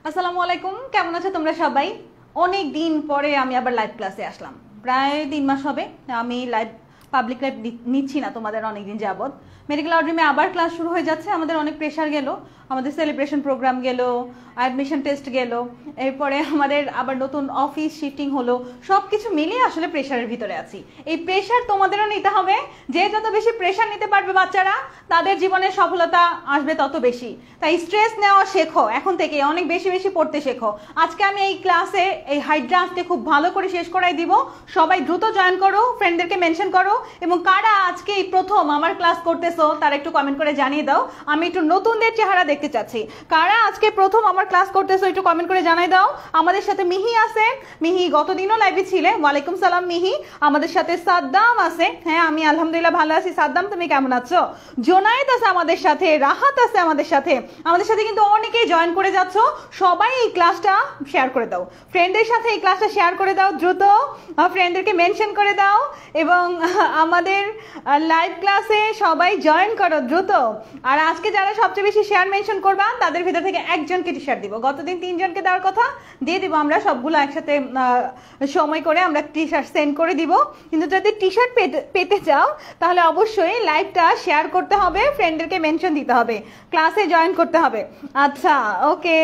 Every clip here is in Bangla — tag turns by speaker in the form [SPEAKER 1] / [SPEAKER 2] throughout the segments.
[SPEAKER 1] আসসালামু আলাইকুম, কেমন আছো তোমরা সবাই? অনেক দিন পরে আমি আবার লাইভ ক্লাসে আসলাম। প্রায় 3 মাস হবে আমি পাবলিক লাইভ নিচ্ছি না তোমাদের অনেকদিন যাবত। মেডিকেল আউটরিমে আবার ক্লাস শুরু হয়ে যাচ্ছে। আমাদের অনেক প্রেশার গেল, আমাদের সেলিব্রেশন প্রোগ্রাম গেল, অ্যাডমিশন টেস্ট গেল, এরপরে আমাদের আবার নতুন অফিস শিফটিং হলো। সব কিছু মিলিয়ে আসলে প্রেশারের ভিতরে আছি। এই প্রেশার তোমাদেরও নিতে হবে। যে যত বেশি প্রেশার নিতে পারবে বাচ্চারা, তাদের জীবনে সফলতা আসবে তত বেশি। তাই স্ট্রেস নেওয়া শেখো এখন থেকে, অনেক বেশি বেশি পড়তে শেখো। আজকে আমি এই ক্লাসে এই হাইড্রা আজকে খুব ভালো করে শেষ করাই দিব। সবাই দ্রুত জয়েন করো, ফ্রেন্ডদেরকে মেনশন করো, এবং কারা আজকে এই প্রথম আমার ক্লাস করতেছো তারা একটু কমেন্ট করে জানিয়ে দাও। আমি একটু নতুনদের চেহারা দেখতে চাচ্ছি। কারা আজকে প্রথম আমার ক্লাস করতেছো একটু কমেন্ট করে জানাই দাও। আমাদের সাথে মিহি আছে, মিহি গতদিনও লাইভে ছিলে। ওয়ালাইকুম সালাম মিহি। আমাদের সাথে সাদ্দাম আছে। হ্যাঁ, আমি আলহামদুলিল্লাহ ভালো আছি। সাদ্দাম, তুমি কেমন আছো? জোনায়েত আছে আমাদের সাথে, রাহাত আছে আমাদের সাথে। আমাদের সাথে কিন্তু অনেকেই জয়েন করে যাচ্ছ। সবাই এই ক্লাসটা শেয়ার করে দাও, ফ্রেন্ডদের সাথে এই ক্লাসটা শেয়ার করে দাও দ্রুত, ফ্রেন্ডদেরকে মেনশন করে দাও, এবং আমাদের লাইভ ক্লাসে সবাই জয়েন করো দ্রুত। আর আজকে যারা সবচেয়ে বেশি শেয়ার মেনশন করবা তাদের ভিতর থেকে একজনকে টি শার্ট দিব। গতদিন 3 জনকে দেওয়ার কথা, দিয়ে দিব আমরা সবগুলো একসাথে সময় করে আমরা টি শার্ট সেন্ড করে দিব। কিন্তু যদি টি শার্ট পেতে চাও তাহলে অবশ্যই লাইভটা শেয়ার করতে হবে, ফ্রেন্ডদেরকে মেনশন দিতে হবে, ক্লাসে জয়েন করতে হবে। আচ্ছা, ওকে।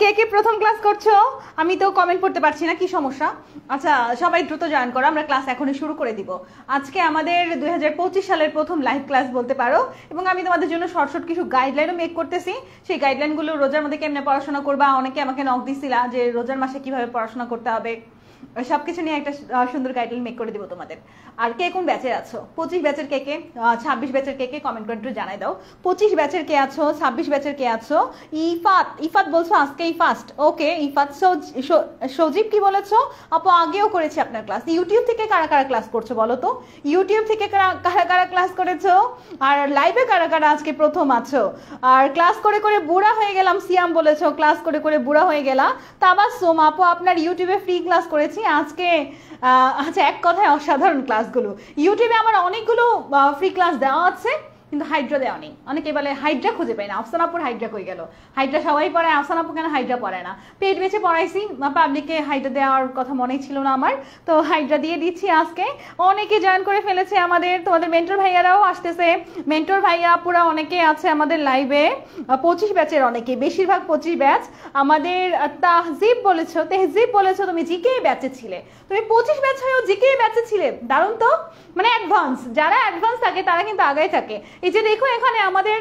[SPEAKER 1] কে কে প্রথম ক্লাস করছো? আমি তো কমেন্ট করতে পারছি না, কি সমস্যা? আচ্ছা, সবাই দ্রুত জয়েন করো, আমরা ক্লাস এখনই শুরু করে দিব। আজকে আমাদের 2025 সালের প্রথম লাইভ ক্লাস বলতে পারো, এবং আমি তোমাদের জন্য শর্ট কিছু গাইডলাইনও মেক করতেছি। সেই গাইডলাইনগুলো রোজার মধ্যে কেমনে পড়াশোনা করবা, অনেকে আমাকে নক দিছিলা যে রোজার মাসে কিভাবে পড়াশোনা করতে হবে, সবকিছু নিয়ে একটা সুন্দর গাইডলাইন মেক করে দিব তোমাদের। আর কে কোন ব্যাচে আছো? 25 ব্যাচের কে কে, 26 ব্যাচের কে কে কমেন্ট করে একটু জানাই দাও। 25 ব্যাচের কে আছো, 26 ব্যাচের কে আছো? ইফাত বলছো আজকেই ফার্স্ট। ওকে ইফাত। সজীব কি বলেছো? আপু আগেও করেছি আপনার ক্লাস। ইউটিউব থেকে কারা কারা ক্লাস করছো বলো তো? ইউটিউব থেকে কারা কারা ক্লাস করেছো? আর লাইভে কারা কারা আজকে প্রথম আছো? আর ক্লাস করে করে বুড়া হয়ে গেলাম, সিয়াম বলেছো ক্লাস করে করে বুড়া হয়ে গেলা। তাবাসসুম আপু আপনার ইউটিউবে ফ্রি ক্লাস করেছি আজকে। আচ্ছা, এক কথায় অসাধারণ ক্লাসগুলো। ইউটিউবে আমার অনেকগুলো ফ্রি ক্লাস দেওয়া আছে, কিন্তু হাইড্রা দেওয়া নেই। অনেকে বলে হাইড্রা খুঁজে পাই না, আফসানাপুর হাইড্রা কই গেল? হাইড্রা সবাই পড়ায়, আফসানাপু কেন হাইড্রা পড়ে না? পেট বেছে পড়াইছি, পাবলিকে হাইড্রা দেওয়ার কথা মনেই ছিল না আমার, তো হাইড্রা দিয়ে দিচ্ছি আজকে। অনেকে জয়েন করে ফেলেছে আমাদের, তোমাদের মেন্টর ভাইয়ারাও আসতেছে। মেন্টর ভাইয়া পুরা অনেকে আছে আমাদের লাইভে। 25 ব্যাচের অনেকে, বেশিরভাগ 25 ব্যাচ। আমাদের তেহজিব বলেছো তুমি জিকে ব্যাচে ছিলে। তুমি 25 ব্যাচ হয়েও জিকে ব্যাচে ছিলে, দারুণ তো। মানে অ্যাডভান্স, যারা অ্যাডভান্স থাকে তারা কিন্তু আগায় থাকে। এই যে দেখো এখানে আমাদের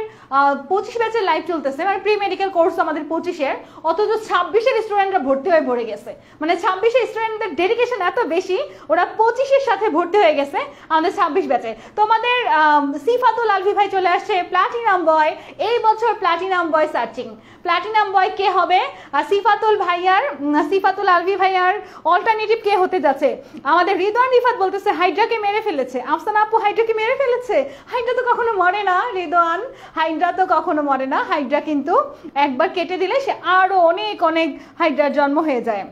[SPEAKER 1] 25 ব্যাচের লাইভ চলতেছে, মানে প্রি মেডিকেল কোর্স আমাদের 25-এর, অথচ 26-এর স্টুডেন্টরা ভর্তি হয়ে ভরে গেছে। মানে 26-এর স্টুডেন্টদের ডেডিকেশন এত বেশি, ওরা 25-এর সাথে ভর্তি হয়ে গেছে আমাদের 26 ব্যাচে। তোমাদের সিফাতুল আলভি ভাই চলে আসছে, প্লাটিনাম বয়। এই বছর প্লাটিনাম বয় সার্চিং। প্লাটিনাম বয় কে হবে? সিফাতুল আলভি ভাইয়ার অল্টারনেটিভ কে হতে যাচ্ছে? আমাদের রিদওয়ান রিফাত বলতেছে হাইড্রাকে মেরে ফেলেছে। আফসানা আপু হাইড্রাকে মেরে ফেলেছে? হাইড্রা তো কখনো মরে না রিদওয়ান, হাইড্রা তো কখনো মরে না। হাইড্রা কিন্তু একবার কেটে দিলে সে আরো অনেক অনেক হাইড্রার জন্ম হয়ে যায়।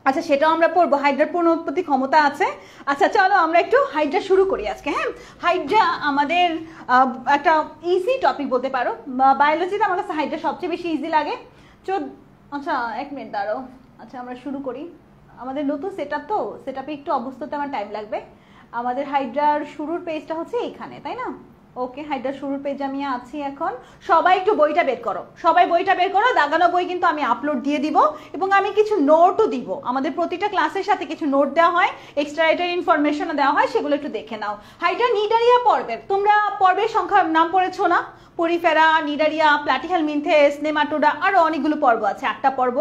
[SPEAKER 1] আচ্ছা, সেটাও আমরা পড়বো, হাইড্রার পুনরুৎপত্তি ক্ষমতা আছে। আচ্ছা চলো আমরা একটু হাইড্রা শুরু করি আজকে। হ্যাঁ, হাইড্রা আমাদের একটা ইজি টপিক বলতে পারো। বায়োলজিতে আমার কাছে হাইড্রা সবচেয়ে বেশি ইজি লাগে। আচ্ছা 1 মিনিট দাঁড়াও। আচ্ছা আমরা শুরু করি। আমাদের নতুন সেটআপে একটু অবস্থাতে আমার টাইম লাগবে। আমাদের হাইড্রার শুরুর পেজটা হচ্ছে এইখানে, তাই না? ওকে, হাইড্রার শুরুর পেজে আমি আছি এখন। সবাই একটু বইটা বের করো, সবাই বইটা বের করো। দাগানো বই কিন্তু আমি আপলোড দিয়ে দিব, এবং আমি কিছু নোটও দিব। আমাদের প্রতিটা ক্লাসের সাথে কিছু নোট দেওয়া হয়, এক্সট্রা ইনফরমেশনও দেওয়া হয়, সেগুলো একটু দেখে নাও। হাইড্রা নিডারিয়া পর্বের, তোমরা পর্বের সংখ্যার নাম পড়েছো না? পরিফেরা, নিডারিয়া, প্লাটিহেলমিনথেস, নেমাটোডা, আরো অনেকগুলো পর্ব আছে। একটা পর্ব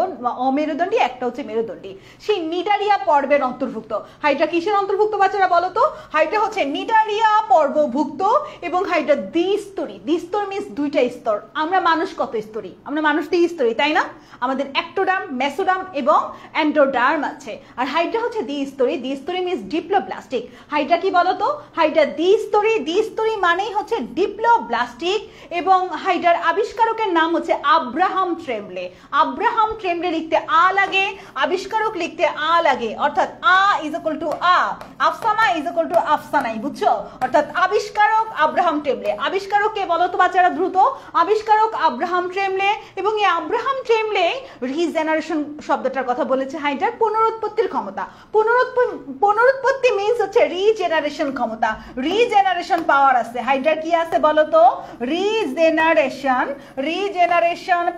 [SPEAKER 1] অমেরুদণ্ডী, একটা হচ্ছে মেরুদণ্ডী। সেই নিডারিয়া পর্বের অন্তর্ভুক্ত। হাইড্রা কিসের অন্তর্ভুক্ত বাচ্চারা বলো তো? হাইড্রা হচ্ছে নিডারিয়া পর্বভুক্ত, এবং হাইড্রা দ্বিস্তরী। দ্বিস্তর মিন্স দুইটা স্তর। আমরা মানুষ কত স্তরী? আমরা মানুষ 3 স্তরী, তাই না? আমাদের অ্যাক্টোডার্ম, মেসোডার্ম এবং এন্ডোডার্ম আছে। আর হাইড্রা হচ্ছে দ্বিস্তরী। দ্বিস্তরী মিন্স ডিপ্লোব্লাস্টিক। হাইড্রা কি বলতো? হাইড্রা দ্বিস্তরী। দ্বিস্তরী মানেই হচ্ছে ডিপ্লোব্লাস্টিক, এবং হাইড্রার আবিষ্কারকের নাম হচ্ছে আব্রাহাম ট্রেমলে। আব্রাহাম ট্রেমলে লিখতে আ লাগে, আবিষ্কারক লিখতে আ লাগে, অর্থাৎ আ ইজ ইকুয়াল টু আ, আফসানা ইজ ইকুয়াল টু আফসানাই, বুঝছো? অর্থাৎ আবিষ্কারক আব্রাহাম ট্রেমলে। আবিষ্কারক কে বলো তো বাচ্চারা দ্রুত? আবিষ্কারক আব্রাহাম ট্রেমলে। এবং এই আব্রাহাম ট্রেমলে রিজেনারেশন শব্দটার কথা বলেছে, হাইড্রার পুনরুৎপত্তির ক্ষমতা। পুনরুৎপত্তি মিন্স হচ্ছে রিজেনারেশন ক্ষমতা, রিজেনারেশন পাওয়ার আছে হাইড্রার। কি আছে বলো তো? রিজেনারেশন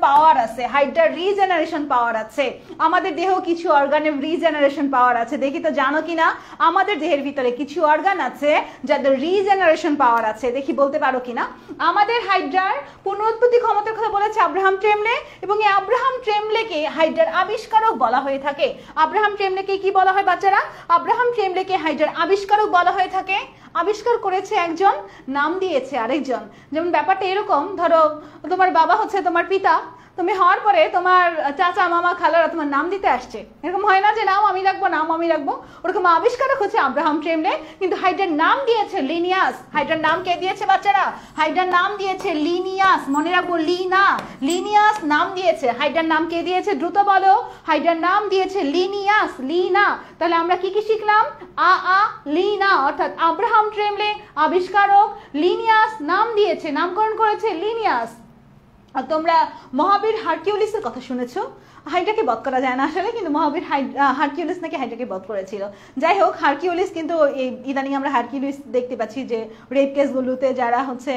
[SPEAKER 1] পাওয়ার আছে হাইড্রার, রিজেনারেশন পাওয়ার আছে। আমাদের দেহ কিছু অর্গানের রিজেনারেশন পাওয়ার আছে, দেখি তো জানো কিনা? আমাদের দেহের ভিতরে কিছু অর্গান আছে যাদের রিজেনারেশন পাওয়ার আছে, দেখি বলতে পারো কিনা? আমাদের হাইড্রার পুনরুৎপত্তি ক্ষমতার কথা বলেছে আব্রাহাম ট্রেমলে, এবং এই আব্রাহাম ট্রেমলেকে হাইড্রার আবিষ্কারক বলা হয়ে থাকে। আব্রাহাম ট্রেমলেকে কি বলা হয় বাচ্চারা? আব্রাহাম ট্রেমলেকে হাইড্রার আবিষ্কারক বলা হয়ে থাকে। আবিষ্কার করেছে একজন, নাম দিয়েছে আরেকজন। যেমন ব্যাপারটা এরকম, ধরো তোমার বাবা হচ্ছে তোমার পিতা, তুমি হওয়ার পরে তোমার চাচা মামা খালারা তোমার নাম দিতে আসছে, এরকম হয় না যে নাম আমি রাখবো, নাম আমি রাখবো? ওরকম আবিষ্কারক হচ্ছে আব্রাহাম ট্রেমলে, কিন্তু হাইড্রার নাম দিয়েছে লিনিয়াস। হাইড্রার নাম কে দিয়েছে বাচ্চারা? হাইড্রার নাম দিয়েছে লিনিয়াস, মনে রাখবো লিনা, লিনিয়াস নাম দিয়েছে। হাইড্রার নাম কে দিয়েছে দ্রুত বলো? হাইড্রার নাম দিয়েছে লিনিয়াস, লিনা। তাহলে আমরা কি কি শিখলাম? আ লিনা, অর্থাৎ আব্রাহাম ট্রেমলে আবিষ্কারক, লিনিয়াস নাম দিয়েছে, নামকরণ করেছে লিনিয়াস। আর তোমরা মহাবীর হারকিউলিসের কথা শুনেছো? হাইড্রাকে বধ করা যায় না আসলে, কিন্তু মহাবীর হারকিউলিস নাকি হাইড্রাকে বধ করেছিল। যাই হোক, হারকিউলিস কিন্তু ইদানিং আমরা হারকিউলিস দেখতে পাচ্ছি যে রেপ কেসগুলোতে যারা হচ্ছে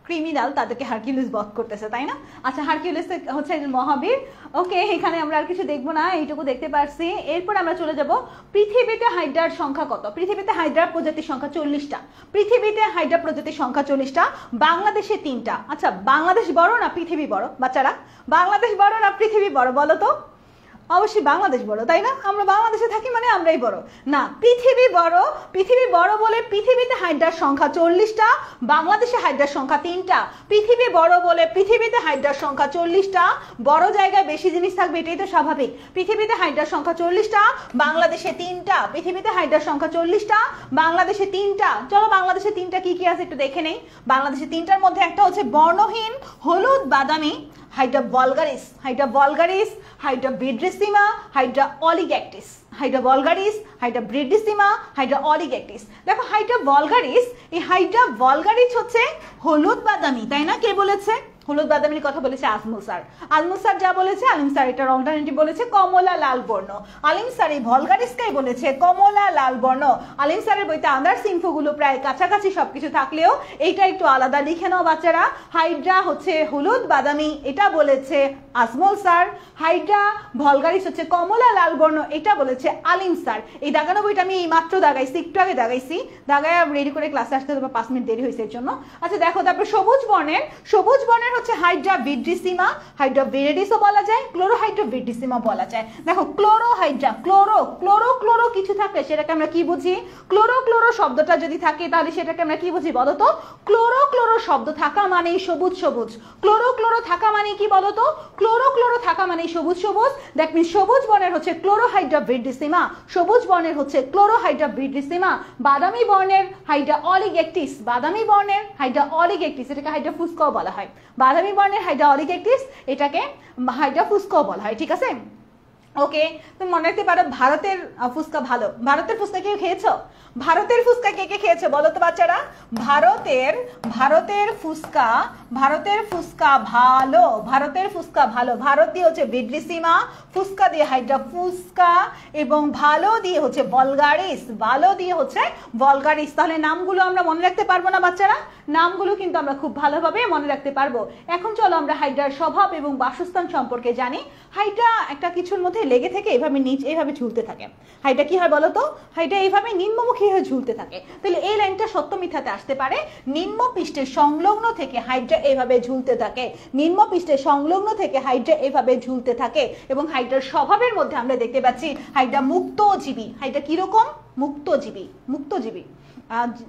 [SPEAKER 1] ক্রিমিনাল তাদেরকে হারকিউলিস বধ করতেছে, তাই না? আচ্ছা, হারকিউলিস হচ্ছে মহাবীর। ওকে, এখানে আমরা আর কিছু দেখবো না, এইটুকু দেখতে পারছি। এরপর আমরা চলে যাব, পৃথিবীতে হাইড্রার সংখ্যা কত? পৃথিবীতে হাইড্রার প্রজাতির সংখ্যা 40টা। পৃথিবীতে হাইড্রা প্রজাতির সংখ্যা 40টা, বাংলাদেশে 3টা। আচ্ছা, বাংলাদেশ বড় না পৃথিবী বড় বাচ্চারা? বাংলাদেশ বড় না পৃথিবী বড় বলো তো? অবশ্যই বাংলাদেশ বড়, তাই না? আমরা বাংলাদেশে থাকি মানে আমরাই বড় না, পৃথিবী বড়। পৃথিবী বড় বলে পৃথিবীতে হাইড্রার সংখ্যা 40টা, বাংলাদেশে হাইড্রার সংখ্যা 3টা। পৃথিবী বড় বলে পৃথিবীতে হাইড্রার সংখ্যা 40টা, বড় জায়গায় বেশি জিনিস থাকবে, এটাই তো স্বাভাবিক। পৃথিবীতে হাইড্রার সংখ্যা 40টা, বাংলাদেশে 3টা। পৃথিবীতে হাইড্রার সংখ্যা 40টা, বাংলাদেশে 3টা। চলো বাংলাদেশে 3টা কি কি আছে একটু দেখে নেই। বাংলাদেশে 3টার মধ্যে একটা হচ্ছে বর্ণহীন হলুদ বাদামি Hydra vulgaris, Hydra vulgaris, Hydra viridissima, Hydra oligactis. Hydra vulgaris, Hydra viridissima, Hydra oligactis. দেখো হাইড্রা ভলগারিস, এই হাইড্রা ভলগারিস হচ্ছে হলুদ বাদামি, তাই না? কে বলেছে? হলুদ বাদামির কথা বলেছে আজমল স্যার। আজমল স্যার যা বলেছে, আলিম স্যার এটার অল্টারনেটিভ বলেছে কমলা লাল বর্ণ। আলিম স্যার এই ভলগারিসকেই বলেছে কমলা লাল বর্ণ। আলিম স্যারের বইতে আদার্স ইনফোগুলো প্রায় কাছাকাছি সবকিছু থাকলেও এইটা একটু আলাদা লিখে নাও বাচ্চারা। হাইড্রা হচ্ছে হলুদ বাদামি, এটা বলেছে আজমল স্যার। হাইড্রা ভলগারিস হচ্ছে কমলা লাল বর্ণ, এটা বলেছে আলিম স্যার। এই দাগানো বইটা আমি এই মাত্র দাগাইছি, একটু আগে দাগাইছি, দাগায় রেডি করে ক্লাসে আসতে তোমার 5 মিনিট দেরি হয়েছে এর জন্য। আচ্ছা দেখো, তারপর সবুজ বর্ণের হচ্ছে হাইড্রা ভিড্রিসিমা, হাইড্রা ভিরিডিসও বলা যায়, ক্লোরোহাইড্রা ভিড্রিসিমা বলা যায়। দেখো ক্লোরোহাইড্রা, ক্লোরো কিছু থাকলে সেটাকে আমরা কি বুঝি? ক্লোরো শব্দটা যদি থাকে তাহলে সেটাকে আমরা কি বুঝি বলো তো? ক্লোরো শব্দ থাকা মানেই সবুজ। ক্লোরো থাকা মানে কি বলো তো? ক্লোরো থাকা মানে সবুজ। দ্যাট মিন্স সবুজ বর্ণের হচ্ছে ক্লোরোহাইড্রা ভিড্রিসিমা, সবুজ বর্ণের হচ্ছে ক্লোরোহাইড্রা ভিড্রিসিমা। বাদামি বর্ণের হাইড্রা অলিগ্যাক্টিস, বাদামি বর্ণের হাইড্রা অলিগ্যাক্টিস, এটাকে হাইড্রা ফুস্কাও বলা হয়। বাদামি বর্ণের হাইড্রা অলিগ্যাক্টিস, এটাকে হাইড্রা ফুস্কাও বলা হয়, ঠিক আছে? ওকে, তুমি মনে রাখতে পারো ভারতের ফুচকা ভালো। ভারতের ফুচকা কে খেয়েছো? ভারতের ফুচকা কে কে খেয়েছো বলো তো বাচ্চারা? ভারতের ফুচকা ভালো, ভারতের ফুচকা ভালো। ভারত দিয়ে হচ্ছে ভিড্রিসিমা, ফুচকা দিয়ে হাইড্রা ফুচকা, এবং ভালো দিয়ে হচ্ছে ভলগারিস, ভালো দিয়ে হচ্ছে ভলগারিস। তাহলে নামগুলো আমরা মনে রাখতে পারবো না বাচ্চারা? নামগুলো কিন্তু আমরা খুব ভালোভাবে মনে রাখতে পারবো। এখন চলো আমরা হাইড্রার স্বভাব এবং বাসস্থান সম্পর্কে জানি। হাইড্রা একটা কিছুর মধ্যে লেগে থেকে এভাবে এইভাবে ঝুলতে থাকে। হাইড্রা কি হয় বলো তো? হাইড্রা এইভাবে নিম্নমুখী হয়ে ঝুলতে থাকে। তাহলে এই লাইনটা সত্য মিথ্যাতে আসতে পারে। নিম্ন পৃষ্ঠের সংলগ্ন থেকে হাইড্রা এইভাবে ঝুলতে থাকে, নিম্ন পৃষ্ঠের সংলগ্ন থেকে হাইড্রা এইভাবে ঝুলতে থাকে। এবং হাইড্রার স্বভাবের মধ্যে আমরা দেখতে পাচ্ছি হাইড্রা মুক্তজীবী। হাইড্রা কিরকম? মুক্তজীবী।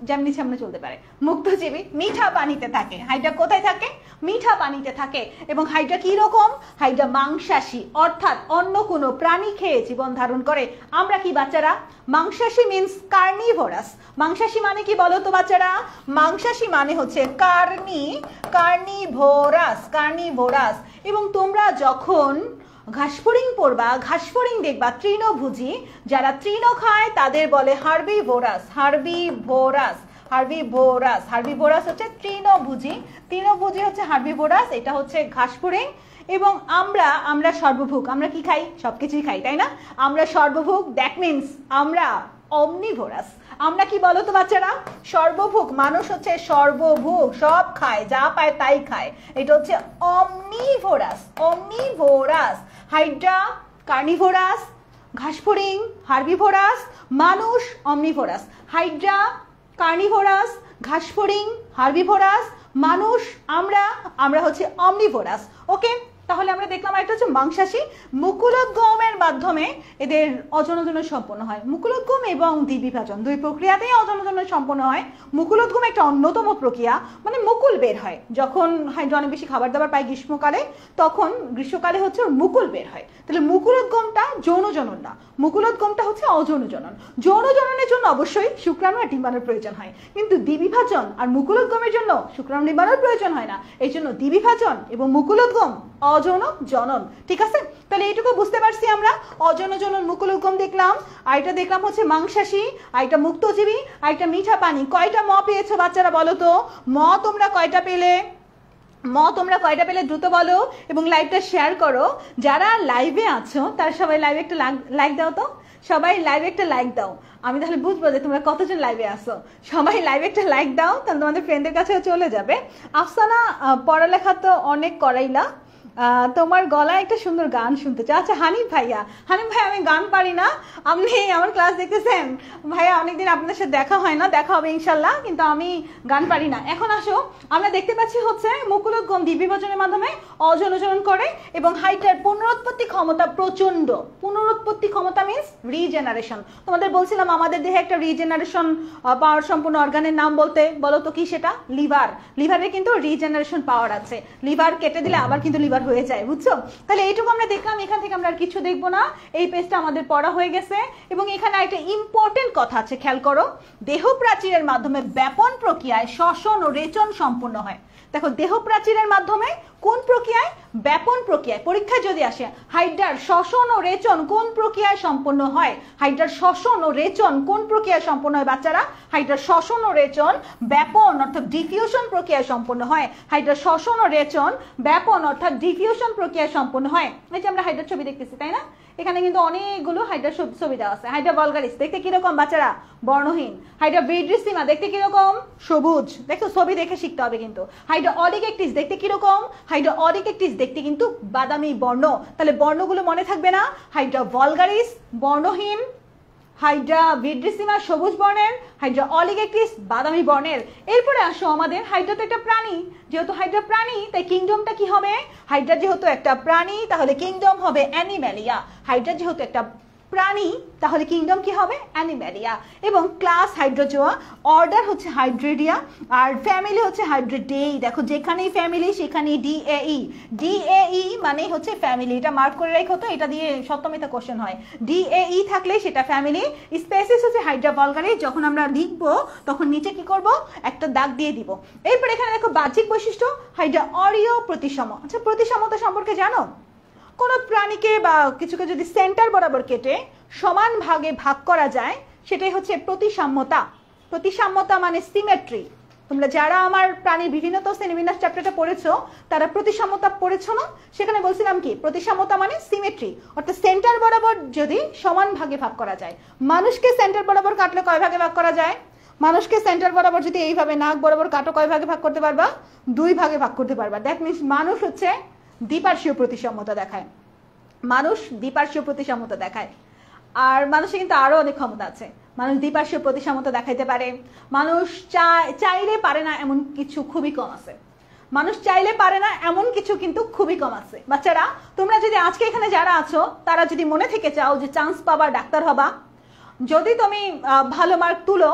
[SPEAKER 1] যেমনি সামনে চলতে পারে। মুক্তজীবী মিঠা পানিতে থাকে। হাইড্রা কোথায় থাকে? মিঠা পানিতে থাকে। এবং হাইড্রা কি রকম? হাইড্রা মাংসাশী, অর্থাৎ অন্য কোনো প্রাণী খেয়ে জীবন ধারণ করে। আমরা কি বাচ্চারা? মাংসাশী মিন্স কার্নিভোরাস। মাংসাশী মানে কি বলো তো বাচ্চারা? মাংসাশী মানে হচ্ছে কার্নিভোরাস। এবং তোমরা যখন ঘাসফড়িং পড়বা, ঘাসফড়িং দেখবা তৃণভোজী, যারা তৃণ খায় তাদের বলে হার্বিভোরাস হচ্ছে তৃণভোজী হচ্ছে হার্বিভোরাস, এটা হচ্ছে ঘাসফড়িং। এবং আমরা সর্বভুক। আমরা কি খাই? সবকিছুই খাই, তাই না? আমরা সর্বভুক, দ্যাট মিনস আমরা অমনিভোরাস। আমরা কি বলো তো বাচ্চারা? সর্বভুক। মানুষ হচ্ছে সর্বভুক, সব খায়, যা পায় তাই খায়। এটা হচ্ছে অমনিভোরাস। হাইড্রা কার্নিভোরাস, ঘাসফড়িং হার্বিভোরাস, মানুষ অমনিভোরাস। হাইড্রা কার্নিভোরাস, ঘাসফড়িং হার্বিভোরাস, মানুষ আমরা হচ্ছে অমনিভোরাস। ওকে, তাহলে আমরা দেখলাম এটা হচ্ছে মাংসাশী। মুকুলোদ্গমের মাধ্যমে এদের অজনজনন সম্পন্ন হয়। মুকুলোদ্গম এবং দ্বিবিভাজন দুই প্রক্রিয়াতেই অজনজনন সম্পন্ন হয়। মুকুলোদ্গম একটা অন্যতম প্রক্রিয়া, মানে মুকুল বের হয় যখন হাইড্রা অনেক বেশি খাবার দাবার পায় গ্রীষ্মকালে, তখন গ্রীষ্মকালে হচ্ছে ওর মুকুল বের হয়। তাহলে মুকুলোদ্গমটা যৌনজনন না, মুকুলোদ্গমটা হচ্ছে অযৌনজনন। যৌনজননের জন্য অবশ্যই শুক্রাণু আর ডিম্বাণুর প্রয়োজন হয়, কিন্তু দ্বিবিভাজন আর মুকুলোদ্গমের জন্য শুক্রাণু ডিম্বাণুর প্রয়োজন হয় না। এই জন্য দ্বিবিভাজন এবং মুকুলোদ্গম অযৌন জনন। ঠিক আছে, তাহলে এইটুকু বুঝতে পারছি আমরা। অযৌন জনন, মুকুলোদ্গম দেখলাম, আর এটা দেখলাম হচ্ছে মাংসাশী, আর এটা মুক্তজীবী, আর এটা মিঠা পানি। কয়টা ম পেয়েছো বাচ্চারা বলো তো? তোমরা কয়টা পেলে দ্রুত বলো, এবং লাইভটা শেয়ার করো। যারা লাইভে আছো তারা সবাই লাইভে একটা লাইক দাও তো। সবাই লাইভে একটা লাইক দাও, আমি তাহলে বুঝবো যে তোমরা কতজন লাইভে আসো। সবাই লাইভে একটা লাইক দাও, তাহলে তোমাদের ফ্রেন্ডদের কাছেও চলে যাবে। আফসানা, পড়ালেখা তো অনেক করাইলা, তোমার গলায় একটা সুন্দর গান শুনতে চাই। আচ্ছা হানিফ ভাই, আমি গান পারি না। আপনি আমার ক্লাস দেখতেছেন ভাইয়া, অনেকদিন আপনাদের সাথে দেখা হয় না, দেখা হবে ইনশাল্লাহ, কিন্তু আমি গান পারি না। এখন আসো, আমরা দেখতে পাচ্ছি হচ্ছে মুকুলোদ্গম দ্বিবিভাজনের মাধ্যমে অযৌনজনন করে, এবং হাইড্রার পুনরুৎপত্তি ক্ষমতা প্রচন্ড। পুনরুৎপত্তি ক্ষমতা মিন্স রিজেনারেশন। তোমাদের বলছিলাম আমাদের দেহে একটা রিজেনারেশন পাওয়ার সম্পূর্ণ অর্গানের নাম বলো তো কি সেটা? লিভার। লিভারে কিন্তু রিজেনারেশন পাওয়ার আছে। লিভার কেটে দিলে আবার কিন্তু লিভার হয়ে যায়, বুঝছো? তাহলে এইটুকু আমরা দেখলাম, এখান থেকে আমরা আর কিছু দেখবো না। এই পেজটা আমাদের পড়া হয়ে গেছে। এবং এখানে একটা ইম্পর্টেন্ট কথা আছে, খেয়াল করো। দেহ প্রাচীরের মাধ্যমে ব্যাপন প্রক্রিয়ায় শ্বসন ও রেচন সম্পূর্ণ হয়। দেখো, দেহ প্রাচীরের মাধ্যমে কোন প্রক্রিয়ায়? ব্যাপন প্রক্রিয়ায়। পরীক্ষায় যদি আসে হাইড্রার শ্বসন ও রেচন কোন প্রক্রিয়ায় সম্পন্ন হয়? হাইড্রার শ্বসন ও রেচন কোন প্রক্রিয়ায় সম্পন্ন হয় বাচ্চারা? হাইড্রার শ্বসন ও রেচন ব্যাপন অর্থাৎ ডিফিউশন প্রক্রিয়ায় সম্পন্ন হয়। হাইড্রার শ্বসন ও রেচন ব্যাপন অর্থাৎ ডিফিউশন প্রক্রিয়ায় সম্পন্ন হয়। এই যে আমরা হাইড্রার ছবি দেখতেছি, তাই না? এখানে কিন্তু অনেকগুলো হাইড্রার ছবি দেওয়া আছে। হাইড্রা ভলগারিস দেখতে কিরকম বাচ্চারা? বর্ণহীন। হাইড্রা ভিড্রিসিমা দেখতে কিরকম? সবুজ। দেখো, ছবি দেখে শিখতে হবে কিন্তু। হাইড্রা অলিগেক্টিস দেখতে কিরকম? হাইড্রা অলিগেক্টিস দেখতে কিন্তু বাদামি বর্ণ। তাহলে বর্ণগুলো মনে থাকবে না? হাইড্রা ভলগারিস বর্ণহীন, হাইড্রা ভিড্রিসিমা সবুজ বর্ণের, হাইড্রা অলিগেক্টিস বাদামি বর্ণের। এরপরে আসো আমাদের হাইড্রা তো একটা প্রাণী, যেহেতু হাইড্রা প্রাণী তাই কিংডমটা কি হবে? হাইড্রা যেহেতু একটা প্রাণী তাহলে কিংডম হবে অ্যানিম্যালিয়া। হাইড্রা যেহেতু একটা প্রাণী তাহলে কিংডম কি হবে? অ্যানিম্যালিয়া। এবং ক্লাস হাইড্রোজোয়া, অর্ডার হচ্ছে হাইড্রেডিয়া, আর ফ্যামিলি হচ্ছে হাইড্রেডেই। দেখো, যেখানেই ফ্যামিলি সেখানেই ডিএই। ডিএই মানে হচ্ছে ফ্যামিলি। এটা মার্ক করে রাখো তো, এটা দিয়ে সপ্তমিতে কোশ্চেন হয়। ডিএই থাকলে সেটা ফ্যামিলি। স্পেসিস হচ্ছে হাইড্রা ভলগারিস। যখন আমরা লিখবো তখন নিচে কি করব? একটা দাগ দিয়ে দিব। এরপর এখানে দেখো বাহ্যিক বৈশিষ্ট্য, হাইড্রা অরিও প্রতিসম। আচ্ছা, প্রতিসমতা সম্পর্কে জানো? কোনো প্রাণীকে বা কিছুকে যদি সেন্টার বরাবর কেটে সমান ভাগে ভাগ করা যায়, সেটাই হচ্ছে প্রতিসাম্যতা। প্রতিসাম্যতা মানে সিমেট্রি। তোমরা যারা আমার প্রাণীর বিভিন্নতা শ্রেণীবিন্যাস চ্যাপ্টারটা পড়েছো তারা প্রতিসাম্যতা পড়েছো না? সেখানে বলছিলাম কি? প্রতিসাম্যতা মানে সিমেট্রি, অর্থাৎ সেন্টার বরাবর যদি সমান ভাগে ভাগ করা যায়। মানুষকে সেন্টার বরাবর কাটলে কয় ভাগে ভাগ করা যায়? মানুষকে সেন্টার বরাবর যদি এইভাবে নাক বরাবর কাটো, কয় ভাগে ভাগ করতে পারবা? 2 ভাগে ভাগ করতে পারবা। দ্যাট মিনস মানুষ হচ্ছে দ্বিপার্শ্বীয় প্রতিসাম্যতা দেখায়। মানুষ দ্বিপার্শ্বীয় প্রতিসাম্যতা দেখায়। আর মানুষের কিন্তু আরো অনেক ক্ষমতা আছে। মানুষ দ্বিপার্শ্বীয় প্রতিসাম্যতা দেখাইতে পারে। মানুষ চাইলে পারে না এমন কিছু খুবই কম আছে। মানুষ চাইলে পারে না এমন কিছু কিন্তু খুবই কম আছে। বাচ্চারা, তোমরা যদি আজকে এখানে যারা আছো তারা যদি মনে থেকে চাও যে চান্স পাবা, ডাক্তার হবা, যদি তুমি ভালো মার্ক তুলো,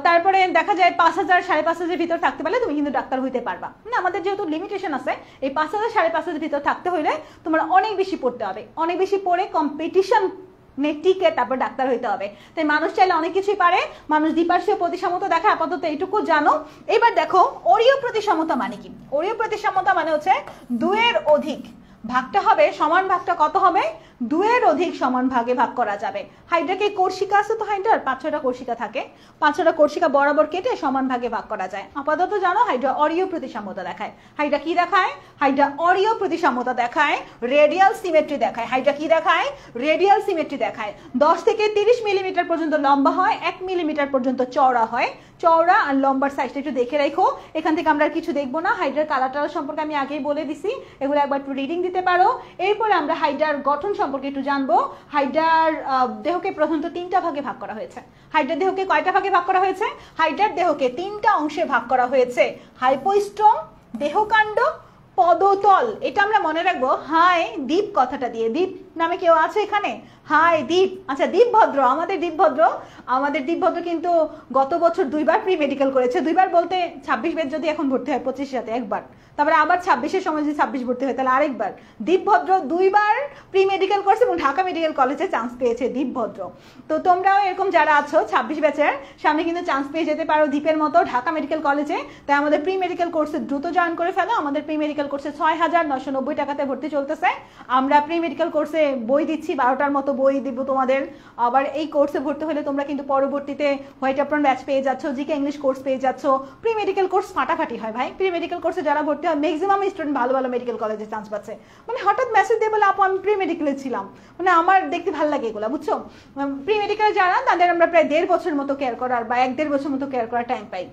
[SPEAKER 1] তারপরে দেখা যায় 5,000 5,500 ভিতর থাকতে পারলে তুমি কিন্তু ডাক্তার হইতে পারবা না। আমাদের যেহেতু লিমিটেশন আছে, এই 5,000 5,500 ভিতর থাকতে হইলে তোমার অনেক বেশি পড়তে হবে, অনেক বেশি পড়ে কম্পিটিশন টিকে তারপর ডাক্তার হইতে হবে। তাই মানুষ চাইলে অনেক কিছুই পারে, মানুষ দ্বিপার্শ্বীয় প্রতিসমতা দেখায়, আপাতত এইটুকু জানো। এবার দেখো অরীয় প্রতিসমতা মানে কি। অরীয় প্রতিসমতা মানে হচ্ছে 2 এর অধিক ভাগটা হবে, সমান ভাগটা কত হবে, 2 এর অধিক সমান ভাগে ভাগ করা যাবে। হাইড্রাকে কোর্সিকা আছে তো, হাইড্রার 5-6টা কোর্সিকা থাকে, 5-6টা কোর্সিকা বরাবর কেটে সমান ভাগে ভাগ করা যায়। আপাতত জানো হাইড্রা অরীয় প্রতিসমতা দেখায়। হাইড্রা কি দেখায়, হাইড্রা অরীয় প্রতিসমতা দেখায়, রেডিয়াল সিমেট্রি দেখায়। হাইড্রা কি দেখায়, রেডিয়াল সিমেট্রি দেখায়। 10 থেকে 30 মিলিমিটার পর্যন্ত লম্বা হয়, 1 মিলিমিটার পর্যন্ত চওড়া হয়। চওড়া আর লম্বার সাইজটা একটু দেখে রাখো। এখান থেকে আমরা কিছু দেখবো না, হাইড্রার কালার সম্পর্কে আমি আগেই বলে দিছি, এগুলো একবার একটু রিডিং দিতে পারো। এরপরে আমরা হাইড্রার গঠন সম্পর্কে একটু জানবো। হাইড্রার দেহকে প্রধানত 3টা ভাগে ভাগ করা হয়েছে। হাইড্রার দেহকে কয়টা ভাগে ভাগ করা হয়েছে, হাইড্রার দেহকে 3টা অংশে ভাগ করা হয়েছে। হাইপোস্টোম, দেহকাণ্ড, পদতল। এটা আমরা মনে রাখবো হাই দ্বীপ কথাটা দিয়ে। দ্বীপ নামে কেউ আছে এখানে, হাই দ্বীপ। আচ্ছা দীপভদ্র, আমাদের দীপভদ্র কিন্তু গত বছর 2বার প্রি মেডিকেল করেছে। 2বার বলতে 26 ব্যাচ যদি এখন ভর্তি হয় 25 সাথে একবার, তারপরে আবার 26-এর সময় যদি 26 ভর্তি হয় তাহলে আরেকবার। দীপভদ্র 2বার প্রি মেডিকেল করেছে এবং ঢাকা মেডিকেল কলেজে চান্স পেয়েছে দীপভদ্র। তো তোমরাও এরকম যারা আছো 26 ব্যাচের সামনে কিন্তু চান্স পেয়ে যেতে পারো দীপের মতো ঢাকা মেডিকেল কলেজে। তাই আমাদের প্রি মেডিকেল কোর্সে দ্রুত জয়েন করে ফেলো। আমাদের প্রি মেডিকেল কোর্সে 6,990 টাকাতে ভর্তি চলতেছে। আমরা প্রি মেডিকেল কোর্সে বই দিচ্ছি, 12টার মতো বই দিব তোমাদের। আবার এই কোর্সে ভর্তি হলে তোমরা কিন্তু পরবর্তীতে হোয়াইট অ্যাপ্রন ব্যাচ পেয়ে যাচ্ছ, জিকে ইংলিশ কোর্স পেয়ে যাচ্ছ। প্রি মেডিকেল কোর্স ফাটাফাটি হয় ভাই। প্রি মেডিকেল কোর্সে যারা ভর্তি হয় ম্যাক্সিমাম স্টুডেন্ট ভালো ভালো মেডিকেল কলেজে চান্স পাচ্ছে। মানে হঠাৎ মেসেজ দিয়ে বলে আপু আমি প্রি মেডিকেলে ছিলাম, মানে আমার দেখতে ভালো লাগে এগুলো, বুঝছো। প্রি মেডিকেল যারা তাদের আমরা প্রায় 1.5 বছর মতো কেয়ার করার বা 1-1.5 বছর মতো কেয়ার করার টাইম পাই।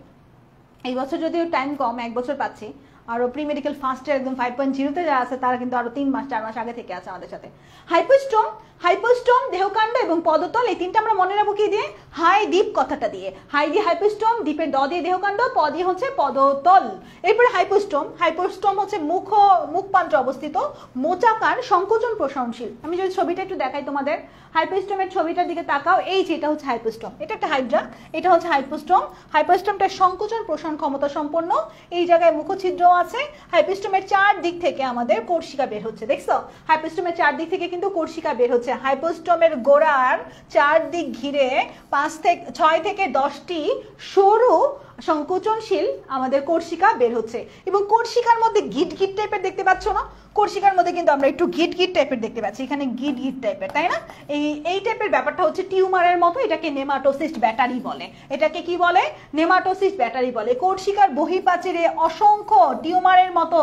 [SPEAKER 1] এই বছর যদিও টাইম কম, 1 বছর পাচ্ছি। আরো প্রি মেডিকেল ফার্স্ট ইয়ার একদম 5.0 তে যারা আছে তারা কিন্তু আরো 3 মাস 4 মাস আগে থেকে আছে আমাদের সাথে। হাইপোস্টোম, দেহকাণ্ড এবং পদতল, এই 3টা আমরা মনে রাখবো কি দিয়ে, হাই দ্বীপ কথাটা দিয়ে। হাই দিয়ে হাইপোস্টোম, দ্বীপের দ দিয়ে দেহকাণ্ড, প দিয়ে হচ্ছে পদতল। এরপরে হাইপোস্টোম হচ্ছে মুখপান্ত্রে অবস্থিত, মোচাকার, সংকোচন প্রসারণশীল। আমি যদি ছবিটা একটু দেখাই তোমাদের, হাইপোস্টোমের ছবিটার দিকে তাকাও। এই যে এটা হচ্ছে হাইপোস্টোম, এটা একটা হাইড্রা, এটা হচ্ছে হাইপোস্টোম। হাইপোস্টোমটা সংকোচন প্রসারণ ক্ষমতা সম্পন্ন। এই জায়গায় মুখছিদ্র আছে। হাইপোস্টোমের 4 দিক থেকে আমাদের কোর্সিকা বের হচ্ছে, দেখছো। হাইপোস্টোমের 4 দিক থেকে কিন্তু কোর্সিকা বের হচ্ছে। হাইপোস্টোমের গোড়ার 4 দিক ঘিরে 6 থেকে 10টি সরু সংকোচনশীল আমাদের কোর্সিকা বের হচ্ছে। এবং কোর্সিকার মধ্যে গিট টাইপের দেখতে পাচ্ছ না, কোর্সিকার মধ্যে কিন্তু আমরা একটু গিট টাইপের দেখতে পাচ্ছি, এখানে গিট টাইপের, তাই না। এই টাইপের ব্যাপারটা হচ্ছে টিউমারের মতো। এটাকে নেমাটোসিস্ট ব্যাটারি বলে। এটাকে কি বলে, নেমাটোসিস্ট ব্যাটারি বলে। কোর্সিকার বহিঃপ্রাচীরে অসংখ্য টিউমারের মতো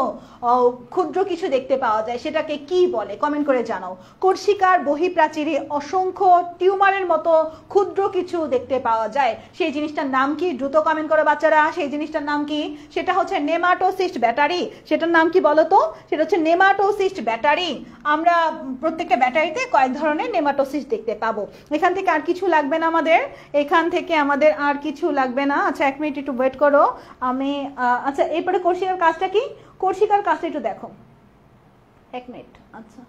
[SPEAKER 1] ক্ষুদ্র কিছু দেখতে পাওয়া যায়, সেটাকে কি বলে কমেন্ট করে জানাও। কোর্সিকার বহিঃপ্রাচীরে অসংখ্য টিউমারের মতো ক্ষুদ্র কিছু দেখতে পাওয়া যায়, সেই জিনিসটার নাম কি, দ্রুত কমেন্ট করো বাচ্চারা। সেই জিনিসটার নাম কি, সেটা হচ্ছে নেমাটোসিস্ট ব্যাটারি। সেটার নাম কি বলো তো, সেটা হচ্ছে নেমাটোসিস্ট ব্যাটারি। আমরা প্রত্যেকটা ব্যাটারিতে কয়েক ধরনের নেমাটোসিস্ট দেখতে পাবো। এখান থেকে আর কিছু লাগবে না আমাদের, এখান থেকে আমাদের আর কিছু লাগবে না। আচ্ছা 1 মিনিট একটু ওয়েট করো। আমি আচ্ছা এরপরে কোর্সিকার কাজটা কি, কোর্সিকার কাজটা একটু দেখো। 1 মিনিট। আচ্ছা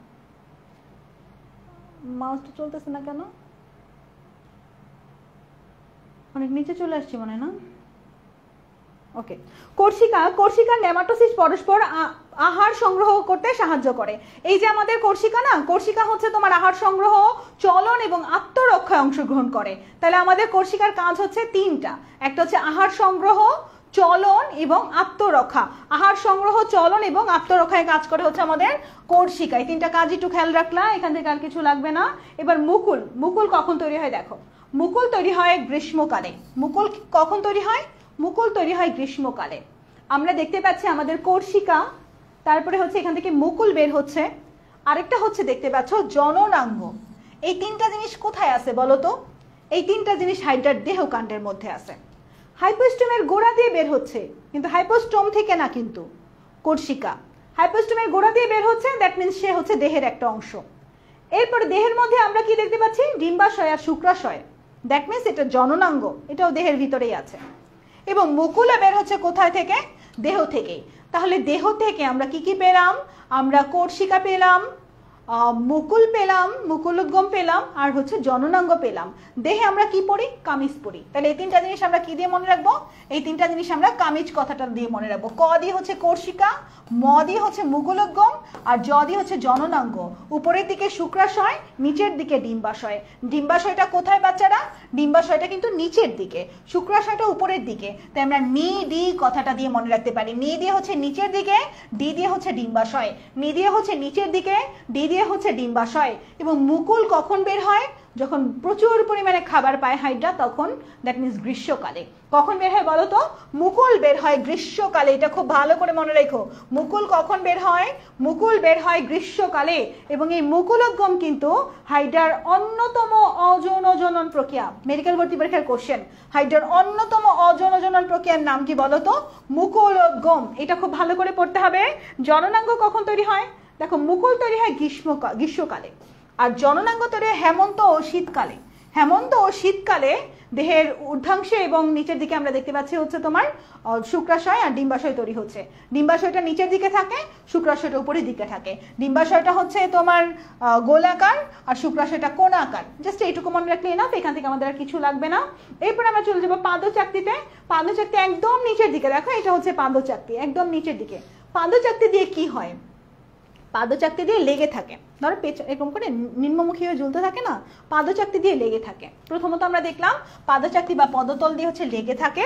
[SPEAKER 1] মাউসটা চলতেছে না কেন, অনেক নিচে চলে আসছে মনে হয় না। ওকে, কোর্সিকা নেমাটোসিস্ট পরস্পর আহার সংগ্রহ করতে সাহায্য করে। এই যে আমাদের কোর্সিকা না, কোর্সিকা হচ্ছে তোমার আহার সংগ্রহ, চলন এবং আত্মরক্ষায় অংশগ্রহণ করে। তাহলে আমাদের কোর্সিকার কাজ হচ্ছে 3টা। একটা হচ্ছে আহার সংগ্রহ, চলন এবং আত্মরক্ষা। আহার সংগ্রহ, চলন এবং আত্মরক্ষায় কাজ করে হচ্ছে আমাদের কোর্সিকা। এই 3টা কাজ একটু খেয়াল রাখলা, এখান থেকে আর কিছু লাগবে না। এবার মুকুল কখন তৈরি হয় দেখো। মুকুল তৈরি হয় গ্রীষ্মকালে। মুকুল কখন তৈরি হয়, মুকুল তৈরি হয় গ্রীষ্মকালে। আমরা দেখতে পাচ্ছি আমাদের কোর্সিকা, তারপরে হচ্ছে এখান থেকে মুকুল বের হচ্ছে, আরেকটা হচ্ছে দেখতে পাচ্ছ জননাঙ্গ। এই 3টা জিনিস কোথায় আছে বলো তো, এই 3টা জিনিস হাইড্রার দেহকাণ্ডের মধ্যে আছে। হাইপোস্টোমের গোড়া দিয়ে বের হচ্ছে, কিন্তু হাইপোস্টোম থেকে না, কিন্তু কোর্সিকা হাইপোস্টোমের গোড়া দিয়ে বের হচ্ছে, দ্যাট মিনস সে হচ্ছে দেহের একটা অংশ। এরপরে দেহের মধ্যে আমরা কি দেখতে পাচ্ছি, ডিম্বাশয় আর শুক্রাশয়, দ্যাট মিনস এটা জননাঙ্গ, এটাও দেহের ভিতরেই আছে। এবং মুকুলে বের হচ্ছে কোথায় থেকে, দেহ থেকে। তাহলে দেহ থেকে আমরা কি কি পেলাম, আমরা কোর্সিকা পেলাম, মুকুল পেলাম, মুকুলোদ্গম পেলাম, আর হচ্ছে জননাঙ্গ পেলাম। দেহে আমরা কি পড়ি? কামিজ পড়ি। তাহলে এই তিনটা জিনিস আমরা কি দিয়ে মনে রাখবো? এই তিনটা জিনিস আমরা কামিজ কথাটা দিয়ে মনে রাখবো। ক দিয়ে হচ্ছে কর্ষিকা, ম দিয়ে হচ্ছে মুকুলোদ্গম, আর জ দিয়ে হচ্ছে জননাঙ্গ। উপরের দিকে শুক্রাশয়, নিচের দিকে ডিম্বাশয়। ডিম্বাশয়টা কোথায় বাচ্চারা? ডিম্বাশয়টা কিন্তু নিচের দিকে, শুক্রাশয়টা উপরের দিকে। তাই আমরা নি ডি কথাটা দিয়ে মনে রাখতে পারি। নি দিয়ে হচ্ছে নিচের দিকে, ডি দিয়ে হচ্ছে ডিম্বাশয়। নি দিয়ে হচ্ছে নিচের দিকে, ডি দিয়ে হচ্ছে ডিম্বাশয়। এবং মুকুল কখন বের হয়? যখন প্রচুর পরিমাণে খাবার পায় হাইড্রা, তখন, দ্যাট মিনস গ্রীষ্মকালে। কখন বের হয় বলো তো? মুকুল বের হয় গ্রীষ্মকালে। এটা খুব ভালো করে মনে রেখো। মুকুল কখন বের হয়? মুকুল বের হয় গ্রীষ্মকালে। এবং এই মুকুলোদ্গম কিন্তু হাইড্রার অন্যতম অযৌনজনন প্রক্রিয়া। মেডিকেল ভর্তি পরীক্ষার কোশ্চেন, হাইড্রার অন্যতম অযৌনজনন প্রক্রিয়ার নাম কি বলো তো? মুকুলোদ্গম। এটা খুব ভালো করে পড়তে হবে। জননাঙ্গ কখন তৈরি হয়? দেখো, মুকুল তৈরি হয় গ্রীষ্মকালে, আর জননাঙ্গ তৈরি হয় হেমন্ত ও শীতকালে। হেমন্ত ও শীতকালে দেহের ঊর্ধ্বাংশে এবং নিচের দিকে আমরা দেখতে পাচ্ছি হচ্ছে তোমার শুক্রাশয় আর ডিম্বাশয় তৈরি হচ্ছে। ডিম্বাশয়টা নিচের দিকে থাকে, শুক্রাশয়টা উপরের দিকে থাকে। ডিম্বাশয়টা হচ্ছে তোমার গোলাকার, আর শুক্রাশয়টা কোণাকার। জাস্ট এইটুকু মনে রাখলে এনাফ, এখান থেকে আমাদের আর কিছু লাগবে না। এরপর আমরা চলে যাবো পাদচাকতিতে। পাদচাকতি একদম নিচের দিকে, দেখো এটা হচ্ছে পাদচাকতি, একদম নিচের দিকে। পাদচাকতি দিয়ে কি হয়? পাদচাকতি দিয়ে লেগে থাকে। ধরো এরকম করে নিম্নমুখী হয়ে ঝুলতে থাকে না, পাদচাকতি দিয়ে লেগে থাকে। প্রথমত আমরা দেখলাম পাদচাকতি বা পদতল দিয়ে হচ্ছে লেগে থাকে।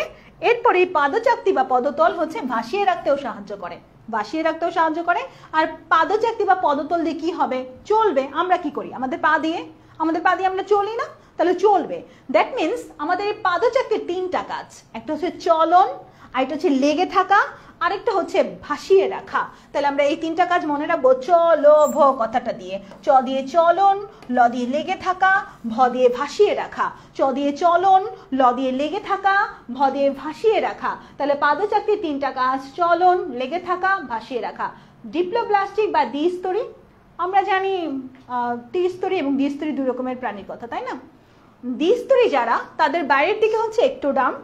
[SPEAKER 1] এরপরে এই পাদচাকতি বা পদতল হচ্ছে ভাসিয়ে রাখতেও সাহায্য করে, ভাসিয়ে রাখতেও সাহায্য করে। আর পাদচাকতি বা পদতল দিয়ে কি হবে? চলবে। আমরা কি করি? আমাদের পা দিয়ে আমরা চলি না? তাহলে চলবে। দ্যাট মিনস আমাদের এই পাদচাকতির তিনটা কাজ। একটা হচ্ছে চলন, আরেকটা হচ্ছে লেগে থাকা, আরেকটা হচ্ছে ভাসিয়ে রাখা। তাহলে আমরা এই তিনটা কাজ মনে রাখবো চল ভ কথাটা দিয়ে। চ দিয়ে চলন, ল দিয়ে লেগে থাকা, ভ দিয়ে ভাসিয়ে রাখা। চ দিয়ে চলন, ল দিয়ে লেগে থাকা, ভ দিয়ে ভাসিয়ে রাখা। তাহলে পাদচাকতির তিনটা কাজ: চলন, লেগে থাকা, ভাসিয়ে রাখা। ডিপ্লোব্লাস্টিক বা দ্বিস্তরী, আমরা জানি ত্রিস্তরী এবং দ্বিস্তরী দুই রকমের প্রাণীর কথা, তাই না? দ্বিস্তরী যারা, তাদের বাইরের দিকে হচ্ছে এক্টোডার্ম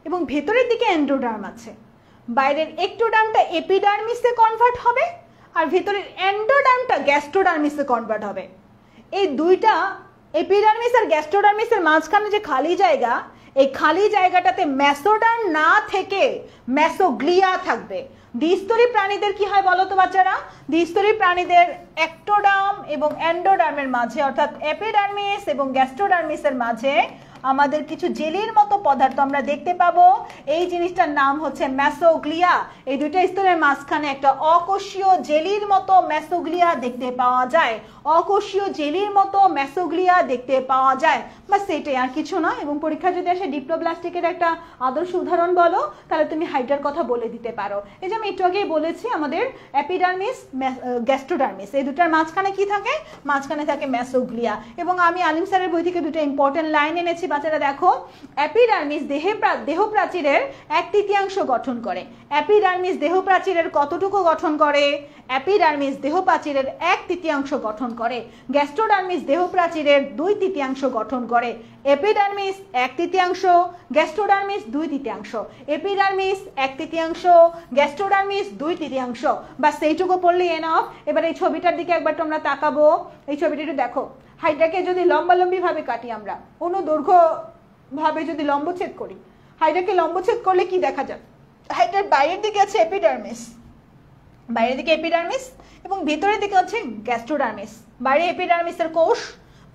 [SPEAKER 1] এবং ভেতরের দিকে এন্ডোডার্ম আছে। বাইরের এক্টোডার্মটা এপিডার্মিসে কনভার্ট হবে, আর ভেতরের এন্ডোডার্মটা গ্যাস্ট্রোডার্মিসে কনভার্ট হবে। এই দুইটা এপিডার্মিস আর গ্যাস্ট্রোডার্মিসের মাঝখানে যে খালি জায়গা, এই খালি জায়গাটাতে মেসোডার্ম না থেকে মেসোগ্লিয়া থাকবে। দ্বিস্তরী প্রাণীদের কি হয় বলো তো বাচ্চারা? দ্বিস্তরী প্রাণীদের এক্টোডার্ম এবং এন্ডোডার্মের মাঝে, অর্থাৎ এপিডার্মিস এবং গ্যাস্ট্রোডার্মিসের মাঝে আমাদের কিছু জেলির মতো পদার্থ আমরা দেখতে পাবো। এই জিনিসটার নাম হচ্ছে মেসোগ্লিয়া। এই দুইটা স্তরের মাঝখানে একটা অকোষীয় জেলির মতো মেসোগ্লিয়া দেখতে পাওয়া যায়। অকোষীয় জেলির মতো মেসোগ্লিয়া দেখতে পাওয়া যায়, বা সেটাই, আর কিছু না। এবং পরীক্ষা যদি আসে ডিপ্লোব্লাস্টিকের একটা আদর্শ উদাহরণ বলো, তাহলে তুমি হাইড্রার কথা বলে দিতে পারো। এই যে আমি একটু আগেই বলেছি, আমাদের এপিডার্মিস, গ্যাস্ট্রোডার্মিস, এই দুটার মাঝখানে কি থাকে? মাঝখানে থাকে মেসোগ্লিয়া। এবং আমি আলিম স্যারের বই থেকে দুটো ইম্পর্টেন্ট লাইন এনেছি বাচ্চারা, দেখো। এপিডার্মিস দেহ প্রাচীরের 1/3 গঠন করে। এপিডার্মিস দেহ প্রাচীরের কতটুকু গঠন করে? এপিডার্মিস দেহ প্রাচীরের 1/3 গঠন করে। গ্যাস্ট্রোডার্মিস দেহ প্রাচীরের 2/3 গঠন করে। Epidermis 1/3, gastrodermis 2/3। Epidermis 1/3, gastrodermis 2/3। বা সেইটুকু পড়লেই এনাফ। এবার এই ছবিটার দিকে একবার তোমরা তাকাবো। এই ছবিটা একটু দেখো। হাইড্রাকে যদি লম্বালম্বি ভাবে কাটি, আমরা অনুদৈর্ঘ্য ভাবে যদি লম্বচ্ছেদ করি, হাইড্রাকে লম্বচ্ছেদ করলে কি দেখা যায়? হাইড্রার বাইরের দিকে আছে এপিডার্মিস, বাইরের দিকে এপিডার্মিস, এবং ভেতরের দিকে হচ্ছে গ্যাস্ট্রোডার্মিস। বাইরে এপিডার্মিসের কোষ,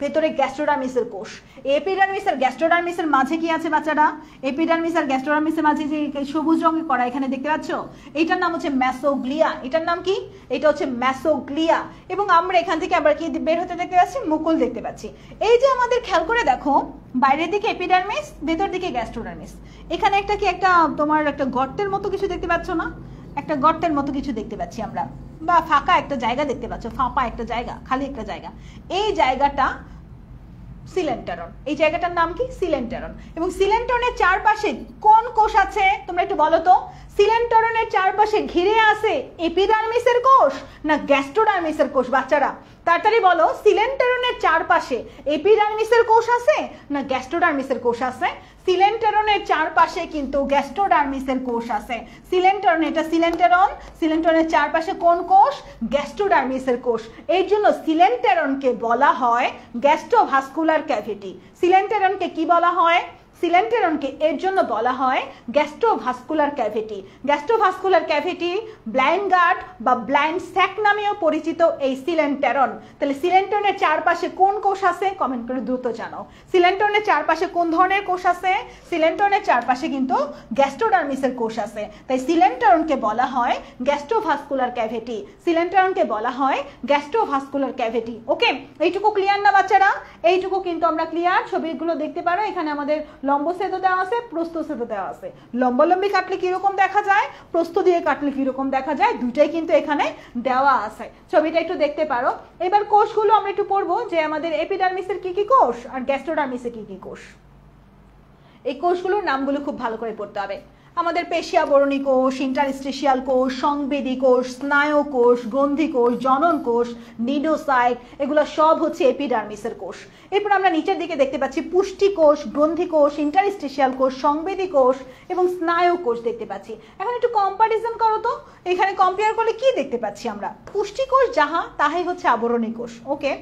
[SPEAKER 1] ভেতরে গ্যাস্ট্রোডার্মিসের কোষ। এপিডার্মিস আর গ্যাস্ট্রোডার্মিসের মাঝে কি আছে বাচ্চারা? এপিডার্মিস আর গ্যাস্ট্রোডার্মিসের মাঝে যে সবুজ রঙে করা এখানে দেখতে পাচ্ছ, এটার নাম হচ্ছে মেসোগ্লিয়া। এটার নাম কি? এটা হচ্ছে মেসোগ্লিয়া। এবং আমরা এখান থেকে আবার কি বের হতে দেখতে পাচ্ছি? মুকুল দেখতে পাচ্ছি। এই যে আমাদের খেয়াল করে দেখো, বাইরের দিকে এপিডার্মিস, ভেতর দিকে গ্যাস্ট্রোডার্মিস। এখানে একটা কি একটা তোমার একটা গর্তের মতো কিছু দেখতে পাচ্ছ না? একটা গর্তের মতো কিছু দেখতে পাচ্ছি আমরা, বা ফাঁকা একটা জায়গা দেখতে পাচ্ছ, ফাঁপা একটা জায়গা, খালি একটা জায়গা। এই জায়গাটা সিলেন্টারন। এই জায়গাটার নাম কি? সিলেন্টারন। এবং সিলেন্টারনের চারপাশে কোন কোষ আছে তোমরা একটু বলো তো? সিলেন্টারনের চারপাশে ঘিরে আছে এপিডার্মিসের কোষ না গ্যাস্ট্রোডার্মিসের কোষ? বাচ্চারা তাড়াতাড়ি বলো, সিলেন্টারনের চারপাশে এপিডার্মিসের কোষ আছে না গ্যাস্ট্রোডার্মিসের কোষ আছে? সিলেন্টারনের চারপাশে কিন্তু গ্যাস্ট্রোডার্মিসের কোষ আছে। সিলেন্টারন, এটা সিলেন্টারন, সিলেন্টারনের চারপাশে কোন কোষ? গ্যাস্ট্রোডার্মিসের কোষ। এর জন্য সিলেন্টারনকে বলা হয় গ্যাস্ট্রোভাস্কুলার ক্যাভিটি। সিলেন্টারনকে কি বলা হয়? সিলেন্টারনকে এর জন্য বলা হয় gastrovascular cavity. Gastrovascular cavity, blind gut বা ব্লাইন্ড স্যাক নামেও পরিচিত এই সিলেন্টারন। তাহলে সিলেন্টারনের চারপাশে কোন কোষ আছে? কমেন্ট করে দ্রুত জানাও। সিলেন্টারনের চারপাশে কোন ধরনের কোষ আছে? সিলেন্টারনের চারপাশে কিন্তু গ্যাস্ট্রোডার্মিসের কোষ আছে। তাই সিলেন্টারনকে বলা হয় গ্যাস্ট্রোভাস্কুলার ক্যাভিটি। সিলেন্টারনকে বলা হয় গ্যাস্ট্রোভাস্কুলার ক্যাভিটি। ওকে, এইটুকু ক্লিয়ার না বাচ্চারা? এইটুকু কিন্তু আমরা ক্লিয়ার। ছবিগুলো দেখতে পারো, এখানে আমাদের লম্ব সেতু দেওয়া আছে, প্রস্থ সেতু দেওয়া আছে। লম্বালম্বি কাটলে কিরকম দেখা যায়, প্রস্থ দিয়ে কাটলে কিরকম দেখা যায়, দুইটাই কিন্তু এখানে দেওয়া আছে। ছবিটা একটু দেখতে পারো। এবার কোষগুলো আমরা একটু পড়বো যে আমাদের এপিডার্মিসের কি কি কোষ আর গ্যাস্ট্রোডার্মিসের কি কি কোষ। এই কোষগুলোর নামগুলো খুব ভালো করে পড়তে হবে। আমাদের পেশিয়াবরণী কোষ, ইন্টারস্টিশিয়াল কোষ, সংবেদী কোষ, স্নায়ু কোষ, গ্রন্থি কোষ, জনন কোষ, নিডোসাইট, এগুলো সব হচ্ছে এপিডার্মিসের কোষ। এরপর আমরা নিচের দিকে দেখতে পাচ্ছি পুষ্টি কোষ, গ্রন্থি কোষ, ইন্টারস্টিশিয়াল কোষ, সংবেদী কোষ এবং স্নায়ু কোষ দেখতে পাচ্ছি। এখন একটু কম্পারিজন করো তো, এখানে কম্পেয়ার করলে কি দেখতে পাচ্ছি আমরা? পুষ্টি কোষ যাহা তাহাই হচ্ছে আবরণী কোষ। ওকে,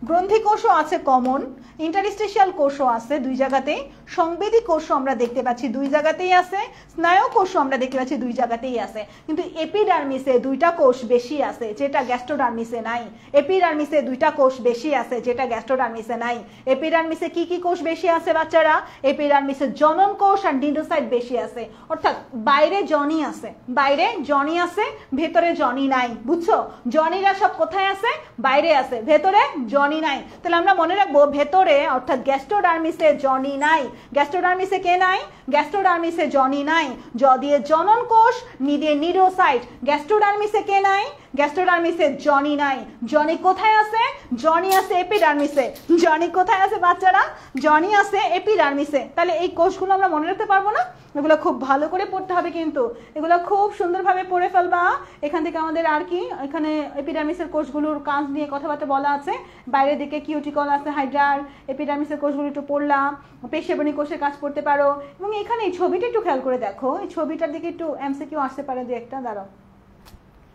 [SPEAKER 1] গ্রন্থি কোষও আছে কমন, ইন্টারস্টিশিয়াল কোষও আছে দুই জায়গাতেই, সংবেদী কোষও আমরা দেখতে পাচ্ছি দুই জায়গাতেই আছে, স্নায়ু কোষও আমরা দেখতে পাচ্ছি দুই জায়গাতেই আছে। কিন্তু এপিডার্মিসে দুইটা কোষ বেশি আছে যেটা গ্যাস্ট্রোডার্মিসে নাই। এপিডার্মিসে দুইটা কোষ বেশি আছে যেটা গ্যাস্ট্রোডার্মিসে নাই। এপিডার্মিসে কি কি কোষ বেশি আছে বাচ্চারা? এপিডার্মিসে জনন কোষ আর নিডোসাইট বেশি আছে। অর্থাৎ বাইরে জনি আছে, বাইরে জনি আছে, ভেতরে জনি নাই। বুঝছো? জনিরা সব কোথায় আছে? বাইরে আছে, ভেতরে জনি নাই। তাহলে আমরা মনে রাখবো ভেতরে অর্থাৎ গ্যাস্ট্রোডার্মিসে জনি নাই। গ্যাস্ট্রোডার্মিসে কে নাই? গ্যাস্ট্রোডার্মিসে জনি নাই। জ দিয়ে জনন কোষ, নি দিয়ে নিডোসাইট। গ্যাস্ট্রোডার্মিসে কে নাই? গ্যাস্ট্রোডার্মিসে জনি নাই। জনি কোথায় আছে? জনি আছে এপিডার্মিসে। জনি কোথায় আছে বাচ্চারা? জনি আছে এপিডার্মিসে। তাহলে এই কোষগুলো আমরা মনে রাখতে পারবো না? এগুলো খুব ভালো করে পড়তে হবে, কিন্তু এগুলো খুব সুন্দরভাবে পড়ে ফেলবা। এখান থেকে আমাদের আর কি, এখানে এপিডার্মিসের কোষগুলোর কাজ নিয়ে কথাবার্তা বলা আছে। বাইরের দিকে কিউটিকল আছে হাইড্রার, এপিডার্মিসের কোষগুলো একটু পড়লাম, পেশিয়াবরণী কোষের কাজ পড়তে পারো। এবং এখানে এই ছবিটা একটু খেয়াল করে দেখো, এই ছবিটার দিকে একটু এমসিকিউ আসতে পারে দু একটা। দাঁড়াও,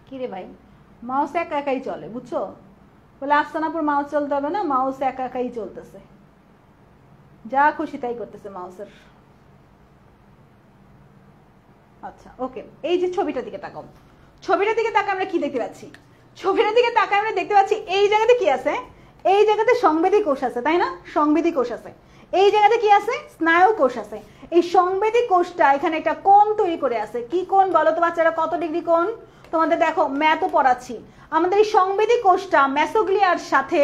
[SPEAKER 1] কি রে ভাই, মাউস একা একাই চলে, বুঝছো? বলে আফসানাপুর মাউস চলতে হবে না, মাউস একা একাই চলতেছে, যা খুশি তাই করতেছে মাউসের। আচ্ছা ওকে, এই যে ছবিটার দিকে তাকাও, ছবিটার দিকে তাকা আমরা কি দেখতে পাচ্ছি? ছবিটার দিকে তাকায় আমরা দেখতে পাচ্ছি এই জায়গাতে কি আছে? এই জায়গাতে সংবেদী কোষ আছে, তাই না? সংবেদী কোষ আছে। এই জায়গাতে কি আছে? স্নায়ু কোষ আছে। এই সংবেদী কোষটা এখানে একটা কোণ তৈরি করে আছে। কি কোণ বলো তো বাচ্চারা? কত ডিগ্রি কোণ? তোমাদের দেখো ম্যাথও পড়াচ্ছি। আমাদের এই সংবেদী কোষটা মেসোগ্লিয়ার সাথে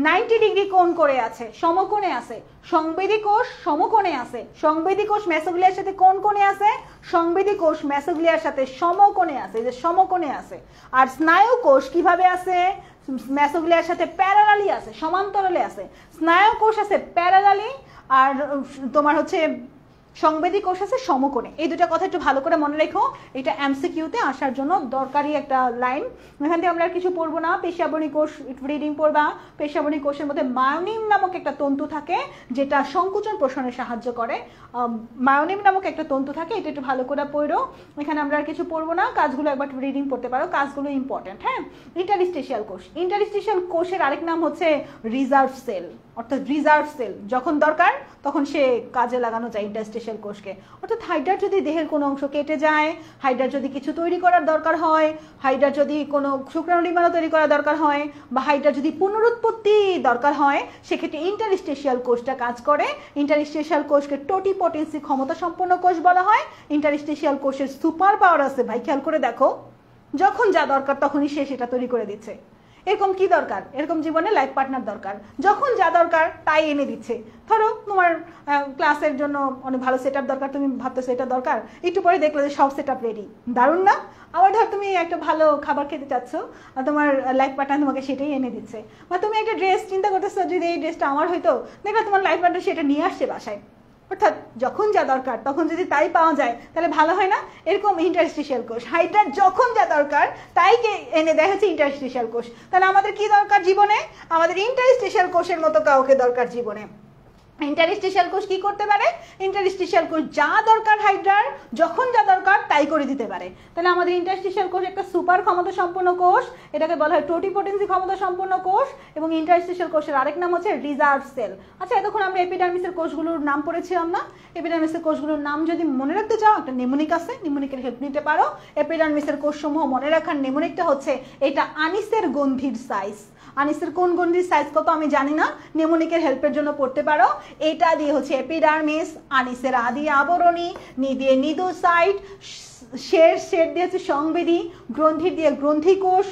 [SPEAKER 1] 90 ডিগ্রি কোণ করে আছে, সমকোণে আছে। সংবেদী কোষ সমকোণে আছে। সংবেদী কোষ মেসোগ্লিয়ার সাথে কোন কোণে আছে? সংবেদী কোষ মেসোগ্লিয়ার সাথে সমকোণে আছে, যে সমকোণে আছে। আর স্নায়ু কোষ কিভাবে আছে? মেসোগ্লিয়ার সাথে প্যারালালি আছে, সমান্তরালে আছে। স্নায়ু কোষ আছে প্যারালালি, আর তোমার হচ্ছে সংবেদী কোষ আছে সমকোণে। এই দুটো কথা একটু ভালো করে মনে রেখো, এটা এমসিকিউতে আসার জন্য দরকারি একটা লাইন। এখান থেকে আমরা আর কিছু পড়বো না। পেশিয়াবরণী কোষ একটু রিডিং পড়বা। পেশিয়াবরণী কোষের মধ্যে মায়োনিম নামক একটা তন্তু থাকে যেটা সংকুচন প্রসারণে সাহায্য করে। মায়োনিম নামক একটা তন্তু থাকে, এটা একটু ভালো করে পড়ো। এখানে আমরা আর কিছু পড়বো না, কাজগুলো একবার রিডিং পড়তে পারো, কাজগুলো ইম্পর্টেন্ট। হ্যাঁ, ইন্টারস্টিশিয়াল কোষ। ইন্টারস্টিশিয়াল কোষের আরেক নাম হচ্ছে রিজার্ভ সেল, অর্থাৎ রিজার্ভ সেল। যখন দরকার তখন সে কাজে লাগানো যায় ইন্টারস্টিশিয়াল কোষকে। অর্থাৎ হাইড্রার যদি দেহের কোনো অংশ কেটে যায়, হাইড্রার যদি কিছু তৈরি করার দরকার হয়, হাইড্রার যদি কোনো শুক্রাণু ডিম্বাণু তৈরি করার দরকার হয়, বা হাইড্রার যদি পুনরুৎপত্তি দরকার হয়, সেক্ষেত্রে ইন্টারস্টিশিয়াল কোষটা কাজ করে। ইন্টারস্টিশিয়াল কোষকে টোটিপটেন্সি ক্ষমতা সম্পন্ন কোষ বলা হয়। ইন্টারস্টিশিয়াল কোষের সুপার পাওয়ার আছে ভাই, খেয়াল করে দেখো, যখন যা দরকার তখনই সে সেটা তৈরি করে দিচ্ছে। এরকম কি দরকার? এরকম জীবনে লাইফ পার্টনার দরকার, যখন যা দরকার তাই এনে দিচ্ছে। ধরো তোমার ক্লাসের জন্য অনেক ভালো সেটআপ দরকার, তুমি ভাবতেছো এটা দরকার, একটু পরে দেখলে যে সব সেটআপ রেডি, দারুণ না? আবার ধর তুমি একটা ভালো খাবার খেতে চাচ্ছ, আর তোমার লাইফ পার্টনার তোমাকে সেটাই এনে দিচ্ছে। বা তুমি একটা ড্রেস চিন্তা করতেছো, যদি এই ড্রেসটা আমার হয়তো, দেখলে তোমার লাইফ পার্টনার সেটা নিয়ে আসছে বাসায়। অর্থাৎ যখন যা দরকার তখন যদি তাই পাওয়া যায় তাহলে ভালো হয় না? এরকম ইন্টারস্টিশিয়াল কোষ, হাইড্রার যখন যা দরকার তাইকে এনে দেয় হচ্ছে ইন্টারস্টিশিয়াল কোষ। তাহলে আমাদের কি দরকার জীবনে? আমাদের ইন্টারস্টিশিয়াল কোষের মতো কাউকে দরকার জীবনে। ইন্টারস্টিশিয়াল কোষ কি করতে পারে? ইন্টারস্টিশিয়াল কোষ যা দরকার হাইড্রার যখন যা দরকার তাই করে দিতে পারে। তাহলে আমাদের ইন্টারস্টিশিয়াল কোষ একটা সুপার ক্ষমতা সম্পন্ন কোষ, এটাকে বলা হয় টোটিপোটেন্সি ক্ষমতা সম্পন্ন কোষ। এবং ইন্টারস্টিশিয়াল কোষের আরেক নাম হচ্ছে রিজার্ভ সেল। আচ্ছা, এতক্ষণ আমরা এপিডার্মিসের কোষগুলোর নাম পড়েছিলাম না? এপিডার্মিসের কোষগুলোর নাম যদি মনে রাখতে চাও, একটা নেমোনিক আছে, নেমোনিকের হেল্প নিতে পারো। এপিডার্মিসের কোষসমূহ মনে রাখার নেমোনিকটা হচ্ছে এটা আনিসের গন্ধির সাইজ। আনিসের কোন গন্ধির সাইজ কত আমি জানি না, নেমোনিকের হেল্পের জন্য পড়তে পারো। এটা দিয়ে হচ্ছে এপিডার্মিস, আনিসের আদি আবরণী, নি দিয়ে নিডোসাইট, শের দিয়ে হচ্ছে সংবেদী, গ্রন্থির দিয়ে গ্রন্থিকোষ,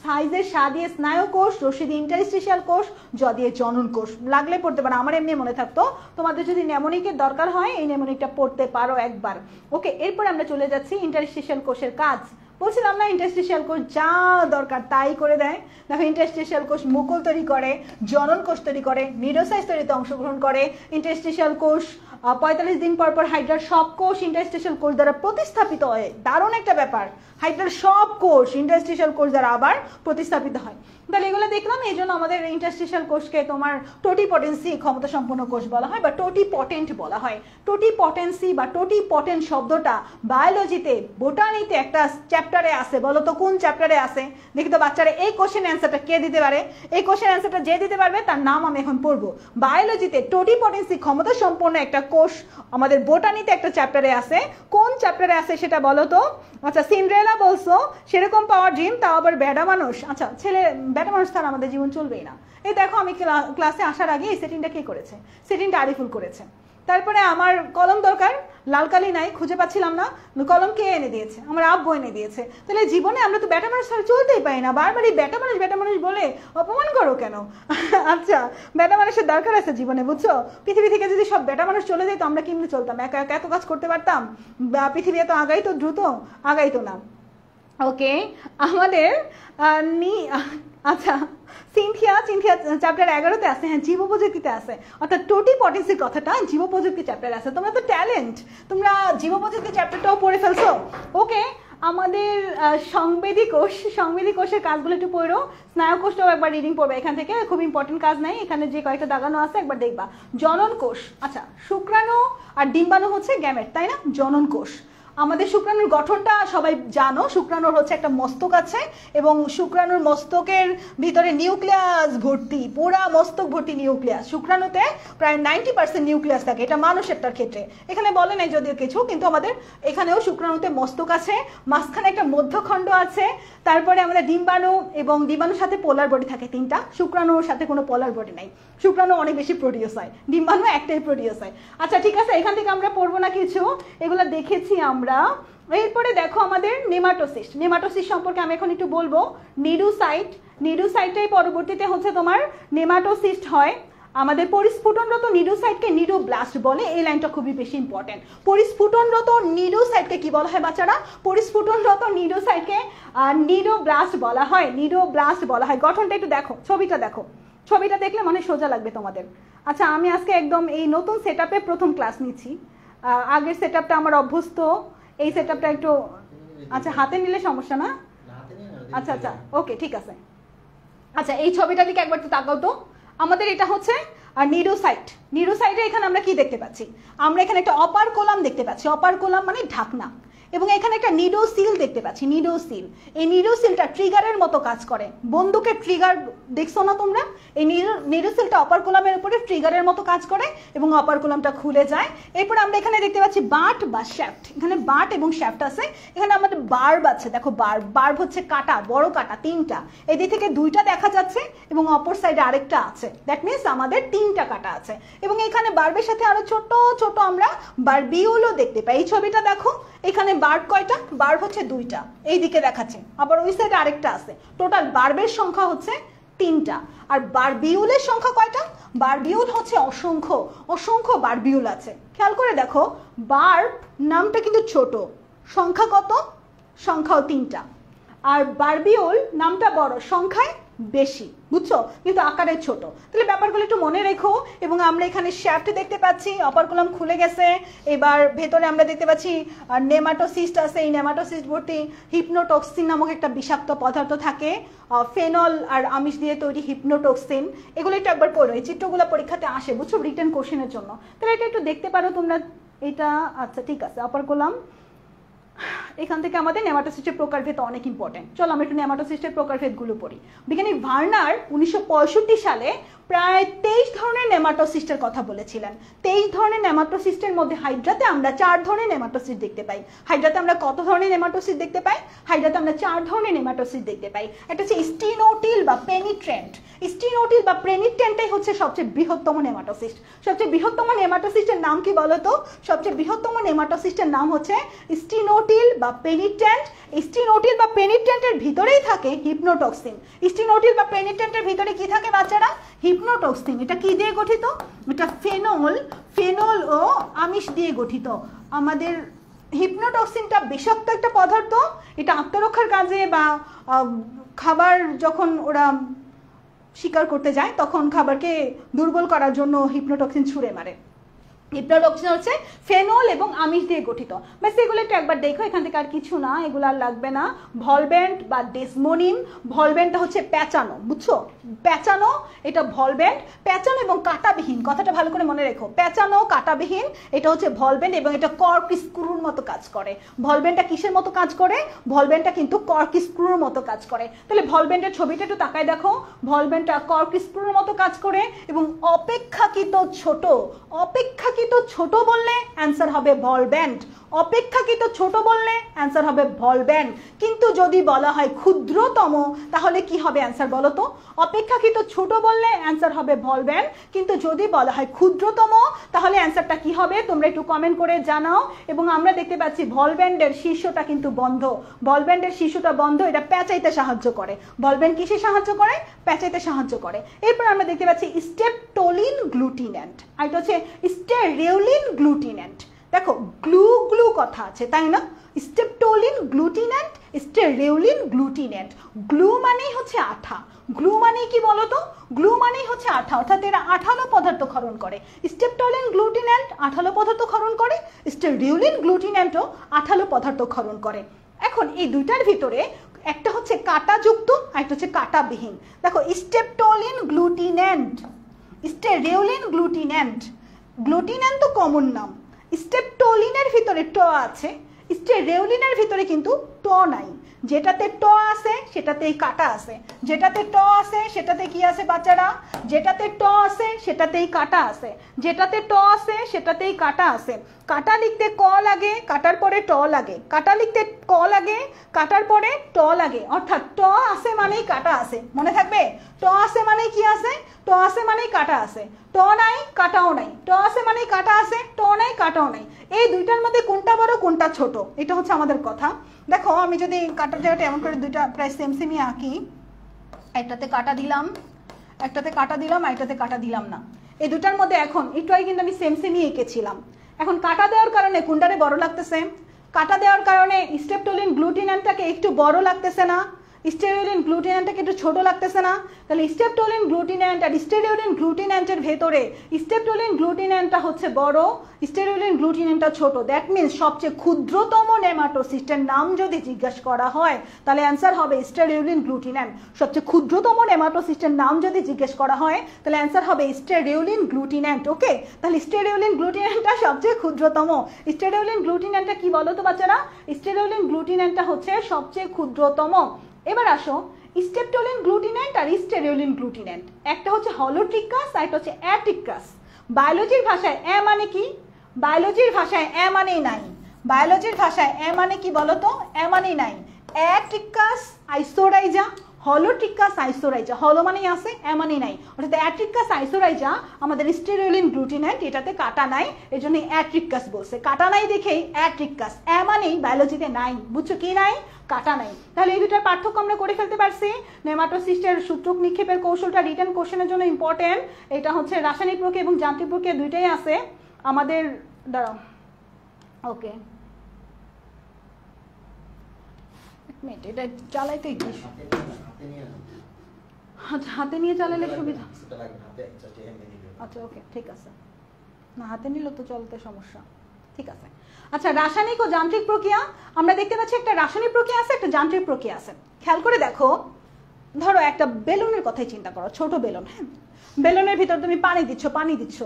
[SPEAKER 1] সাইজের সা দিয়ে স্নায়ুকোষ, রশ্মি দিয়ে ইন্টারস্টিশিয়াল কোষ, জ দিয়ে জনন কোষ। লাগলে পড়তে পারো, আমার এমনি মনে থাকতো। তোমাদের যদি নেমোনিকের দরকার হয় এই নেমোনিকটা পড়তে পারো একবার। ওকে, এরপর আমরা চলে যাচ্ছি ইন্টারস্টিশিয়াল কোষের কাজ। বলছিলাম না ইন্টারস্টিশিয়াল কোষ যা দরকার তাই করে দেয়। দেখো ইন্টারস্টিশিয়াল কোষ মুকুল তৈরি করে, জনন কোষ তৈরি করে, নিডোসাইজ তৈরিতে অংশগ্রহণ করে। ইন্টারস্টিশিয়াল কোষ 45 দিন পর পর হাইড্রার সব কোষ ইন্টারস্টিশিয়াল কোষ দ্বারা প্রতিস্থাপিত হয়। দারুণ একটা ব্যাপার, হাইড্রার সব কোষ ইন্টারস্টিশিয়াল কোষ দ্বারা আবার প্রতিস্থাপিত হয়। তাহলে এগুলো দেখলাম, এই জন্য আমাদের ইন্টারস্টিশিয়াল কোষকে তোমার টোটিপটেন্সি ক্ষমতা সম্পন্ন কোষ বলা হয় বা টোটিপটেন্ট বলা হয়। টোটিপটেন্সি বা টোটিপটেন্ট শব্দটা বায়োলজিতে, বোটানিতে একটা চ্যাপ্টারে আছে। বলো তো কোন চ্যাপ্টারে আছে? দেখি তো বাচ্চারা, এই কোশ্চেন অ্যান্সারটা কে দিতে পারে? এই কোশ্চেন অ্যান্সারটা যে দিতে পারবে তার নাম আমি এখন পড়বো। বায়োলজিতে টোটিপটেন্সি ক্ষমতা সম্পন্ন একটা কোষ আমাদের বোটানিতে একটা চ্যাপ্টারে আছে। কোন চ্যাপ্টারে আছে সেটা বলো তো? আচ্ছা, সিন্ড্রেলা বলছো, সেরকম পাওয়ার ড্রিম, তাও আবার বেডা মানুষ। আচ্ছা, ছেলে বেটা মানুষ ছাড়া আমাদের জীবন চলবেই না। এই দেখো আমি ক্লাসে আসার আগে এই সেটিংটা কে করেছে? সেটিংটা আরিফুল করেছে। তারপরে আমার কলম দরকার, লাল কালি নাই, খুঁজে পাচ্ছিলাম না, কলম কে এনে দিয়েছে? আমার আব্বু এনে দিয়েছে। তাহলে জীবনে আমরা তো বেটা মানুষ ছাড়া চলতেই পারি না। বারবার এই বেটা মানুষ বলে অপমান করো কেন? আচ্ছা, বেটা মানুষের দরকার আছে জীবনে, বুঝছো? পৃথিবী থেকে যদি সব বেটা মানুষ চলে যেত আমরা কেমনি চলতাম? একা একা এত কাজ করতে পারতাম? পৃথিবী এত আগাইতো, দ্রুত আগাইতো না। ওকে, আমাদের আচ্ছা সিনথিয়া চ্যাপ্টার 11-তে আছে, হ্যাঁ জীব প্রযুক্তিতে আছে। অর্থাৎ টোটিপটেন্সির কথাটা জীব প্রযুক্তি চ্যাপ্টারে আছে। তোমরা তো ট্যালেন্ট, তোমরা জীব প্রযুক্তি চ্যাপ্টারটাও পড়ে ফেলছো। ওকে, আমাদের সংবেদী কোষের কাজগুলো একটু পড়ো। স্নায়ুকোষটাও একবার রিডিং পড়বে এখান থেকে, খুব ইম্পর্টেন্ট কাজ নাই, এখানে যে কয়েকটা দাগানো আছে একবার দেখবা। জনন কোষ, আচ্ছা শুক্রাণু আর ডিম্বাণু হচ্ছে গ্যামেট, তাই না? জনন কোষ। আমাদের শুক্রাণুর গঠনটা সবাই জানো, শুক্রাণুর হচ্ছে একটা মস্তক আছে এবং শুক্রাণুর মস্তকের ভিতরে নিউক্লিয়াস ভর্তি, পুরা মস্তক ভর্তি নিউক্লিয়াস। শুক্রাণুতে প্রায় 90% নিউক্লিয়াস থাকে, এটা মানুষেরটার ক্ষেত্রে। এখানে বলে নাই যদিও কিছু, কিন্তু আমাদের এখানেও শুক্রাণুতে মস্তক আছে, মাঝখানে একটা মধ্যখণ্ড আছে। তারপরে আমাদের ডিম্বাণু, এবং ডিম্বাণুর সাথে পোলার বডি থাকে 3টা। শুক্রাণুর সাথে কোনো পোলার বডি নাই। শুক্রাণু অনেক বেশি প্রোডিউস হয়, ডিম্বাণু একটাই প্রোডিউস হয়। আচ্ছা ঠিক আছে, এখান থেকে আমরা পড়বো না কিছু, এগুলো দেখেছি আমরা। এরপরে দেখো আমাদের নেমাটোসিস্ট। নেমাটোসিস্ট সম্পর্কে আমি এখন একটু বলবো। নিডোসাইটটাই পরবর্তীতে হচ্ছে তোমার নেমাটোসিস্ট হয়। আমাদের পরিস্ফুটনরত নিডোসাইটকে নিডোব্লাস্ট বলে। এই লাইনটা খুবই বেশি ইম্পর্টেন্ট। পরিস্ফুটনরত নিডোসাইটকে কি বলা হয় বাচ্চারা? পরিস্ফুটনরত নিডোসাইটকে নিডোব্লাস্ট বলা হয়। নিডোব্লাস্ট বলা হয়। গঠনটা একটু দেখো, ছবিটা দেখো, ছবিটা দেখলে মনে সোজা লাগবে তোমাদের। আচ্ছা, আমি আজকে একদম এই নতুন সেটআপে প্রথম ক্লাস নিচ্ছি। আগের সেটআপটা আমার অভ্যস্ত, এই সেটআপটা একটু, আচ্ছা হাতে নিলে সমস্যা না? আচ্ছা আচ্ছা ওকে ঠিক আছে। আচ্ছা এই ছবিটা দিকে একবার তো তাকাও তো। আমাদের এটা হচ্ছে নিডোসাইট। নিডোসাইটে এখানে আমরা কি দেখতে পাচ্ছি? আমরা এখানে একটা অপারকোলাম দেখতে পাচ্ছি। অপারকোলাম মানে ঢাকনা। এবং এখানে একটা নিডোসিল দেখতে পাচ্ছি, নিডোসিল। এই নিডোসিলটা ট্রিগারের মতো কাজ করে। বন্দুকের ট্রিগার দেখছো না তোমরা? এই নিডোসিলটা অপারকোলামের উপরে ট্রিগারের মতো কাজ করে এবং অপারকোলামটা খুলে যায়। এরপর আমরা এখানে দেখতে পাচ্ছি বাট বা শ্যাফট। এখানে বাট এবং শ্যাফট আছে। এখানে আমাদের বার্ব আছে, দেখো বার্ব হচ্ছে কাটা, বড় কাটা 3টা। এদিক থেকে 2টা দেখা যাচ্ছে এবং অপর সাইডে আরেকটা আছে। দ্যাট মিনস আমাদের 3টা কাটা আছে। এবং এখানে বার্বের সাথে আরো ছোট ছোট আমরা বার্বিউলও দেখতে পাই। এই ছবিটা দেখো, এখানে বার্ব কয়টা? বার্ব হচ্ছে 2টা, এইদিকে দেখাচ্ছে, আবার ওই সাইডে আরেকটা আছে। টোটাল বার্বের সংখ্যা হচ্ছে 3টা। আর বার্বিউলের সংখ্যা কয়টা? বার্বিউল হচ্ছে অসংখ্য, অসংখ্য বার্বিউল আছে। খেয়াল করে দেখো, বার্ব নামটা কিন্তু ছোট, সংখ্যা কত? সংখ্যাও 3টা। আর বার্বিউল নামটা বড়, সংখ্যায় বেশি, বুঝছো, কিন্তু আকারে ছোট। তাহলে ব্যাপারগুলো একটু মনে রেখো। এবং আমরা এখানে শ্যাফট দেখতে পাচ্ছি, অপারকুলাম খুলে গেছে। এবার ভেতরে আমরা দেখতে পাচ্ছি নেমাটোসিস্ট আছে, এই নেমাটোসিস্ট ভর্তি হিপনোটক্সিন নামক একটা বিষাক্ত পদার্থ থাকে, ফেনল আর আমিষ দিয়ে তৈরি হিপনোটক্সিন। এগুলো একটু একবার পড়ো, এই চিত্রগুলো পরীক্ষাতে আসে, বুঝছো, রিটেন কোশ্চেনের জন্য। তাহলে এটা একটু দেখতে পারো তোমরা। এটা আচ্ছা ঠিক আছে, অপারকুলাম। এখান থেকে আমাদের নেমাটোসিস্টের প্রকারভেদ অনেক ইম্পর্টেন্ট। চলো আমরা একটু নেমাটোসিস্টের প্রকারভেদগুলো পড়ি। বিজ্ঞানী ভার্নার 1965 সালে প্রায় 23 ধরনের নেমাটোসিস্টের কথা বলেছিলেন। 23 ধরনের নেমাটোসিস্টের মধ্যে হাইড্রাতে আমরা 4 ধরনের নেমাটোসিস্ট দেখতে পাই। হাইড্রাতে আমরা কত ধরনের নেমাটোসিস্ট দেখতে পাই? হাইড্রাতে আমরা 4 ধরনের নেমাটোসিস্ট দেখতে পাই। একটা হচ্ছে স্টিনোটিল বা পেনিট্রেন্ট। স্টিনোটিল বা পেনিট্রেন্টটাই হচ্ছে সবচেয়ে বৃহত্তম নেমাটোসিস্ট। সবচেয়ে বৃহত্তম নেমাটোসিস্টের নাম কি বলো তো? সবচেয়ে বৃহত্তম নেমাটোসিস্টের নাম হচ্ছে স্টিনোটিল বা পেনিট্রেন্ট। স্টিনোটিল বা পেনিট্রেন্টের ভিতরেই থাকে হিপনোটক্সিন। স্টিনোটিল বা পেনিট্রেন্টের ভিতরে কি থাকে বাচ্চারা? হিপনোটক্সিন। এটা কি দিয়ে গঠিত? এটা ফেনল ও আমিষ দিয়ে গঠিত। আমাদের হিপনোটক্সিনটা বিষাক্ত একটা পদার্থ। এটা আত্মরক্ষার কাজে বা খাবার যখন ওরা শিকার করতে যায় তখন খাবারকে দুর্বল করার জন্য হিপনোটক্সিন ছুঁড়ে মারে। হিপনোটক্সিন হচ্ছে ফেনল এবং আমিষ দিয়ে গঠিত। ব্যাস এগুলো একটু একবার দেখো, এখান থেকে আর কিছু না, এগুলো আর লাগবে না। ভলভেন্ট বা ডেসমোনিন। ভলভেন্টটা হচ্ছে প্যাঁচানো, বুঝছো, প্যাঁচানো, এটা ভলভেন্ট। প্যাঁচানো এবং কাঁটাবিহীন, কথাটা ভালো করে মনে রেখো। প্যাঁচানো কাঁটাবিহীন, এটা হচ্ছে ভলভেন্ট এবং এটা কর্ক স্ক্রুর মতো কাজ করে। ভলভেন্টটা কিসের মতো কাজ করে? ভলভেন্টটা কিন্তু কর্ক স্ক্রুর মতো কাজ করে। তাহলে ভলভেন্টের ছবিটা একটু তাকায় দেখো। ভলভেন্টটা কর্ক স্ক্রুর মতো কাজ করে এবং অপেক্ষাকৃত ছোট। অপেক্ষাকৃত ছোট বললে অ্যান্সার হবে ভলভেন্ট। অপেক্ষাকৃত ছোট বললে অ্যান্সার হবে ভলভেন্ট। কিন্তু যদি বলা হয় ক্ষুদ্রতম তাহলে কি হবে অ্যান্সার বলো তো? অপেক্ষাকৃত ছোট বললে অ্যান্সার হবে ভলভেন্ট, কিন্তু যদি বলা হয় ক্ষুদ্রতম তাহলে অ্যান্সারটা কি হবে তোমরা একটু কমেন্ট করে জানাও। এবং আমরা দেখতে পাচ্ছি ভলভেন্টের শীর্ষটা কিন্তু বন্ধ। ভলভেন্টের শীর্ষটা বন্ধ, এটা প্যাঁচাইতে সাহায্য করে। ভলভেন্ট কিসে সাহায্য করে? প্যাঁচাইতে সাহায্য করে। এরপর আমরা দেখতে পাচ্ছি স্টেপটোলিন গ্লুটিনেন্ট, আর এটা হচ্ছে স্টেরিওলিন গ্লুটিনেন্ট। দেখো গ্লু গ্লু কথা আছে তাই না? স্টেপটোলিন গ্লুটিনেন্ট, স্টেরিওলিন গ্লুটিনেন্ট। গ্লু মানেই হচ্ছে আঠা। গ্লু মানে কি বলতো? গ্লু মানেই হচ্ছে আঠা, অর্থাৎ এরা আঠালো পদার্থ ক্ষরণ করে। স্টেপটোলিন গ্লুটিনেন্ট আঠালো পদার্থ ক্ষরণ করে, স্টেরিওলিন গ্লুটিনেন্টও আঠালো পদার্থ ক্ষরণ করে। এখন এই দুইটার ভিতরে একটা হচ্ছে কাঁটাযুক্ত আর একটা হচ্ছে কাঁটাবিহীন। দেখো স্টেপটোলিন গ্লুটিনেন্ট, স্টেরিওলিন গ্লুটিনেন্ট। গ্লুটিনেন্ট তো কমন নাম। স্টেপটোলিনের ভিতরে ট আছে, স্টেরিওলিনের ভিতরে কিন্তু ট নাই। যেটাতে ট আছে সেটাতেই কাটা আছে, যেটাতে ট আছে সেটাতে কি আছে বাচ্চারা? যেটাতে ট আছে সেটাতেই কাটা আছে, যেটাতে ট আছে সেটাতেই কাটা আছে। কাটা লিখতে ক লাগে, কাটার পরে ট লাগে। কাটা লিখতে ক লাগে, কাটার পরে ট লাগে। অর্থাৎ ট আছে মানেই কাটা আছে, মনে থাকবে? ট আছে মানে কি আছে? ট আছে মানেই কাটা আছে। ট নাই কাটাও নাই, ট আছে মানেই কাটা আছে, ট নাই কাটাও নাই। এই দুইটার মধ্যে কোনটা বড় কোনটা ছোট, এটা হচ্ছে আমাদের কথা। দেখো আমি যদি কাটার জায়গাটা এমন করে দুইটা প্রায় সেম সেমই আঁকি, একটাতে কাটা দিলাম, একটাতে কাটা দিলাম, একটাতে কাটা দিলাম না। এই দুটার মধ্যে এখন একটু আগে কিন্তু আমি সেম সেমই এঁকেছিলাম। এখন কাটা দেওয়ার কারণে কোনটারে বড় লাগতেছে? কাটা দেওয়ার কারণে স্টেপটোলিন গ্লুটিনেন্টটাকে একটু বড় লাগতেছে না? স্টেরিওলিন গ্লুটিনেন্টটাকে একটু ছোট লাগতেছে না? তাহলে স্টেপটোলিন গ্লুটিনেন্ট আর স্টেরিওলিন গ্লুটিনেন্টের ভেতরে স্টেপটোলিন গ্লুটিনেন্টটা হচ্ছে বড়, স্টেরিওলিন গ্লুটিনেন্টটা ছোট। দ্যাট মিনস সবচেয়ে ক্ষুদ্রতম নেমাটোসিস্টের নাম যদি জিজ্ঞাসা করা হয় তাহলে অ্যান্সার হবে স্টেরিওলিন গ্লুটিনেন্ট। সবচেয়ে ক্ষুদ্রতম নেমাটোসিস্টের নাম যদি জিজ্ঞেস করা হয় তাহলে অ্যান্সার হবে স্টেরিওলিন গ্লুটিনেন্ট। ওকে, তাহলে স্টেরিওলিন গ্লুটিনেন্টটা সবচেয়ে ক্ষুদ্রতম। স্টেরিওলিন গ্লুটিনেন্টটা কি বলো তো বাচ্চারা? স্টেরিওলিন গ্লুটিনেন্টটা হচ্ছে সবচেয়ে ক্ষুদ্রতম। এবার আসো স্টেপটোলিন গ্লুটিনেন্ট আর স্টেরিওলিন গ্লুটিনেন্ট, একটা হচ্ছে হলোট্রিকাস আর একটা হচ্ছে অ্যাট্রিকাস। বায়োলজির ভাষায় এ মানে কি? বায়োলজির ভাষায় এ মানেই নাই। বায়োলজির ভাষায় এ মানে কি বলতো? এ মানেই নাই। অ্যাট্রিকাস আইসোরাইজা, হলোট্রিকাস আইসোরাইজা। হলো মানেই আছে, এ মানেই নাই। অর্থাৎ অ্যাট্রিকাস আইসোরাইজা আমাদের স্টেরিওলিন গ্লুটিনেন্ট, এটাতে কাটা নাই, এই জন্য অ্যাট্রিকাস বলছে। কাটা নাই দেখেই অ্যাট্রিকাস। এ মানেই বায়োলজিতে নাই, বুঝছো কি নাই? কাটা নাই। তাহলে এই দুটার পার্থক্য আমরা করে ফেলতে পারছি। নেমাটোসিস্টের সূত্রক নিক্ষেপের কৌশলটা রিটেন কোশ্চেনের জন্য ইম্পর্টেন্ট। এটা হচ্ছে রাসায়নিক প্রক্রিয়া এবং যান্ত্রিক প্রক্রিয়া দুইটাই আছে আমাদের। দাঁড়াও, ওকে এক মিনিট, এটা চালাইতে কি আচ্ছা হাতে নিয়ে চালালে সুবিধা। আচ্ছা ওকে ঠিক আছে, না হাতে নিলে তো চলতে সমস্যা, ঠিক আছে। আচ্ছা রাসায়নিক ও যান্ত্রিক প্রক্রিয়া, আমরা দেখতে পাচ্ছি একটা রাসায়নিক প্রক্রিয়া আছে, একটা যান্ত্রিক প্রক্রিয়া আছে। খেয়াল করে দেখো, ধরো একটা বেলুনের কথাই চিন্তা করো, ছোট বেলুন, হ্যাঁ, বেলুনের ভিতর তুমি পানি দিচ্ছ,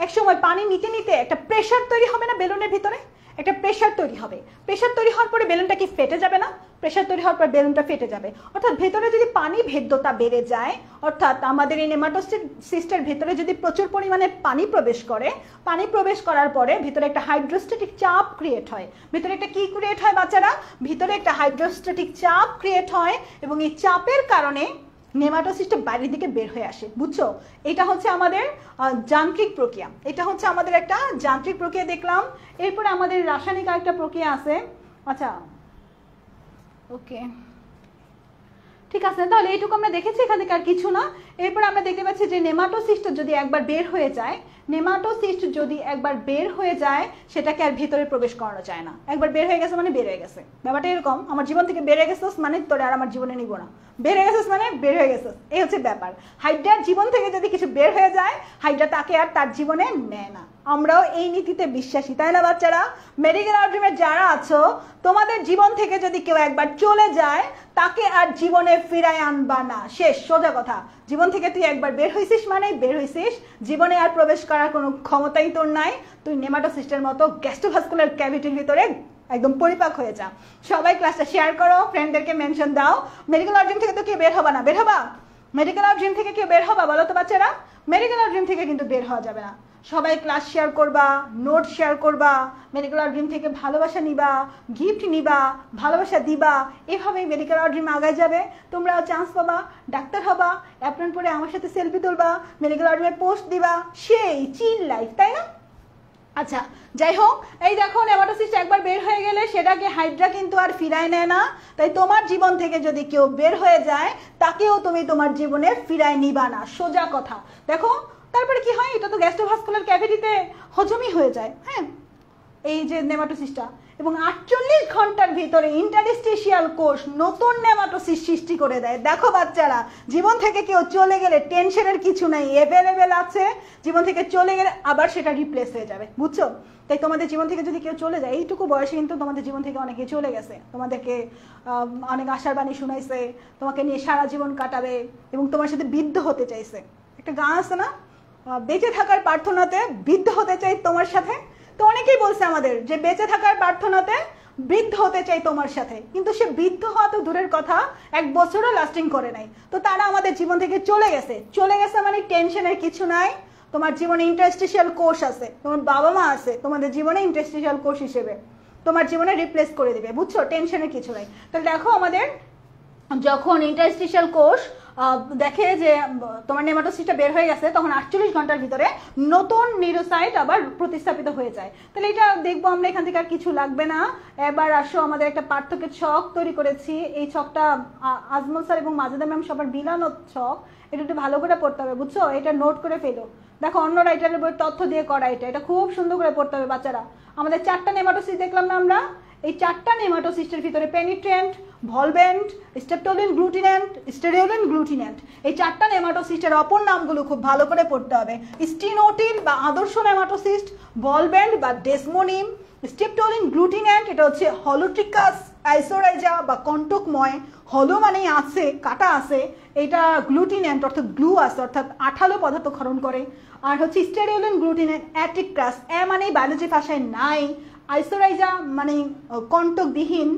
[SPEAKER 1] এক সময় পানি নিতে নিতে একটা প্রেসার তৈরি হবে না বেলুনের ভিতরে, একটা প্রেসার তৈরি হবে, প্রেসার তৈরি হওয়ার পরে বেলুনটা কি ফেটে যাবে না? প্রেসার তৈরি হওয়ার পর বেলুনটা ফেটে যাবে, অর্থাৎ ভেতরে যদি পানি ভেদ্যতা বেড়ে যায়, অর্থাৎ আমাদের এই নেমাটোসিস্টের ভেতরে যদি প্রচুর পরিমাণে পানি প্রবেশ করে, পানি প্রবেশ করার পরে ভিতরে একটা হাইড্রোস্ট্যাটিক চাপ ক্রিয়েট হয়। ভিতরে একটা কি ক্রিয়েট হয় বাচ্চারা? ভিতরে একটা হাইড্রোস্ট্যাটিক চাপ ক্রিয়েট হয়, এবং এই চাপের কারণে নেমাটোসিস্টটা বাইরের দিকে বের হয়ে আসে, বুঝছো? এটা হচ্ছে আমাদের যান্ত্রিক প্রক্রিয়া, এটা হচ্ছে আমাদের একটা যান্ত্রিক প্রক্রিয়া দেখলাম। এরপরে আমাদের রাসায়নিক আরেকটা প্রক্রিয়া আছে। আচ্ছা ওকে ঠিক আছে, তাহলে এইটুকু আমরা দেখেছি, এখান থেকে আর কিছু না। এরপর আমরা দেখতে পাচ্ছি যে নেমাটোসিস্ট যদি একবার বের হয়ে যায়, নেমাটোসিস্ট যদি একবার বের হয়ে যায় সেটাকে আর ভিতরে প্রবেশ করানো যায় না। একবার বের হয়ে গেছে মানে বের হয়ে গেছে, ব্যাপারটা এরকম। আমার জীবন থেকে বের হয়ে গেছিস মানে তোরে আর আমার জীবনে নিব না, বের হয়ে গেছিস মানে বের হয়ে গেছিস, এই হচ্ছে ব্যাপার। হাইড্রার জীবন থেকে যদি কিছু বের হয়ে যায়, হাইড্রা তাকে আর তার জীবনে নেয় না। আমরাও এই নীতিতে বিশ্বাসী, তাই না বাচ্চারা? মেডিকেল আউটরিমে যারা আছো, তোমাদের জীবন থেকে যদি কেউ একবার চলে যায়, তাকে আর জীবনে ফিরায় আনবা না, শেষ, সোজা কথা। জীবন থেকে তুই একবার বের হয়েছিস মানে বের হয়েছিস, জীবনে আর প্রবেশ করার কোনো ক্ষমতাই তোর নাই। তুই নেমাটোসিস্টের মতো গ্যাস্ট্রোভাস্কুলার ক্যাভিটির ভিতরে একদম পরিপাক হয়ে যা। সবাই ক্লাসটা শেয়ার করো, ফ্রেন্ডদেরকে মেনশন দাও। মেডিকেল আউটরিম থেকে তো কেউ বের হবা না, বের হবা? মেডিকেল আউটরিম থেকে কেউ বের হবা বলো তো বাচ্চারা? মেডিকেল আউটরিম থেকে কিন্তু বের হওয়া যাবে না। সবাই ক্লাস শেয়ার করবা, নোট শেয়ার করবা, মেডিকেল আউটরিম থেকে ভালোবাসা নিবা, গিফট নিবা, ভালোবাসা দিবা, এভাবেই মেডিকেল আউটরিম আগায় যাবে। তোমরাও চান্স পাবা, ডাক্তার হবা, অ্যাপ্রন পরে আমার সাথে সেলফি তুলবা, মেডিকেল আউটরিমে পোস্ট দিবা, সেই চিল লাইফ, তাই না? আচ্ছা যাই হোক, এই দেখো নেমাটোসিস্ট একবার বের হয়ে গেলে সেটাকে হাইড্রা কিন্তু আর ফিরায় নেয় না। তাই তোমার জীবন থেকে যদি কেউ বের হয়ে যায়, তাকেও তুমি তোমার জীবনে ফিরায় নিবা না, সোজা কথা। দেখো তারপরে কি হয়, এটা তো গ্যাস্ট্রোভাস্কুলার ক্যাভিটিতে হজমই হয়ে যায়, হ্যাঁ, এই যে নেমাটোসিস্টটা। এবং 48 ঘন্টার ভিতরে ইন্টারস্টিশিয়াল কোষ নতুন নেমাটোসিস্ট সৃষ্টি করে দেয়। দেখো বাচ্চারা, জীবন থেকে কেউ চলে গেলে টেনশনের কিছু নাই, অ্যাভেলেবেল আছে। জীবন থেকে চলে গেলে আবার সেটা রিপ্লেস হয়ে যাবে, বুঝছো? তাই তোমাদের জীবন থেকে যদি কেউ চলে যায়, এইটুকু বয়সে কিন্তু তোমাদের জীবন থেকে অনেকে চলে গেছে, তোমাদেরকে অনেক আশার বাণী শুনাইছে, তোমাকে নিয়ে সারা জীবন কাটাবে এবং তোমার সাথে বিদ্ধ হতে চাইছে। একটা গান আছে না, বেঁচে থাকার প্রার্থনাতে বিদ্ধ হতে চাই তোমার সাথে। তো অনেকেই বলছে আমাদের যে বেঁচে থাকার প্রার্থনাতে বৃদ্ধ হতে চাই তোমার সাথে, কিন্তু সে বৃদ্ধ হওয়া তো দূরের কথা, 1 বছরও লাস্টিং করে নাই। তো তারা আমাদের জীবন থেকে চলে গেছে মানে টেনশনের কিছু নাই। তোমার জীবনে ইন্টারস্টিশিয়াল কোষ আছে, তোমার বাবা মা আছে তোমাদের জীবনে ইন্টারস্টিশিয়াল কোষ হিসেবে, তোমার জীবনে রিপ্লেস করে দিবে, বুঝছো? টেনশনের কিছু নাই। তাহলে দেখো, আমাদের যখন ইন্টারস্টিশিয়াল কোষ দেখে যে তোমার নেমাটোসিস্টটা বের হয়ে গেছে, তখন 48 ঘন্টার ভিতরে নতুন নিউরোসাইট আবার প্রতিস্থাপিত হয়ে যায়। তাহলে এটা দেখবো আমরা, এখান থেকে আর কিছু লাগবে না। এবার আসো, আমাদের একটা পার্থক্যের ছক তৈরি করেছি। এই ছকটা আজমল স্যার এবং মাজেদা ম্যাম সবার বিলানো ছক, এটা একটু ভালো করে পড়তে হবে, বুঝছো? এটা নোট করে ফেলো। দেখো অন্য রাইটারের বই তথ্য দিয়ে করা, এটা খুব সুন্দর করে পড়তে হবে বাচ্চারা। আমাদের 4টা নেমাটোসিস্ট দেখলাম না আমরা? এই 4টা নেমাটোসিস্টের ভিতরে পেনিট্রেন্ট, ভলভেন্ট, স্টেপটোলিন গ্লুটিনেন্ট, স্টেরিওলিন গ্লুটিনেন্ট, এই 4টা নেমাটোসিস্টের অপর নামগুলো খুব ভালো করে পড়তে হবে। স্টিনোটিল বা আদর্শ নেমাটোসিস্ট, ভলভেন্ট বা ডেসমোনিম, স্টেপটোলিন গ্লুটিনেন্ট এটা হচ্ছে হলোট্রিকাস আইসোরাইজা বা কণ্টকময়, হলো মানেই আছে, কাটা আছে, এটা গ্লুটিনেন্ট অর্থাৎ গ্লু আছে, অর্থাৎ আঠালো পদার্থ ক্ষরণ করে। আর হচ্ছে স্টেরিওলিন গ্লুটিনেন্ট অ্যাটিক্রাস, এ মানে বায়োলজি ভাষায় নাই, আইসোরাইজা মানে কণ্টকবিহীন,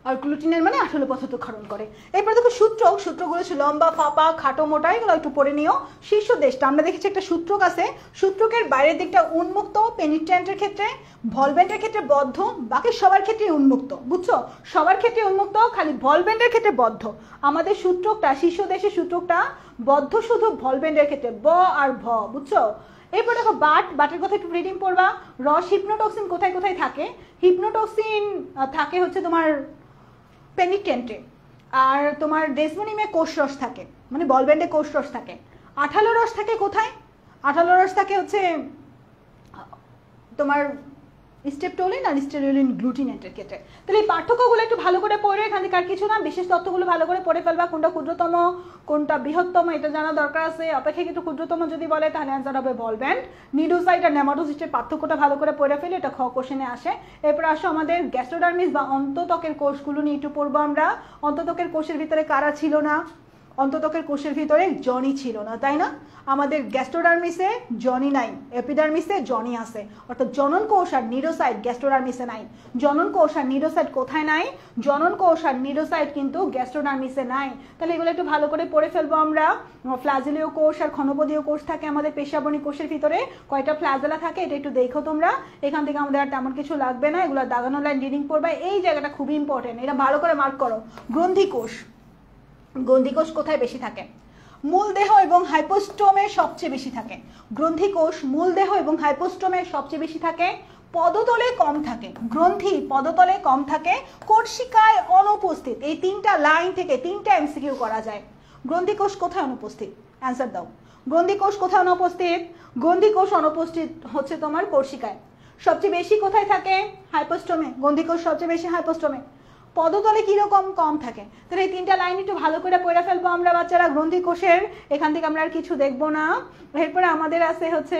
[SPEAKER 1] আর গ্লুটিনের মানে আসলে পদার্থ ক্ষরণ করে। এরপরে দেখো সূত্রগুলো ছিল লম্বা, ফাঁপা, খাটো, মোটা, এগুলো একটু পড়ে নিও। শীর্ষ দেশটা আমরা দেখেছি একটা সূত্রক আছে, সূত্রকের বাইরের দিকটা উন্মুক্ত পেনিট্রেন্টের ক্ষেত্রে, ভলভেন্টের ক্ষেত্রে বদ্ধ, বাকি সবার ক্ষেত্রে উন্মুক্ত, বুঝছো? সবার ক্ষেত্রে উন্মুক্ত, খালি ভলভেন্টের ক্ষেত্রে বদ্ধ। আমাদের সূত্রকটা, শীর্ষ দেশের সূত্রকটা বদ্ধ শুধু ভলভেন্টের ক্ষেত্রে, ব আর ভ, বুঝছো? এরপর দেখো বাটের কথা একটু রিডিং পড়বা। রস হিপনোটক্সিন কোথায় কোথায় থাকে? হিপনোটক্সিন থাকে হচ্ছে তোমার পেনিট্রেন্টে, আর তোমার ডেসমোনিমে কোষ রস থাকে, মানে ভলভেন্টে কোষ রস থাকে। আঠালো রস থাকে কোথায়? আঠালো রস থাকে হচ্ছে তোমার স্টেপটোলিন আর স্টেরুলিন গ্লুটিনেটের ক্ষেত্রে। তাহলে এই পার্থক্যগুলো একটু ভালো করে পড়ে, এখান থেকে আর কিছু না, বিশেষ তথ্যগুলো ভালো করে পড়ে ফেলবা, কোনটা ক্ষুদ্রতম কোনটা বৃহত্তম এটা জানা দরকার আছে। অপেক্ষাকৃত ক্ষুদ্রতম যদি বলে তাহলে অ্যান্সার হবে বল ব্যান্ড। নিডোসাইট আর নেমাটোসিস্টের পার্থক্যটা ভালো করে পড়ে ফেলে, এটা খ কোশ্চেনে আসে। এরপর আসো আমাদের গ্যাস্ট্রোডার্মিস বা অন্তত্বকের কোষগুলো নিয়ে একটু পড়বো আমরা। অন্তত্বকের কোষের ভিতরে কারা ছিল না? অন্তত্বকের কোষের ভিতরে জনি ছিল না, তাই না? আমাদের গ্যাস্ট্রোডার্মিসে জনি নাই, এপিডার্মিসে জনি আছে, অর্থাৎ জনন কোষ আর নিডোসাইট গ্যাস্ট্রোডার্মিসে নাই। জনন কোষ আর নিডোসাইট কোথায় নাই? জনন কোষ আর নিডোসাইট কিন্তু গ্যাস্ট্রোডার্মিসে নাই। তাহলে এগুলো একটু ভালো করে পড়ে ফেলবো আমরা। ফ্ল্যাজেলীয় কোষ আর ক্ষণপদীয় কোষ থাকে আমাদের পেশাবনী কোষের ভিতরে। কয়টা ফ্ল্যাজেলা থাকে এটা একটু দেখো তোমরা। এখান থেকে আমাদের আর তেমন কিছু লাগবে না, এগুলো দাগানো লাইন রিডিং পড়বে। এই জায়গাটা খুবই ইম্পর্টেন্ট, এটা ভালো করে মার্ক করো। গ্রন্থি কোষ, গ্রন্থিকোষ কোথায় বেশি থাকে? মূলদেহ এবং হাইপোস্টোমে সবচেয়ে বেশি থাকে। গ্রন্থিকোষ মূলদেহ এবং হাইপোস্টোমে সবচেয়ে বেশি থাকে, পদতলে কম থাকে। গ্রন্থি পদতলে কম থাকে, কোর্সিকায় অনুপস্থিত। এই তিনটা লাইন থেকে তিনটা এমসিকিউ করা যায়। গ্রন্থিকোষ কোথায় অনুপস্থিত? অ্যান্সার দাও। গ্রন্থিকোষ কোথায় অনুপস্থিত? গ্রন্থিকোষ অনুপস্থিত হচ্ছে তোমার কোর্সিকায়। সবচেয়ে বেশি কোথায় থাকে? হাইপোস্টোমে। গ্রন্থিকোষ সবচেয়ে বেশি হাইপোস্টোমে। পদতলে কিরকম? কম থাকে। তাহলে এই তিনটা লাইন একটু ভালো করে পড়ে ফেলবো আমরা বাচ্চারা গ্রন্থিকোষের। এখান থেকে আমরা আর কিছু দেখবো না। এরপরে আমাদের আছে হচ্ছে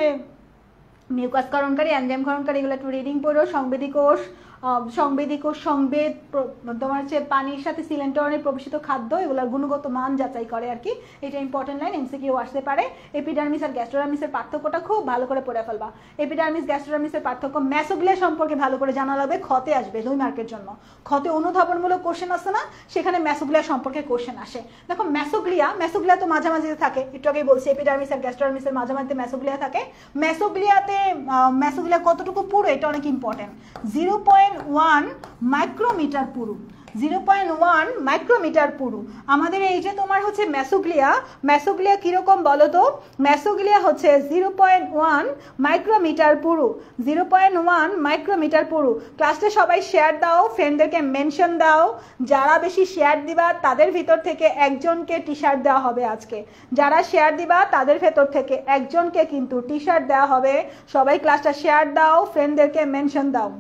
[SPEAKER 1] মিউকাস করণকারী, এনজাইম করণকারী, এগুলো একটু রিডিং পড়ো। সংবেদী কোষ, সংবেদী কোষ সংবেদ তোমার হচ্ছে পানির সাথে সিলেন্টরনের প্রবেশিত খাদ্য, এগুলোর গুণগত মান যাচাই করে আর কি। এটা ইম্পর্টেন্ট লাইন, এমসিকিউ আসতে পারে। এপিডার্মিস আর গ্যাস্ট্রোডার্মিসের পার্থক্যটা খুব ভালো করে পড়ে ফেলবা। এপিডার্মিস গ্যাস্ট্রোডার্মিসের পার্থক্য ম্যাসোগ্লিয়া সম্পর্কে ভালো করে জানা লাগবে, খতে আসবে 2 মার্কের জন্য। খতে অনুধাবনমূলক কোশ্চেন আসে না, সেখানে ম্যাসোগ্লিয়া সম্পর্কে কোশ্চেন আসে। দেখো ম্যাসোগ্লিয়া, ম্যাসোগ্লিয়া তো মাঝামাঝি থাকে, একটু আগেই বলছি এপিডার্মিস আর গ্যাস্ট্রোডার্মিসের মাঝামাঝিতে ম্যাসোগ্লিয়া থাকে। ম্যাসোগ্লিয়া কতটুকু পুরো এটা অনেক ইম্পর্টেন্ট। 0.1 মাইক্রোমিটার পুরু। 0.1 মাইক্রোমিটার পুরু আমাদের এই যে তোমার হচ্ছে ম্যাসোগ্লিয়া। ম্যাসোগ্লিয়া কিরকম বলো তো? ম্যাসোগ্লিয়া হচ্ছে 0.1 মাইক্রোমিটার পুরু। 0.1 মাইক্রোমিটার পুরু। ক্লাসে সবাই শেয়ার দাও, ফ্রেন্ডদেরকে মেনশন দাও। যারা বেশি শেয়ার দিবা তাদের ভিতর থেকে একজনকে টি শার্ট দেওয়া হবে আজকে। যারা শেয়ার দিবা তাদের ভেতর থেকে একজনকে কিন্তু টি শার্ট দেওয়া হবে। সবাই ক্লাসটা শেয়ার দাও, ফ্রেন্ডদেরকে মেনশন দাও।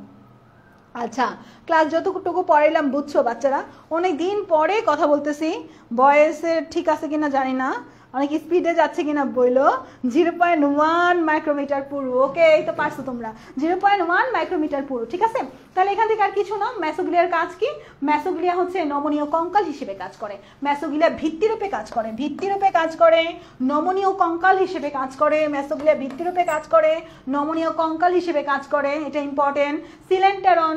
[SPEAKER 1] আচ্ছা, ক্লাস যতটুকু পড়াইলাম বুঝছো বাচ্চারা? অনেক দিন পরে কথা বলতেছি, বয়েসের ঠিক আছে কিনা জানি না, অনেক স্পিডে যাচ্ছে কিনা বইলো। 0.1 মাইক্রোমিটার পুরু। ওকে, এই তো পারছো তোমরা। 0.1 মাইক্রোমিটার পুরু, ঠিক আছে। তাহলে এখান থেকে আর কিছু না। ম্যাসোগ্লিয়ার কাজ কি? ম্যাসোগ্লিয়া হচ্ছে নমনীয় কঙ্কাল হিসেবে কাজ করে। ম্যাসোগ্লিয়া ভিত্তিরূপে কাজ করে, ভিত্তিরূপে কাজ করে, নমনীয় কঙ্কাল হিসেবে কাজ করে। ম্যাসোগ্লিয়া ভিত্তিরূপে কাজ করে, নমনীয় কঙ্কাল হিসেবে কাজ করে, এটা ইম্পর্টেন্ট। সিলেন্টেরন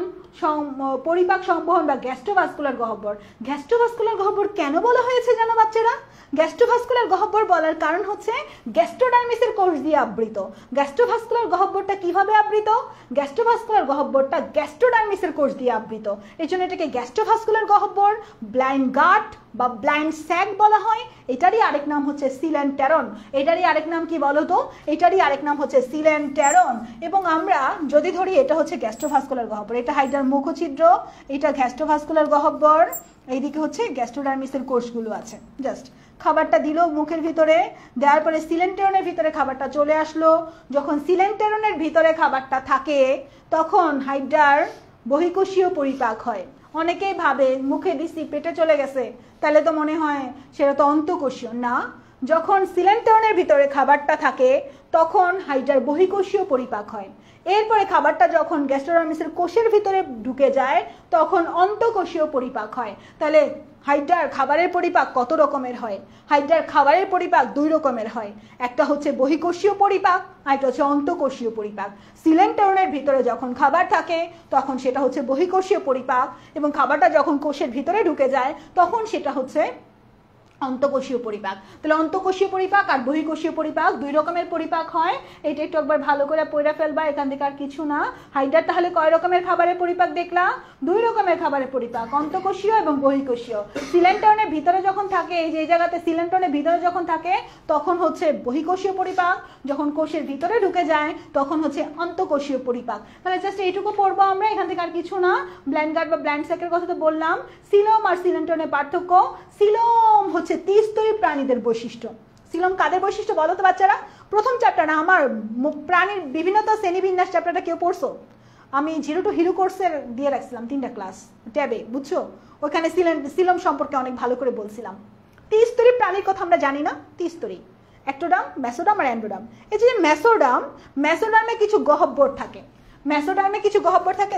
[SPEAKER 1] পরিপাক সংবহন বা গ্যাস্ট্রোভাস্কুলার গহ্বর। গ্যাস্ট্রোভাস্কুলার গহ্বর কেন বলা হয়েছে জানো বাচ্চারা? গ্যাস্ট্রোভাস্কুলার গহ্বর বলার কারণ হচ্ছে গ্যাস্ট্রোডার্মিসের কোষ দিয়ে আবৃত। গ্যাস্ট্রোভাস্কুলার গহ্বরটা কিভাবে আবৃত? গ্যাস্ট্রোভাস্কুলার গহ্বরটা গ্যাস্ট্রোডার্মিসের কোষ দিয়ে আবৃত। এই জন্য এটাকে গ্যাস্ট্রোভাস্কুলার গহ্বর, ব্লাইন্ড গাট বা ব্লাইন্ড স্যাক বলা হয়। এটারই আরেক নাম হচ্ছে সিলেন্টেরন। এটারই আরেক নাম কি বলো তো? এটারই আরেক নাম হচ্ছে সিলেন্টেরন। এবং আমরা যদি ধরি এটা হচ্ছে গ্যাস্ট্রোভাস্কুলার গহ্বর, এটা হাইডার মুখছিদ্র, এটা গ্যাস্ট্রোভাস্কুলার গহ্বর, এইদিকে হচ্ছে গ্যাস্ট্রোডার্মিসের কোষগুলো আছে। জাস্ট খাবারটা দিল মুখের ভিতরে, দেওয়ার পরে সিলেন্টেরনের ভিতরে খাবারটা চলে আসলো। যখন সিলেন্টেরনের ভিতরে খাবারটা থাকে তখন হাইডার বহিঃকোষীয় পরিপাক হয়। অনেকেই ভাবে মুখে দিছি পেটে চলে গেছে, তাহলে তো মনে হয় সেটা তো অন্তঃকোষীয় না। যখন সিলেন্টেরনের ভিতরে খাবারটা থাকে তখন হাইডার বহিঃকোষীয় পরিপাক হয়। এরপরে খাবারটা যখন গ্যাস্ট্রোডার্মিসের কোষের ভিতরে ঢুকে যায় তখন অন্তঃকোষীয় পরিপাক হয়। তাহলে হাইডার খাবারের পরিপাক কত রকমের হয়? হাইডার খাবারের পরিপাক 2 রকমের হয়। একটা হচ্ছে বহিঃকোষীয় পরিপাক, আর একটা হচ্ছে অন্তঃকোষীয় পরিপাক। সিলেন্টেরনের ভিতরে যখন খাবার থাকে তখন সেটা হচ্ছে বহিঃকোষীয় পরিপাক, এবং খাবারটা যখন কোষের ভিতরে ঢুকে যায় তখন সেটা হচ্ছে অন্তঃকোষীয় পরিপাক। তাহলে অন্তঃকোষীয় পরিপাক আর বহিঃকোষীয় পরিপাক 2 রকমের পরিপাক হয়। এটা একটু একবার ভালো করে পড়ে ফেলবা, এখান থেকে আর কিছু না। হাইডার তাহলে কয় রকমের খাবারের পরিপাক দেখলা? 2 রকমের খাবারের পরিপাক, অন্তঃকোষীয় এবং বহিঃকোষীয়। সিলেন্টেরনের ভিতরে যখন থাকে, এই যে জায়গাতে সিলেন্টেরনের ভিতরে যখন থাকে তখন হচ্ছে বহিঃকোষীয় পরিপাক, যখন কোষের ভিতরে ঢুকে যায় তখন হচ্ছে অন্তঃকোষীয় পরিপাক। তাহলে জাস্ট এইটুকু পড়বো আমরা, এখান থেকে আর কিছু না। ব্লাইন্ড গাট বা ব্লাইন্ড স্যাকের কথা তো বললাম। সিলোম আর সিলেন্টেরনের পার্থক্য। সিলোম হচ্ছে ত্রিস্তরী প্রাণীদের বৈশিষ্ট্য। সিলোম কাদের বৈশিষ্ট্য বলো তো বাচ্চারা? প্রথম চ্যাপ্টার না আমার প্রাণীর বিভিন্নতা শ্রেণীবিন্যাস চ্যাপ্টারটা কেউ পড়ছো?
[SPEAKER 2] আমি জিরো টু হিরো কোর্সের দিয়ে রাখছিলাম 3টা ক্লাস ট্যাবে, বুঝছো? ওখানে সিলম সম্পর্কে অনেক ভালো করে বলছিলাম। ত্রিস্তরী প্রাণীর কথা আমরা জানি না? ত্রিস্তরী, অ্যাক্টোডার্ম, মেসোডার্ম আর অ্যান্ডোডার্ম। এই যে মেসোডার্মে কিছু গহ্বর থাকে,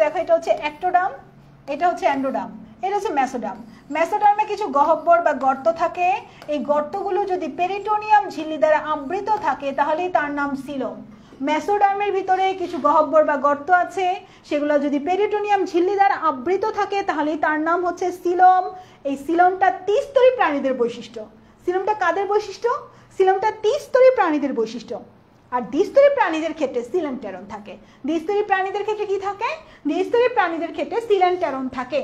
[SPEAKER 2] দেখো এটা হচ্ছে অ্যাক্টোডার্ম, এটা হচ্ছে অ্যান্ডোডার্ম, এটা হচ্ছে মেসোডার্ম। মেসোডার্মে কিছু গহ্বর বা গর্ত থাকে, এই গর্তগুলো যদি পেরিটোনিয়াম ঝিল্লি দ্বারা আবৃত থাকে তাহলেই তার নাম সিলম। মেসোডার্মের ভিতরে কিছু গহ্বর বা গর্ত আছে, সেগুলো যদি পেরিটোনিয়াম ঝিল্লি দ্বারা আবৃত থাকে তাহলেই তার নাম হচ্ছে সিলম। এই সিলমটা ত্রিস্তরী প্রাণীদের বৈশিষ্ট্য। সিলমটা কাদের বৈশিষ্ট্য? সিলমটা ত্রিস্তরী প্রাণীদের বৈশিষ্ট্য। আর দ্বিস্তরী প্রাণীদের ক্ষেত্রে সিলেন্টেরন থাকে। দ্বিস্তরী প্রাণীদের ক্ষেত্রে কি থাকে? দ্বিস্তরী প্রাণীদের ক্ষেত্রে সিলেন্টেরন থাকে।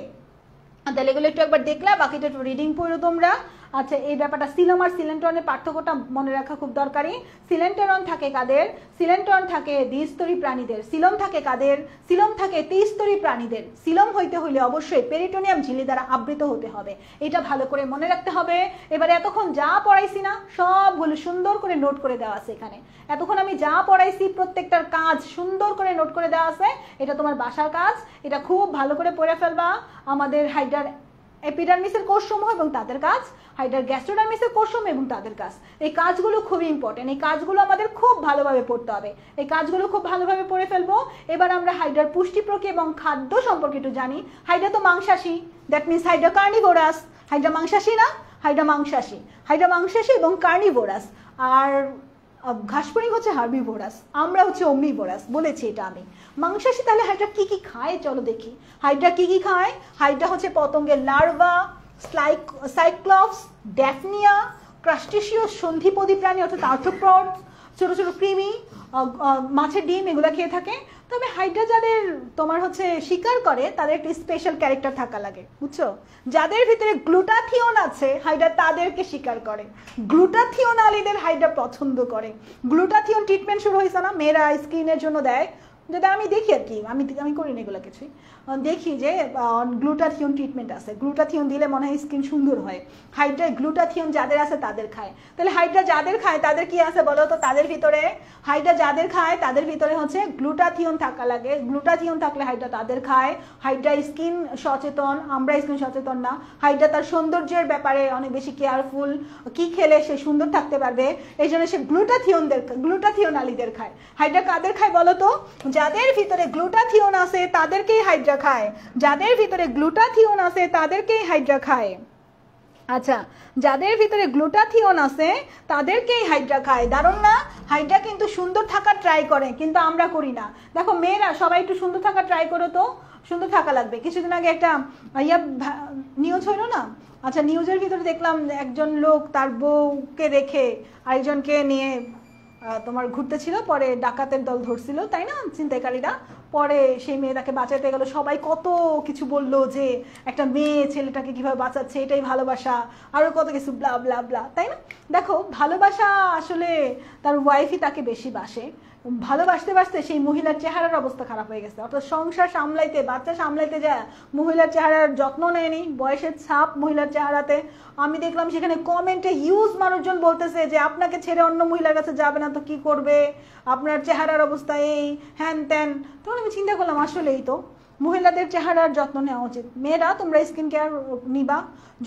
[SPEAKER 2] তাহলে এগুলো একটু একবার দেখলা, বাকিটা একটু রিডিং পড়ো তোমরা। আচ্ছা, এই ব্যাপারটা সিলম আর সিলেন্টরনের পার্থক্যটা মনে রাখা খুব দরকারি। সিলেন্টেরন থাকে কাদের? সিলেন্টরন থাকে দ্বিস্তরী প্রাণীদের। সিলম থাকে কাদের? সিলম থাকে ত্রিস্তরী প্রাণীদের। সিলম হইতে হইলে অবশ্যই পেরিটোনিয়াম ঝিল্লি দ্বারা আবৃত হতে হবে, এটা ভালো করে মনে রাখতে হবে। এবারে এতক্ষণ যা পড়াইছি না সবগুলো সুন্দর করে নোট করে দেওয়া আছে এখানে। এতক্ষণ আমি যা পড়াইছি প্রত্যেকটার কাজ সুন্দর করে নোট করে দেওয়া আছে, এটা তোমার বাসার কাজ, এটা খুব ভালো করে পড়ে ফেলবা। আমাদের হাইডার এপিডার্মিসের কোষসমূহ এবং তাদের কাজ, হাইডার গ্যাস্ট্রোডার্মিসের কোষসমূহ এবং তাদের কাজ, এই কাজগুলো খুবই ইম্পর্টেন্ট। এই কাজগুলো আমাদের খুব ভালোভাবে পড়তে হবে, এই কাজগুলো খুব ভালোভাবে পড়ে ফেলবো। এবার আমরা হাইডার পুষ্টি প্রক্রিয়া এবং খাদ্য সম্পর্কে একটু জানি। হাইডা তো মাংসাশী, that means Hydra carnivorous. Hydra মাংসাশী না? হাইডা মাংসাশী এবং কার্নিভোরাস। আর ঘাসফড়িং হচ্ছে হার্বিভোরাস, আমরা হচ্ছে ওমনিভোরাস, বলেছি এটা আমি। মাংসাশী, তাহলে হাইড্রা কি কি খায় চলো দেখি। হাইড্রা কি কি খায়? হাইড্রা হচ্ছে পতঙ্গের লার্ভা, সাইক্লপস, ড্যাফনিয়া, ক্রাস্টেশিয়াস সন্ধিপদী প্রাণী অর্থাৎ আর্থ্রোপড, ছোট ছোট কৃমি, মাছের ডিম, এগুলো খেয়ে থাকে। তবে হাইড্রা যাদের তোমার হচ্ছে শিকার করে তাদের একটি স্পেশাল ক্যারেক্টার থাকা লাগে, বুঝছো? যাদের ভিতরে গ্লুটাথিয়ন আছে হাইড্রা তাদেরকে শিকার করে। গ্লুটাথিওনালীদের হাইড্রা পছন্দ করে। গ্লুটাথিয়ন ট্রিটমেন্ট শুরু হয়েছে না, মেয়েরা স্কিনের জন্য দেয়, যেটা আমি দেখি আর কি, আমি করি না এগুলো কিছুই, দেখি যে গ্লুটাথিয়ন ট্রিটমেন্ট আছে, গ্লুটাথিয়ন দিলে মনে হয় স্কিন সুন্দর হয়। হাইড্রা গ্লুটাথিয়ন যাদের আছে তাদের খায়। তাহলে হাইড্রা যাদের খায় তাদের কি আছে বলো তো? তাদের ভিতরে হাইড্রা যাদের খায় তাদের ভিতরে হচ্ছে গ্লুটাথিয়ন থাকা লাগে। গ্লুটাথিয়ন থাকলে হাইড্রা তাদের খায়। হাইড্রা স্কিন সচেতন, আমরা স্কিন সচেতন না। হাইড্রা তার সৌন্দর্যের ব্যাপারে অনেক বেশি কেয়ারফুল, কি খেলে সে সুন্দর থাকতে পারবে এই জন্য সে গ্লুটাথিওনালীদের খায়। হাইড্রা কাদের খায় বলো তো? যাদের ভিতরে গ্লুটাথিয়ন আছে তাদেরকেই হাইড্রা খায়। যাদের ভিতরে গ্লুটাথিয়ন আছে তাদেরকেই হাইড্রা খায়। আচ্ছা, যাদের ভিতরে গ্লুটাথিয়ন আছে তাদেরকেই হাইড্রা খায়। দারুণ না? হাইড্রা কিন্তু সুন্দর থাকার ট্রাই করে, কিন্তু আমরা করি না। দেখো মেয়েরা সবাই একটু সুন্দর থাকার ট্রাই করো তো, সুন্দর থাকা লাগবে। কিছুদিন আগে একটা নিউজ হইল না? আচ্ছা, নিউজের ভিতরে দেখলাম একজন লোক তার বউকে রেখে আরেকজনকে নিয়ে তোমার ঘুরতে ছিল, পরে ডাকাতের দল ধরছিল, তাই না, ছিনতাইকারীরা। পরে সেই মেয়েটাকে বাঁচাতে গেল, সবাই কত কিছু বললো যে একটা মেয়ে ছেলেটাকে কিভাবে বাঁচাচ্ছে, এটাই ভালোবাসা, আরো কত কিছু ব্লা ব্লা ব্লা, তাই না? দেখো, ভালোবাসা আসলে তার ওয়াইফই তাকে বেশি বাসে। ভালোবাসতে বাসতে সেই মহিলার চেহারার অবস্থা খারাপ হয়ে গেছে। অর্থাৎ সংসার সামলাইতে, বাচ্চা সামলাইতে যায় মহিলার চেহারার যত্ন নেয়নি, বয়সের ছাপ মহিলার চেহারাতে। আমি দেখলাম সেখানে কমেন্টে হিউজ মানুষজন বলতেছে যে আপনাকে ছেড়ে অন্য মহিলার কাছে যাবে না তো কি করবে, আপনার চেহারার অবস্থা এই হ্যান ত্যান। তখন আমি চিন্তা করলাম আসলেই তো মহিলাদের চেহারার যত্ন নেওয়া উচিত। মেয়েরা তোমরা স্কিন কেয়ার নিবা,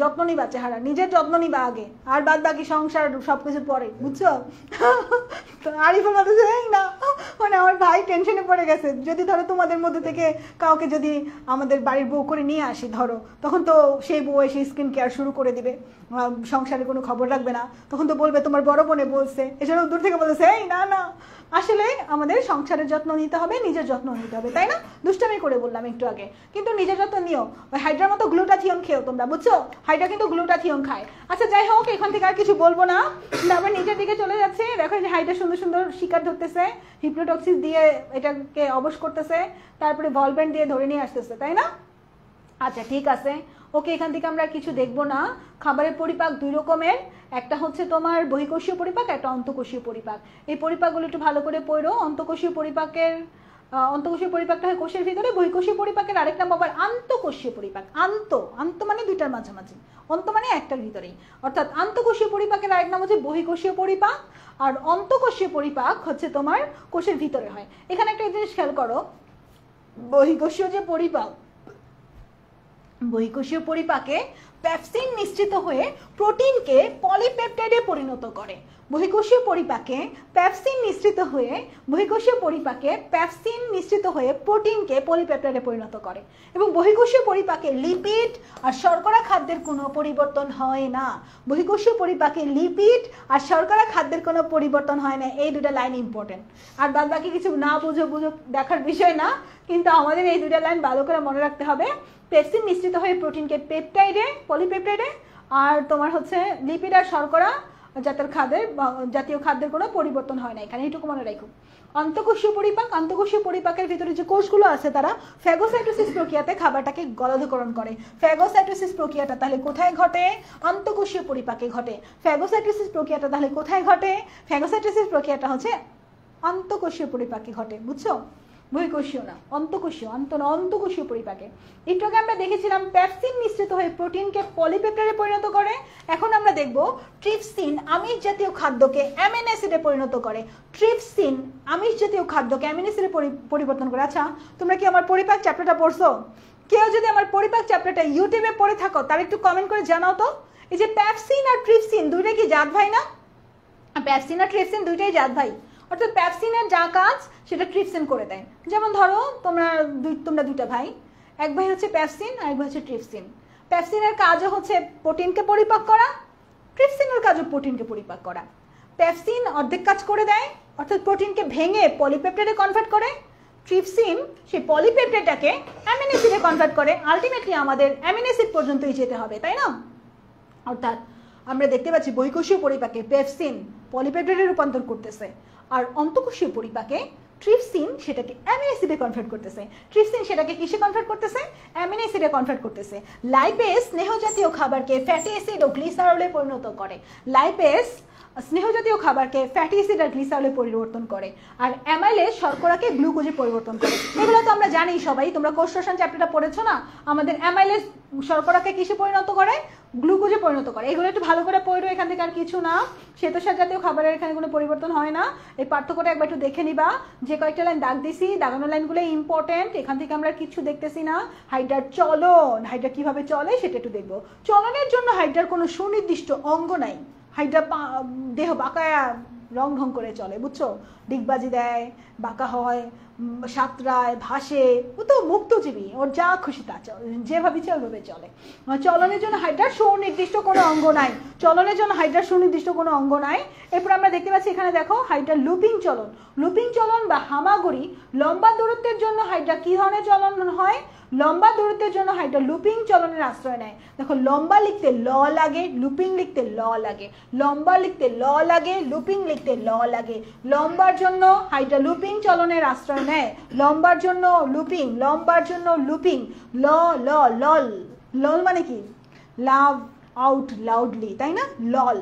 [SPEAKER 2] যত্ন নিবা, চেহারা নিজের যত্ন নিবা আগে, আর বাদ বাকি সংসার সবকিছু পরে, বুঝছো? আরিফের মধ্যে না, মানে আমার ভাই টেনশনে পড়ে গেছে। যদি ধরো তোমাদের মধ্যে থেকে কাউকে যদি আমাদের বাড়ির বউ করে নিয়ে আসি ধরো, তখন তো সেই বউ এসে স্কিন কেয়ার শুরু করে দিবে, সংসারে কোনো খবর রাখবে না। তখন তো বলবে তোমার বড় বোনে বলছে, এছাড়াও দূর থেকে বলছে এই না না। আসলে আমাদের সংসারের যত্ন নিতে হবে, নিজের যত্ন নিতে হবে, তাই না? দুষ্টামি করে বললাম একটু আগে, কিন্তু নিজের যত্ন নিও। ওই হাইড্রার মতো গ্লুটাথিয়ন খেও তোমরা, বুঝছো? হাইড্রা কিন্তু গ্লুটাথিয়ন খায়। আচ্ছা, যাই হোক, এখান থেকে আর কিছু বলবো না, আবার নিচের দিকে চলে যাচ্ছে। দেখো যে হাইড্রা সুন্দর সুন্দর শিকার ধরতেছে, হিপনোটক্সিস দিয়ে এটাকে অবশ করতেছে, তারপরে ভলভেন্ট দিয়ে ধরে নিয়ে আসতেছে, তাই না? আচ্ছা, ঠিক আছে, ওকে, এখান থেকে আমরা কিছু দেখবো না। খাবারের পরিপাক দুই রকমের, একটা হচ্ছে তোমার বহিঃকোষীয় পরিপাক, একটা অন্তঃকোষীয় পরিপাক। এই পরিপাকগুলো একটু ভালো করে পড়ো। অন্তঃকোষীয় পরিপাকটা হয় কোষের ভিতরে, বহিঃকোষীয় পরিপাকের আরেক নাম আবার আন্তঃকোষীয় পরিপাক। আন্ত মানে দুইটার মাঝামাঝি, অন্ত মানে একটার ভিতরেই, অর্থাৎ আন্তঃকোষীয় পরিপাকের আরেক নাম হচ্ছে বহিঃকোষীয় পরিপাক, আর অন্তঃকোষীয় পরিপাক হচ্ছে তোমার কোষের ভিতরে হয়। এখানে একটা জিনিস খেয়াল করো, বহিঃকোষীয় যে পরিপাক, বহিঃকোষীয় পরিপাকে পেপসিন নিঃসৃত হয়ে প্রোটিনকে পলিপেপটাইডে পরিণত করে। বহিঃকোষীয় পরিপাকে পেপসিন নিঃসৃত হয়ে প্রোটিনকে পলিপেপটাইডে পরিণত করে এবং বহিঃকোষীয় পরিপাকে লিপিড আর শর্করা খাদ্যের কোনো পরিবর্তন হয় না। বহিঃকোষীয় পরিপাকে লিপিড আর শর্করা খাদ্যের কোনো পরিবর্তন হয় না। এই দুটো লাইন ইম্পর্টেন্ট, আর বাদ বাকি কিছু না বুঝো দেখার বিষয় না, কিন্তু আমাদের এই দুটো লাইন ভালো করে মনে রাখতে হবে। পেপসিন নিঃসৃত হয়ে প্রোটিনকে পেপটাইডে পলিপেপটাইডে, আর তোমার হচ্ছে লিপিড আর শর্করা জাতীয় খাদ্যের কোনো পরিবর্তন হয় না এখানে, এইটুকু মনে রাখো। অন্তঃকোষীয় পরিপাক, অন্তঃকোষীয় পরিপাকের ভিতরে যে কোষগুলো আছে তারা ফ্যাগোসাইটোসিস প্রক্রিয়াতে খাবারটাকে গলদকরণ করে। ফ্যাগোসাইটোসিস প্রক্রিয়াটা তাহলে কোথায় ঘটে? অন্তঃকোষীয় পরিপাকে ঘটে। ফ্যাগোসাইটোসিস প্রক্রিয়াটা তাহলে কোথায় ঘটে? ফ্যাগোসাইটোসিস প্রক্রিয়াটা হচ্ছে অন্তঃকোষীয় পরিপাকে ঘটে, বুঝছো? বহিঃকোষীয় না, অন্তঃকোষীয় পরিপাকে। একটু আগে আমরা দেখেছিলাম পেপসিন মিশ্রিত হয়ে প্রোটিনকে পলিপেপটাইডে পরিণত করে। এখন আমরা দেখব ট্রিপসিন আমিষ জাতীয় খাদ্যকে অ্যামিনো অ্যাসিডে পরিণত করে। ট্রিপসিন আমিষ জাতীয় খাদ্যকে অ্যামিনো অ্যাসিডে পরিবর্তন করে। আচ্ছা, তোমরা কি আমার পরিপাক চ্যাপ্টারটা পড়ছো? কেউ যদি আমার পরিপাক চ্যাপ্টারটা ইউটিউবে পড়ে থাকো তার একটু কমেন্ট করে জানাও তো। এই যে পেপসিন আর ট্রিপসিন দুইটাই কি জাত ভাই না? পেপসিন আর ট্রিপসিন দুইটাই জাত ভাই, অর্থাৎ পেপসিনের যা কাজ সেটা ট্রিপসিন করে দেয়। যেমন ধরো তোমরা দুইটা ভাই, এক ভাই হচ্ছে পেপসিন আর এক ভাই হচ্ছে ট্রিপসিন। পেপসিনের কাজও হচ্ছে প্রোটিনকে পরিপাক করা, ট্রিপসিনের কাজও প্রোটিনকে পরিপাক করা। পেপসিন অর্ধেক কাজ করে দেয়, অর্থাৎ প্রোটিনকে ভেঙে পলিপেপটাইডে কনভার্ট করে। ট্রিপসিন সেই পলিপেপটাইডটাকে অ্যামিনো অ্যাসিডে কনভার্ট করে। আলটিমেটলি আমাদের অ্যামিনো অ্যাসিড পর্যন্তই যেতে হবে, তাই না? অর্থাৎ আমরা দেখতে পাচ্ছি বহিঃকোষীয় পরিপাকে পেপসিন পলিপেপটাইডে রূপান্তর করতেছে, আর অন্তঃকোষীয় পরিপাকে ট্রিপসিন সেটাকে অ্যামিনো অ্যাসিডে কনভার্ট করতেছে। ট্রিপসিন সেটাকে কিসে কনভার্ট করতেছে? অ্যামিনো অ্যাসিডে কনভার্ট করতেছে। লাইপেজ স্নেহজাতীয় খাবারকে ফ্যাটি অ্যাসিড ও গ্লিসারলে পরিণত করে। লাইপেজ স্নেহজাতীয় খাবারকে ফ্যাটি অ্যাসিড আর গ্লিসারলে পরিবর্তন করে, আর অ্যামাইলেজ শর্করাকে গ্লুকোজে পরিবর্তন করে। এগুলো তো আমরা জানি সবাই, তোমরা কোষ শ্বসন চ্যাপ্টারটা পড়েছো না? আমাদের অ্যামাইলেজ শর্করাকে কিসে পরিণত করে? গ্লুকোজে পরিণত করে। এগুলো একটু ভালো করে পড়ো, এখান থেকে আর কিছু না। শ্বেতসার জাতীয় খাবারের এখানে কোনো পরিবর্তন হয় না। এই পার্থক্যটা একবার একটু দেখে নিবা। যে কয়েকটা লাইন দাগ দিছি, দাগানো লাইনগুলো ইম্পর্টেন্ট, এখান থেকে আমরা কিছু দেখতেছি না। হাইড্রার চলন, হাইড্রা কিভাবে চলে সেটা একটু দেখবো। চলনের জন্য হাইড্রার কোনো সুনির্দিষ্ট অঙ্গ নাই। হাইড্রা দেহ বাঁকায়া রং ঢং করে চলে, বুঝছো? ডিগবাজি দেয়, বাঁকা হয়, সাঁতরায়, ভাসে। ও তো মুক্তজীবী, ওর যা খুশি তা যেভাবে ইচ্ছে ওইভাবে চলে। চলনের জন্য হাইড্রার সুনির্দিষ্ট কোনো অঙ্গ নাই। চলনের জন্য হাইড্রার সুনির্দিষ্ট কোনো অঙ্গ নাই। এরপর আমরা দেখতে পাচ্ছি এখানে দেখো হাইড্রার লুপিং চলন। লুপিং চলন বা হামাগুড়ি, লম্বা দূরত্বের জন্য হাইড্রা কি ধরনের চলন হয়? লম্বা দূরত্বের জন্য হাইড্রা লুপিং চলনের আশ্রয় নেয়। দেখো, লম্বা লিখতে ল লাগে, লুপিং লিখতে ল লাগে। লম্বা লিখতে ল লাগে, লুপিং লিখতে ল লাগে। লম্বার জন্য হাইড্রা লুপিং চলনের আশ্রয় নেয়। লম্বার জন্য লুপিং, লম্বার জন্য লুপিং। ল ল লল, লল মানে কি? লাভ আউট লাউডলি, তাই না? লল,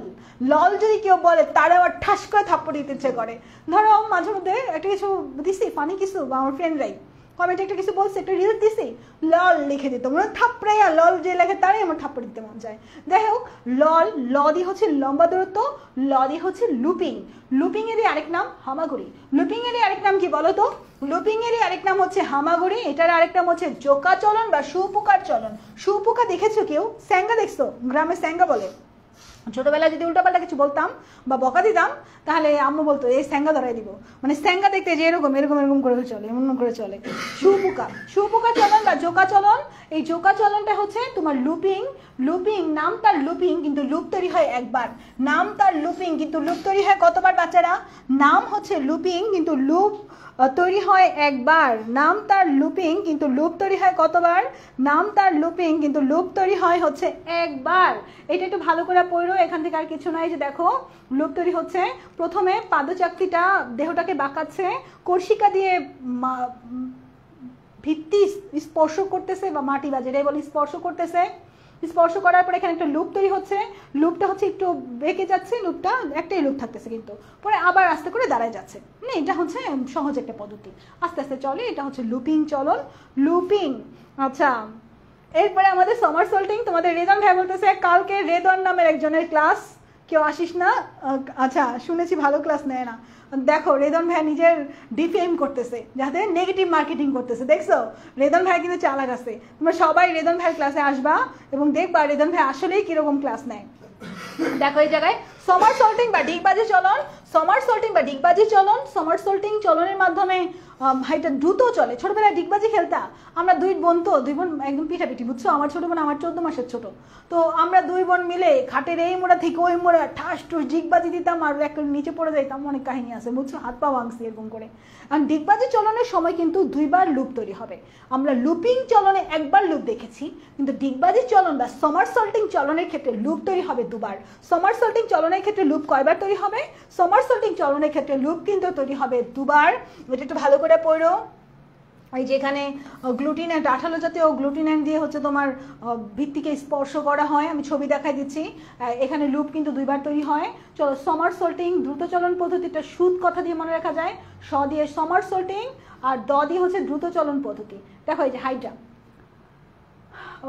[SPEAKER 2] লল যদি কেউ বলে তার আবার ঠাস করে থাপ্পড় দিতে ইচ্ছে করে। ধরো মাঝে মধ্যে একটা কিছু দিছি, ফানি কিছু, বা আমার ফ্রেন্ডরাই কমেন্টে একটা কিছু বলছে, একটা রিলস দিছি, লল লিখে দিত, মনে থাপ্পড়াইয়া লল যে লেখে তারই আমার থাপ্পড় দিতে মন যায়। যাই হোক, লল, ল দিয়ে হচ্ছে লম্বা দূরত্ব, ল দিয়ে হচ্ছে লুপিং। লুপিং এরই আরেক নাম হামাগুড়ি। লুপিং এরই আরেক নাম কি বলো তো? লুপিং এরই আরেক নাম হচ্ছে হামাগুড়ি। এটার আরেক নাম হচ্ছে জোকা চলন বা সুপোকার চলন। সুপোকা দেখেছো কেউ? স্যাঙ্গা দেখছো? গ্রামে স্যাঙ্গা বলে। ছোটবেলায় যদি উল্টাপাল্টা কিছু বলতাম বা বকা দিতাম তাহলে আম্মু বলতো এই স্যাঙ্গা ধরাই দিব। মানে স্যাঙ্গা দেখতে যে এরকম এরকম এরকম করে চলে, এমন করে চলে। সুপোকা, সুপোকা চলন বা জোকা চলন। এই জোকা চলনটা হচ্ছে তোমার লুপিং। লুপিং, নাম তার লুপিং কিন্তু লুপ তৈরি হয় একবার। নাম তার লুপিং কিন্তু লুপ তৈরি হয় কতবার বাচ্চারা? নাম হচ্ছে লুপিং কিন্তু লুপ তৈরি হয় একবার। নাম তার লুপিং কিন্তু লুপ তৈরি হয় কতবার? নাম তার লুপিং কিন্তু লুপ তৈরি হয় হচ্ছে একবার। এটা একটু ভালো করে পড়ো, এখান থেকে আর কিছু নাই। যে দেখো লুপ তৈরি হচ্ছে, প্রথমে পাদচাকতিটা দেহটাকে বাঁকাচ্ছে, কর্ষিকা দিয়ে ভিত্তি স্পর্শ করতেছে বা মাটি বা যেটাই বলি স্পর্শ করতেছে। স্পর্শ করার পরে এখানে একটা লুপ তৈরি হচ্ছে। লুপটা হচ্ছে একটু বেঁকে যাচ্ছে, লুপটা একটাই লুপ থাকতেছে, কিন্তু পরে আবার আস্তে করে দাঁড়ায় যাচ্ছে। মানে এটা হচ্ছে সহজ একটা পদ্ধতি, আস্তে আস্তে চলে। এটা হচ্ছে লুপিং চলন, লুপিং। আচ্ছা, এরপরে আমাদের সামারসল্টিং। তোমাদের রেদন ভাই বলতেছে কালকে রেদন নামের একজনের ক্লাস, কেউ আসিস না? আচ্ছা, শুনেছি ভালো ক্লাস নেয় না। দেখো রেদন ভাই নিজের ডিফেম করতেছে, যাতে নেগেটিভ মার্কেটিং করতেছে। দেখছো রেদন ভাই কিন্তু চালাক আছে। তোমরা সবাই রেদন ভাইয়ের ক্লাসে আসবা এবং দেখবা রেদন ভাই আসলেই কিরকম ক্লাস নেয়। দেখো এই জায়গায় সমারসল্টিং বা ডিগবাজি চলন, সমারসল্টিং বা ডিগবাজি চলন, সমারসল্টিং চলনের মাধ্যমে এটা দ্রুত চলে। ছোটবেলায় ডিগবাজি খেলতা আমরা, দুই বোন একদম পিঠাপিঠি, বুঝছো? আমার ছোট বোন আমার 14 মাসের ছোট। তো আমরা দুই বোন মিলে খাটের এই মোড়া থেকে ওই মোড়া ঠাস টুস ডিগবাজি দিতাম আর একটা নিচে পড়ে যাইতাম। অনেক কাহিনী আছে, বুঝছো? হাত পা ভাঙছি এরকম করে। আর ডিগবাজি চলনের সময় কিন্তু দুইবার লুপ তৈরি হবে। আমরা লুপিং চলনে একবার লুপ দেখেছি, কিন্তু ডিগবাজি চলন বা সমারসল্টিং চলনের ক্ষেত্রে লুপ তৈরি হবে দুবার। সমারসল্টিং চলনের ক্ষেত্রে লুপ কয়বার তৈরি হবে? সমারসল্টিং চলনের ক্ষেত্রে লুপ কিন্তু তৈরি হবে দুবার। এটা একটু ভালো করে পড়ো। এই যেখানে গ্লুটিনেট, 18 জাতীয় গ্লুটিনেট দিয়ে হচ্ছে তোমার ভিত্তিকে স্পর্শ করা হয়, আমি ছবি দেখাই দিচ্ছি। এখানে লুপ কিন্তু দুইবার তৈরি হয়। চলো, সমারসল্টিং দ্রুত চলন পদ্ধতিটা সুদ কথা দিয়ে মনে রাখা যায়, স দিয়ে সমারসল্টিং আর দ দিয়ে হচ্ছে দ্রুত চলন পদ্ধতি। দেখো এই যে হাইড্রা,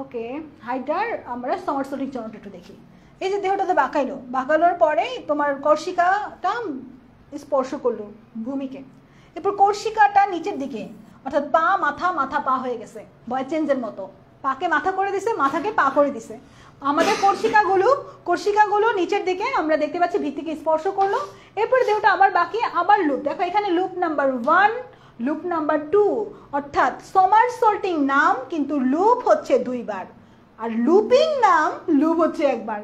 [SPEAKER 2] ওকে, হাইড্রার আমরা সমারসল্টিং চলনটা একটু দেখি। এই যে দেহটাতে বাঁকাইলোর পরে তোমার কর্ষিকাটা স্পর্শ করলো ভূমিকে, এরপর কর্ষিকাটা নিচের দিকে, অর্থাৎ পা মাথা, মাথা পা হয়ে গেছে, বয় চেঞ্জের মতো। পাকে মাথা করে দিছে, মাথাকে পা করে দিছে। আমাদের কর্ষিকাগুলো নিচের দিকে আমরা দেখতে পাচ্ছি ভিত্তিকে স্পর্শ করলো। এরপরে দেহটা আবার বাকি, আবার লুপ। দেখো এখানে লুপ নাম্বার 1, লুপ নাম্বার 2, অর্থাৎ সমারসল্টিং নাম কিন্তু লুপ হচ্ছে দুইবার, আর লুপিং নাম লুপ হচ্ছে একবার।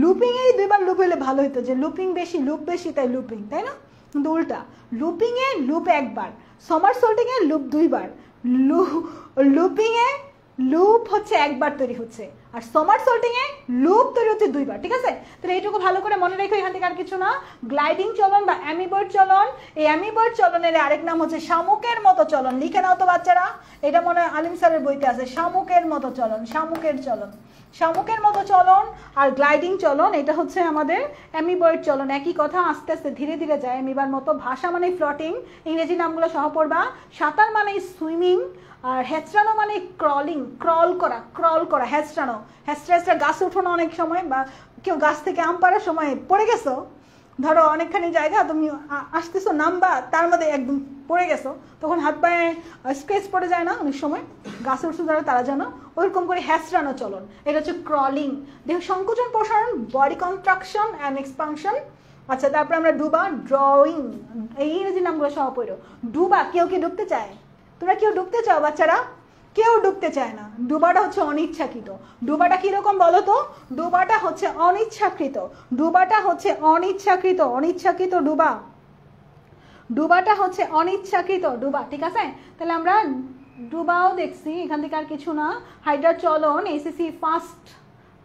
[SPEAKER 2] লুপিং এই দুইবার লুপ হলে ভালো হতো, যে লুপিং বেশি, লুপ বেশি, তাই লুপিং, তাই না? কিন্তু উল্টা, লুপিং এ লুপ একবার, সমারসল্টিং এ লুপ দুইবার। লুপিং এ লুপ হচ্ছে একবার তৈরি হচ্ছে, আর সমারসল্টিং এ লুপ তৈরি হচ্ছে দুইবার। ঠিক আছে? তাহলে এইটুকু ভালো করে মনে রেখো, এখান থেকে আর কিছু না। গ্লাইডিং চলন বা অ্যামিবার্ড চলন, এই অ্যামিবার্ড চলনের আরেক নাম হচ্ছে শামুকের মতো চলন। লিখে নাও তো বাচ্চারা, এটা মনে হয় আলিম স্যারের বইতে আছে, শামুকের মতো চলন, শামুকের চলন, শামুকের মতো চলন। আর গ্লাইডিং চলন এটা হচ্ছে আমাদের অ্যামিবার্ড চলন। একই কথা, আস্তে আস্তে ধীরে ধীরে যায় অ্যামিবার মতো। ভাষা মানে ফ্লটিং, ইংরেজি নামগুলো সহ পড়বা। সাঁতার মানে সুইমিং, আর হেঁচড়ানো মানে ক্রলিং, ক্রল করা, হেঁচড়ানো। হেঁচড়া গাছে উঠোনো, অনেক সময় বা কেউ গাছ থেকে আম পাড়ার সময় পড়ে গেছো, ধরো অনেকখানি জায়গা তুমি আসতেছো নামবা, তার মধ্যে একদম পড়ে গেছো, তখন হাত পায়ে স্ক্রেচ পড়ে যায় না অনেক সময়, গাছে উঠছে যারা তারা জানো, ওইরকম করে হেঁচড়ানো চলন, এটা হচ্ছে ক্রলিং। দেহ সংকোচন প্রসারণ, বডি কন্ট্রাকশন অ্যান্ড এক্সপানশন। আচ্ছা, তারপরে আমরা ডুবা, ড্রয়িং, এই ইংরেজি নামগুলো সহ পড়ো। ডুবা, কেউ কি ডুবতে চায়? তোমরা কেউ ডুবতে চাও বাচ্চারা? কেউ ডুবতে চায় না। ডুবাটা হচ্ছে অনিচ্ছাকৃত। ডুবাটা কিরকম বলো তো? ডুবাটা হচ্ছে অনিচ্ছাকৃত, ডুবাটা হচ্ছে অনিচ্ছাকৃত, অনিচ্ছাকৃত ডুবা, ডুবাটা হচ্ছে অনিচ্ছাকৃত ডুবা। ঠিক আছে? তাহলে আমরা ডুবাও দেখছি, এখান থেকে আর কিছু না। হাইড্রা চলন, SSC first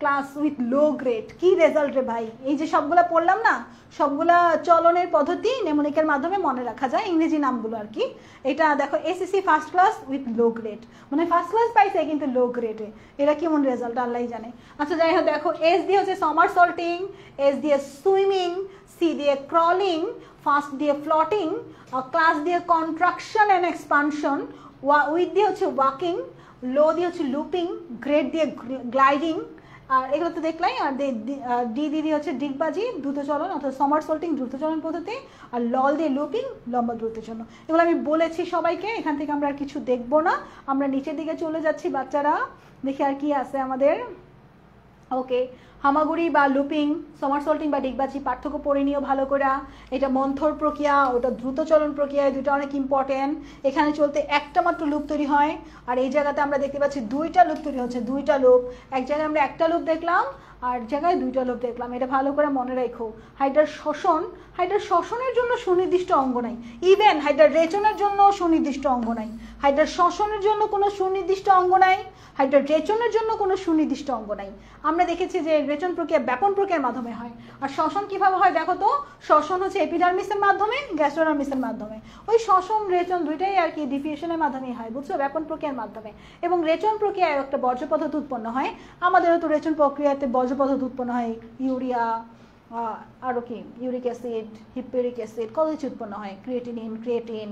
[SPEAKER 2] class with low grade, কি রেজাল্ট রে ভাই! এই যে সবগুলা পড়লাম না, সবগুলা চলনের পদ্ধতি নেমোনিকের মাধ্যমে মনে রাখা যায়, ইংরেজি নামগুলো আর কি। এটা দেখো, SSC first class with low grade, মানে ফার্স্ট ক্লাস পাইছে কিন্তু লো গ্রেডে। এটা কেমন রেজাল্ট আল্লাহই জানে। আচ্ছা যাই হোক, দেখো এস দিয়ে হচ্ছে সমারসল্টিং, এস দিয়ে সুইমিং, সি দিয়ে ক্রলিং, ফার্স্ট দিয়ে ফ্লটিং, ক্লাস দিয়ে কন্ট্রাকশন অ্যান্ড এক্সপানশন, উইথ দিয়ে হচ্ছে ওয়াকিং, লো দিয়ে হচ্ছে লুপিং, গ্রেড দিয়ে গ্লাইডিং, আর এগুলো তো দেখলাই। আর ডি দিয়ে হচ্ছে ডিগবাজি, দ্রুত চলন অর্থাৎ সমারসল্টিং, দ্রুত চলন পদ্ধতি, আর লল দিয়ে লুপিং, লম্বা দ্রুত চলন। এগুলো আমি বলেছি সবাইকে। এখান থেকে আমরা আর কিছু দেখবো না, আমরা নিচের দিকে চলে যাচ্ছি বাচ্চারা। দেখি আর কি আছে আমাদের। ওকে, হামাগুড়ি বা লুপিং, সমারসল্টিং বা ডিগবাজি পার্থক্য পড়ে নিও ভালো করে। এটা মন্থর প্রক্রিয়া, ওটা দ্রুত চলন প্রক্রিয়া, দুটো অনেক ইম্পর্টেন্ট। এখানে চলতে একটা মাত্র লুপ তৈরি হয়, আর এই জায়গাতে আমরা দেখতে পাচ্ছি দুইটা লুপ তৈরি হচ্ছে, দুইটা লুপ। এক জায়গায় আমরা একটা লুপ দেখলাম, আর জায়গায় দুইটা লুপ দেখলাম, এটা ভালো করে মনে রাখো। হাইড্রার শ্বসন, হাইড্রার শ্বসনের জন্য সুনির্দিষ্ট অঙ্গ নাই, ইভেন হাইড্রার রেচনের জন্য সুনির্দিষ্ট অঙ্গ নাই। হাইড্রার শ্বসনের জন্য কোনো সুনির্দিষ্ট অঙ্গ নাই, হাইড্রার রেচনের জন্য কোনো সুনির্দিষ্ট অঙ্গ নাই। আমরা দেখেছি যে রেচন প্রক্রিয়া ব্যাপন প্রক্রিয়ার মাধ্যমে হয়, আর শ্বসন কিভাবে হয় দেখো তো। শ্বসন হচ্ছে এপিডার্মিসের মাধ্যমে, গ্যাস্ট্রোডার্মিসের মাধ্যমে। ওই শ্বসন রেচন দুইটাই আর কি ডিফিউশনের মাধ্যমেই হয়, বুঝছো, ব্যাপন প্রক্রিয়ার মাধ্যমে। এবং রেচন প্রক্রিয়ায় একটা বর্জ্য পদার্থ উৎপন্ন হয়, আমাদেরও তো রেচন প্রক্রিয়াতে বর্জ্য পদার্থ উৎপন্ন হয়, ইউরিয়া, আরও কি ইউরিক অ্যাসিড, হিপিউরিক অ্যাসিড, কত কিছু উৎপন্ন হয়, ক্রিয়েটিন,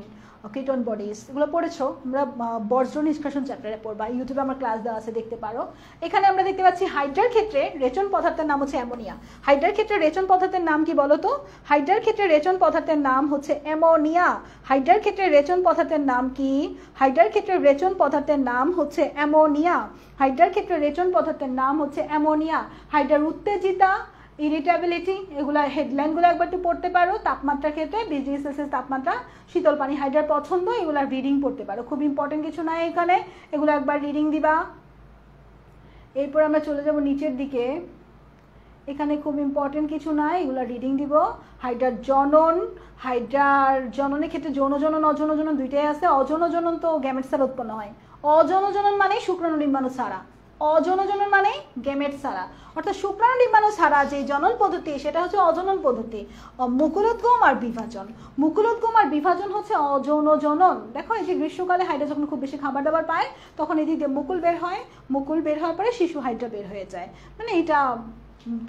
[SPEAKER 2] কিটোন বডিজ, এগুলো পড়েছো আমরা বর্জ্য নিষ্কাশন চ্যাপ্টারে পড়বা, ইউটিউবে আমার ক্লাস দেওয়া আছে, দেখতে পারো। এখানে আমরা দেখতে পাচ্ছি হাইড্রার ক্ষেত্রে রেচন পদার্থের নাম হচ্ছে অ্যামোনিয়া। হাইড্রার ক্ষেত্রে রেচন পদার্থের নাম কি বলো তো? হাইড্রার ক্ষেত্রে রেচন পদার্থের নাম হচ্ছে অ্যামোনিয়া। হাইড্রার ক্ষেত্রে রেচন পদার্থের নাম কি? হাইড্রার ক্ষেত্রে রেচন পদার্থের নাম হচ্ছে অ্যামোনিয়া। হাইড্রার ক্ষেত্রে রেচন পদার্থের নাম হচ্ছে অ্যামোনিয়া। হাইড্রার উত্তেজিতা, ইরিটেবিলিটি, এগুলা হেডলাইনগুলো একবার একটু পড়তে পারো। তাপমাত্রার ক্ষেত্রে 20 ডিগ্রি সেলসিয়াস তাপমাত্রা, শীতল পানি, হাইড্রার পছন্দ, এগুলার রিডিং পড়তে পারো। খুব ইম্পর্টেন্ট কিছু নাই এখানে, এগুলো একবার রিডিং দিবা। এরপর আমরা চলে যাব নিচের দিকে। এখানে খুব ইম্পর্টেন্ট কিছু নাই, এগুলো রিডিং দিব। হাইড্রার জনন, হাইড্রার জননের ক্ষেত্রে যৌন জনন অযৌন জনন দুইটাই আছে। অযৌন জনন তো গ্যামেট ছাড়া উৎপন্ন হয়, অযৌন জনন মানে শুক্রাণু ডিম্বাণু ছাড়া, অযৌন জনন মানে গ্যামেট ছাড়া, অর্থাৎ শুক্রাণু ডিম্বাণু ছাড়া যে জনন পদ্ধতি সেটা হচ্ছে অজনন পদ্ধতি। মুকুলোদ্গম আর বিভাজন, মুকুলোদ্গম আর বিভাজন হচ্ছে অযৌন জনন। দেখো এই যে গ্রীষ্মকালে হাইড্রা যখন খুব বেশি খাবার দাবার পায় তখন এদিক দিয়ে মুকুল বের হয়, মুকুল বের হওয়ার পরে শিশু হাইড্রা বের হয়ে যায়, মানে এটা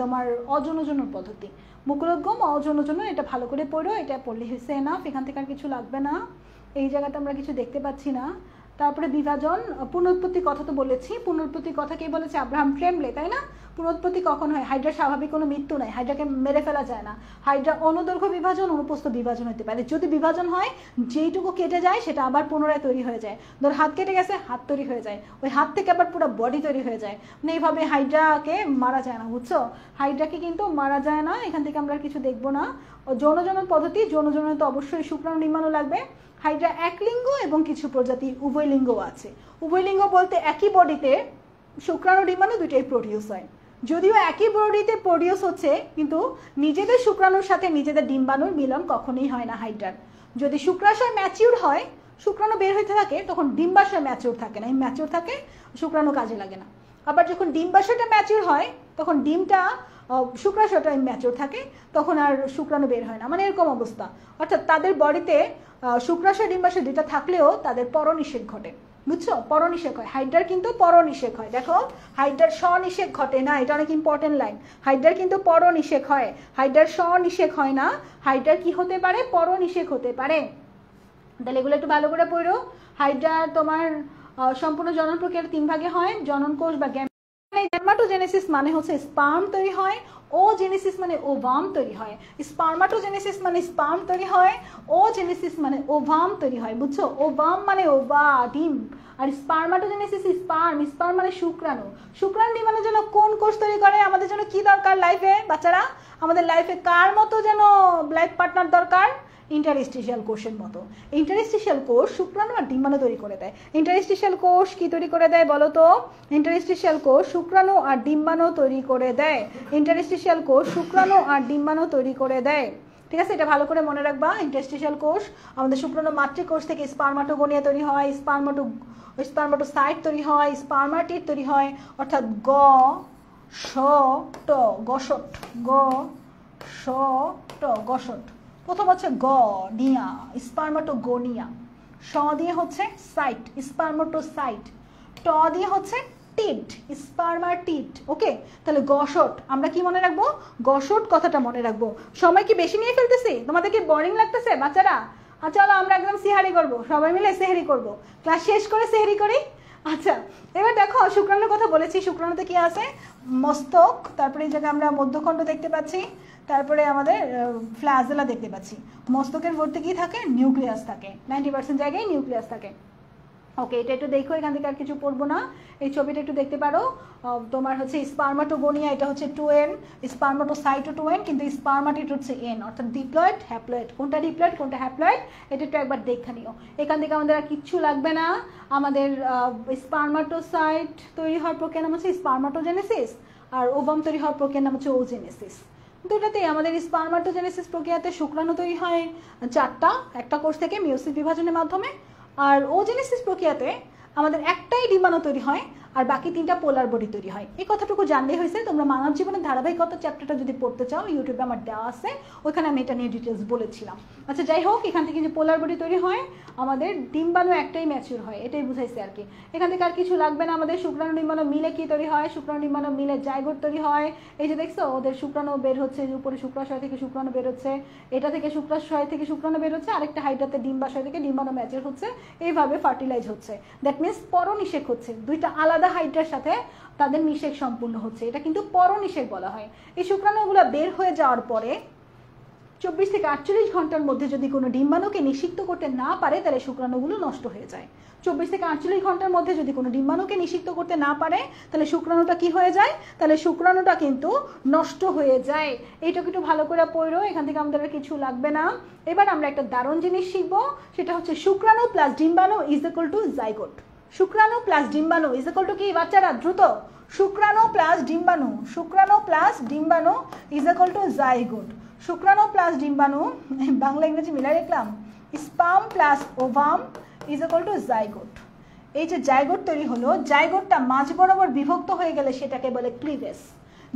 [SPEAKER 2] তোমার অযৌন জনন পদ্ধতি। মুকুলোদ্গম অযৌন জনন, এটা ভালো করে পড়ো, এটা পড়লে হয়েছে এনাফ, এখান থেকে আর কিছু লাগবে না। এই জায়গাতে আমরা কিছু দেখতে পাচ্ছি না। তারপরে বিভাজন, পুনরুৎপত্তির কথা তো বলেছি, পুনরুৎপত্তির কথা কে বলেছে? আব্রাহাম ট্রেমলে, তাই না? পুনরুৎপত্তি কখন হয়? হাইড্রা স্বাভাবিক কোনো মৃত্যু নাই, হাইড্রাকে মেরে ফেলা যায় না। হাইড্রা অনুদৈর্ঘ্য বিভাজন, অনুপ্রস্থ বিভাজন হতে পারে। যদি বিভাজন হয় যেইটুকু কেটে যায় সেটা আবার পুনরায় তৈরি হয়ে যায়। ধর হাত কেটে গেছে, হাত তৈরি হয়ে যায়, ওই হাত থেকে আবার পুরো বডি তৈরি হয়ে যায়, মানে এইভাবে হাইড্রাকে মারা যায় না, বুঝছো? হাইড্রাকে কিন্তু মারা যায় না। এখান থেকে আমরা কিছু দেখবো না। যৌন জনন পদ্ধতি, যৌন জননে তো অবশ্যই শুক্রাণু ডিম্বাণু লাগবে। হাইড্রা এক লিঙ্গ এবং কিছু প্রজাতি উভয় লিঙ্গও আছে। উভয় লিঙ্গ বলতে একই বডিতে শুক্রাণু ডিম্বাণু দুইটাই প্রোডিউস হয়, যদিও একই বডিতে প্রোডিউস হচ্ছে কিন্তু নিজেদের শুক্রাণুর সাথে নিজেদের ডিম্বাণুর মিলন কখনোই হয় না হাইড্রার। যদি শুক্রাশয় ম্যাচিউর হয়, শুক্রাণু বের হইতে থাকে, তখন ডিম্বাশয় ম্যাচিউর থাকে না, ম্যাচিউর থাকে, শুক্রাণু কাজে লাগে না। আবার যখন ডিম্বাশয়টা ম্যাচিউর হয় তখন ডিমটা শুক্রাশয়টা ম্যাচিউর থাকে, তখন আর শুক্রাণু বের হয় না, মানে এরকম অবস্থা। অর্থাৎ তাদের বডিতে শুক্রাশয় ডিম্বাশয় দুইটা থাকলেও তাদের পরনিষেক ঘটে, বুঝছো? পরনিষেক হয়। হাইড্রার কিন্তু পরনিষেক হয়। দেখো হাইড্রার স্বনিষেক ঘটে না, এটা অনেক ইম্পর্টেন্ট লাইন। হাইড্রার কিন্তু পরনিষেক হয়, হাইড্রার স্বনিষেক হয় না। হাইড্রার কি হতে পারে? পরনিষেক হতে পারে। তাহলে এগুলো একটু ভালো করে পড়ো। হাইড্রার তোমার সম্পূর্ণ জনন প্রক্রিয়া 3 ভাগে হয়, জনন কোষ বা গ্যামেটোজেনেসিস মানে হচ্ছে স্পার্ম তৈরি হয়, ওজেনেসিস মানে ওভাম তৈরি হয়। স্পার্মাটোজেনেসিস মানে স্পার্ম তৈরি হয়, ওজেনেসিস মানে ওভাম তৈরি হয়, বুঝছো? ওভাম মানে ওভা, ডিম, আর স্পার্মাটোজেনেসিস স্পার্ম, স্পার্ম মানে শুক্রাণু। শুক্রাণু ডিম্বাণুর জন্য কোন কোষ তৈরি করে? আমাদের জন্য কি দরকার লাইফে বাচ্চারা? আমাদের লাইফে কার মতো যেন লাইফ পার্টনার দরকার? ইন্টারস্টিশিয়াল কোষের মতো। ইন্টারস্টিশিয়াল কোষ শুক্রাণু আর ডিম্বাণু তৈরি করে দেয়। ইন্টারস্টিশিয়াল কোষ কি তৈরি করে দেয় বলো তো? ইন্টারস্টিশিয়াল কোষ শুক্রাণু আর ডিম্বাণু তৈরি করে দেয়। ইন্টারস্টিশিয়াল কোষ শুক্রাণু আর ডিম্বাণু তৈরি করে দেয়, ঠিক আছে? এটা ভালো করে মনে রাখবা। ইন্টারস্টিশিয়াল কোষ আমাদের শুক্রাণু মাতৃকোষ থেকে স্পার্মাটোগোনিয়া তৈরি হয়, স্পার্মাটোসাইট তৈরি হয়, স্পার্মাটিড তৈরি হয়, অর্থাৎ গ স ট গসট, গ স ট গসট। প্রথম হচ্ছে গনিয়া, স্পার্মাটোগোনিয়া। স দিয়ে হচ্ছে সাইট, স্পার্মাটোসাইট। ট দিয়ে হচ্ছে টিড, স্পার্মাটিড। ওকে, তাহলে গসট আমরা কি মনে রাখবো? গসট কথাটা মনে রাখবো। সময় কি বেশি নিয়ে ফেলতেছি? তোমাদের কি বোরিং লাগতেছে বাচ্চারা? আচ্ছা চলো আমরা একদম সেহারি করবো, সবাই মিলে সেহারি করব, ক্লাস শেষ করে সেহারি করি। আচ্ছা এবার দেখো শুক্রাণুর কথা বলেছি, শুক্রাণুতে কি আছে? মস্তক, তারপরে এই জায়গায় আমরা মধ্যখণ্ড দেখতে পাচ্ছি, তারপরে আমাদের ফ্লাজেলা দেখতে পাচ্ছি। মস্তকের ভর্তি কি থাকে? নিউক্লিয়াস থাকে, 90% জায়গায় নিউক্লিয়াস থাকে। ওকে, এটা একটু দেখো, এখান থেকে আর কিছু পড়বো না। এই ছবিটা একটু দেখতে পারো, তোমার হচ্ছে স্পার্মাটোগোনিয়া, এটা হচ্ছে 2n, স্পার্মাটোসাইটও 2n, কিন্তু স্পার্মাটিড হচ্ছে n, অর্থাৎ ডিপ্লয়েড হ্যাপ্লয়েড। কোনটা ডিপ্লয়েড কোনটা হ্যাপ্লয়েড এটা একটু একবার দেখে নিও। এখান থেকে আমাদের আর কিচ্ছু লাগবে না। আমাদের স্পার্মাটোসাইট তৈরি হওয়ার প্রক্রিয়ার নাম হচ্ছে স্পার্মাটোজেনেসিস, আর ওভাম তৈরি হওয়ার প্রক্রিয়ার নাম হচ্ছে ওজেনেসিস। দুটাতেই আমাদের স্পার্মাটোজেনেসিস প্রক্রিয়াতে শুক্রাণু তৈরি হয় 4টা, একটা কোষ থেকে মিওসিস বিভাজনের মাধ্যমে। আর ওজেনেসিস প্রক্রিয়াতে আমাদের একটাই ডিম্বাণু তৈরি হয়, আর বাকি 3টা পোলার বডি তৈরি হয়। এই কথাটুকু জানলেই হয়েছে। তোমরা মানব জীবনের ধারাবাহিকতা চ্যাপ্টারটা যদি পড়তে চাও ইউটিউবে আমার দেওয়া আছে, ওইখানে আমি এটা নিয়ে ডিটেলস বলেছিলাম। আচ্ছা যাই হোক, এখান থেকে যে পোলার বডি তৈরি হয় আমাদের ডিম্বাণু একটাই ম্যাচিউর হয়, এটাই বুঝাইছে আর কি। এখান থেকে আর কিছু লাগবে না। আমাদের শুক্রাণু ডিম্বাণু মিলে কি তৈরি হয়? শুক্রাণু ডিম্বাণু মিলে জাইগোট তৈরি হয়। এই যে দেখছো ওদের শুক্রাণু বের হচ্ছে, উপরে শুক্রাশয় থেকে শুক্রাণু বের হচ্ছে, এটা থেকে শুক্রাশয় থেকে শুক্রাণু বের হচ্ছে, আরেকটা হাইড্রাতে ডিম্বাশয় থেকে ডিম্বাণু ম্যাচিউর হচ্ছে, এইভাবে ফার্টিলাইজ হচ্ছে। দ্যাট মিনস পরনিষেক হচ্ছে, দুইটা আলাদা হাইড্রার সাথে তাদের নিষেক সম্পূর্ণ হচ্ছে, এটা কিন্তু পরনিষেক বলা হয়। এই শুক্রাণুগুলো বের হয়ে যাওয়ার পরে 24 থেকে 48 ঘন্টার মধ্যে যদি কোনো ডিম্বাণুকে নিষিক্ত করতে না পারে তাহলে শুক্রাণুগুলো নষ্ট হয়ে যায়। 24 থেকে 48 ঘন্টার মধ্যে যদি কোনো ডিম্বাণুকে নিষিক্ত করতে না পারে তাহলে শুক্রাণুটা কি হয়ে যায়? তাহলে শুক্রাণুটা কিন্তু নষ্ট হয়ে যায়। এইটাকে একটু ভালো করে পড়ো, এখান থেকে আমাদের আর কিছু লাগবে না। এবার আমরা একটা দারুণ জিনিস শিখবো, সেটা হচ্ছে শুক্রাণু প্লাস ডিম্বাণু ইজ ইকুয়াল টু জাইগোট। শুক্রাণু প্লাস ডিম্বাণু ইজ ইকুয়াল টু কি বাচ্চারা? দ্রুত, শুক্রাণু প্লাস ডিম্বাণু, শুক্রাণু প্লাস ডিম্বাণু ইজ ইকুয়াল টু জাইগোট। শুক্রাণু প্লাস ডিম্বাণু, বাংলা ইংরেজি মিলাই রাখলাম, sperm plus ovum is equal to zygote. এই যে জাইগোট তৈরি হলো, জাইগোটটা মাঝ বরাবর বিভক্ত হয়ে গেলে সেটাকে বলে ক্লিভেজ।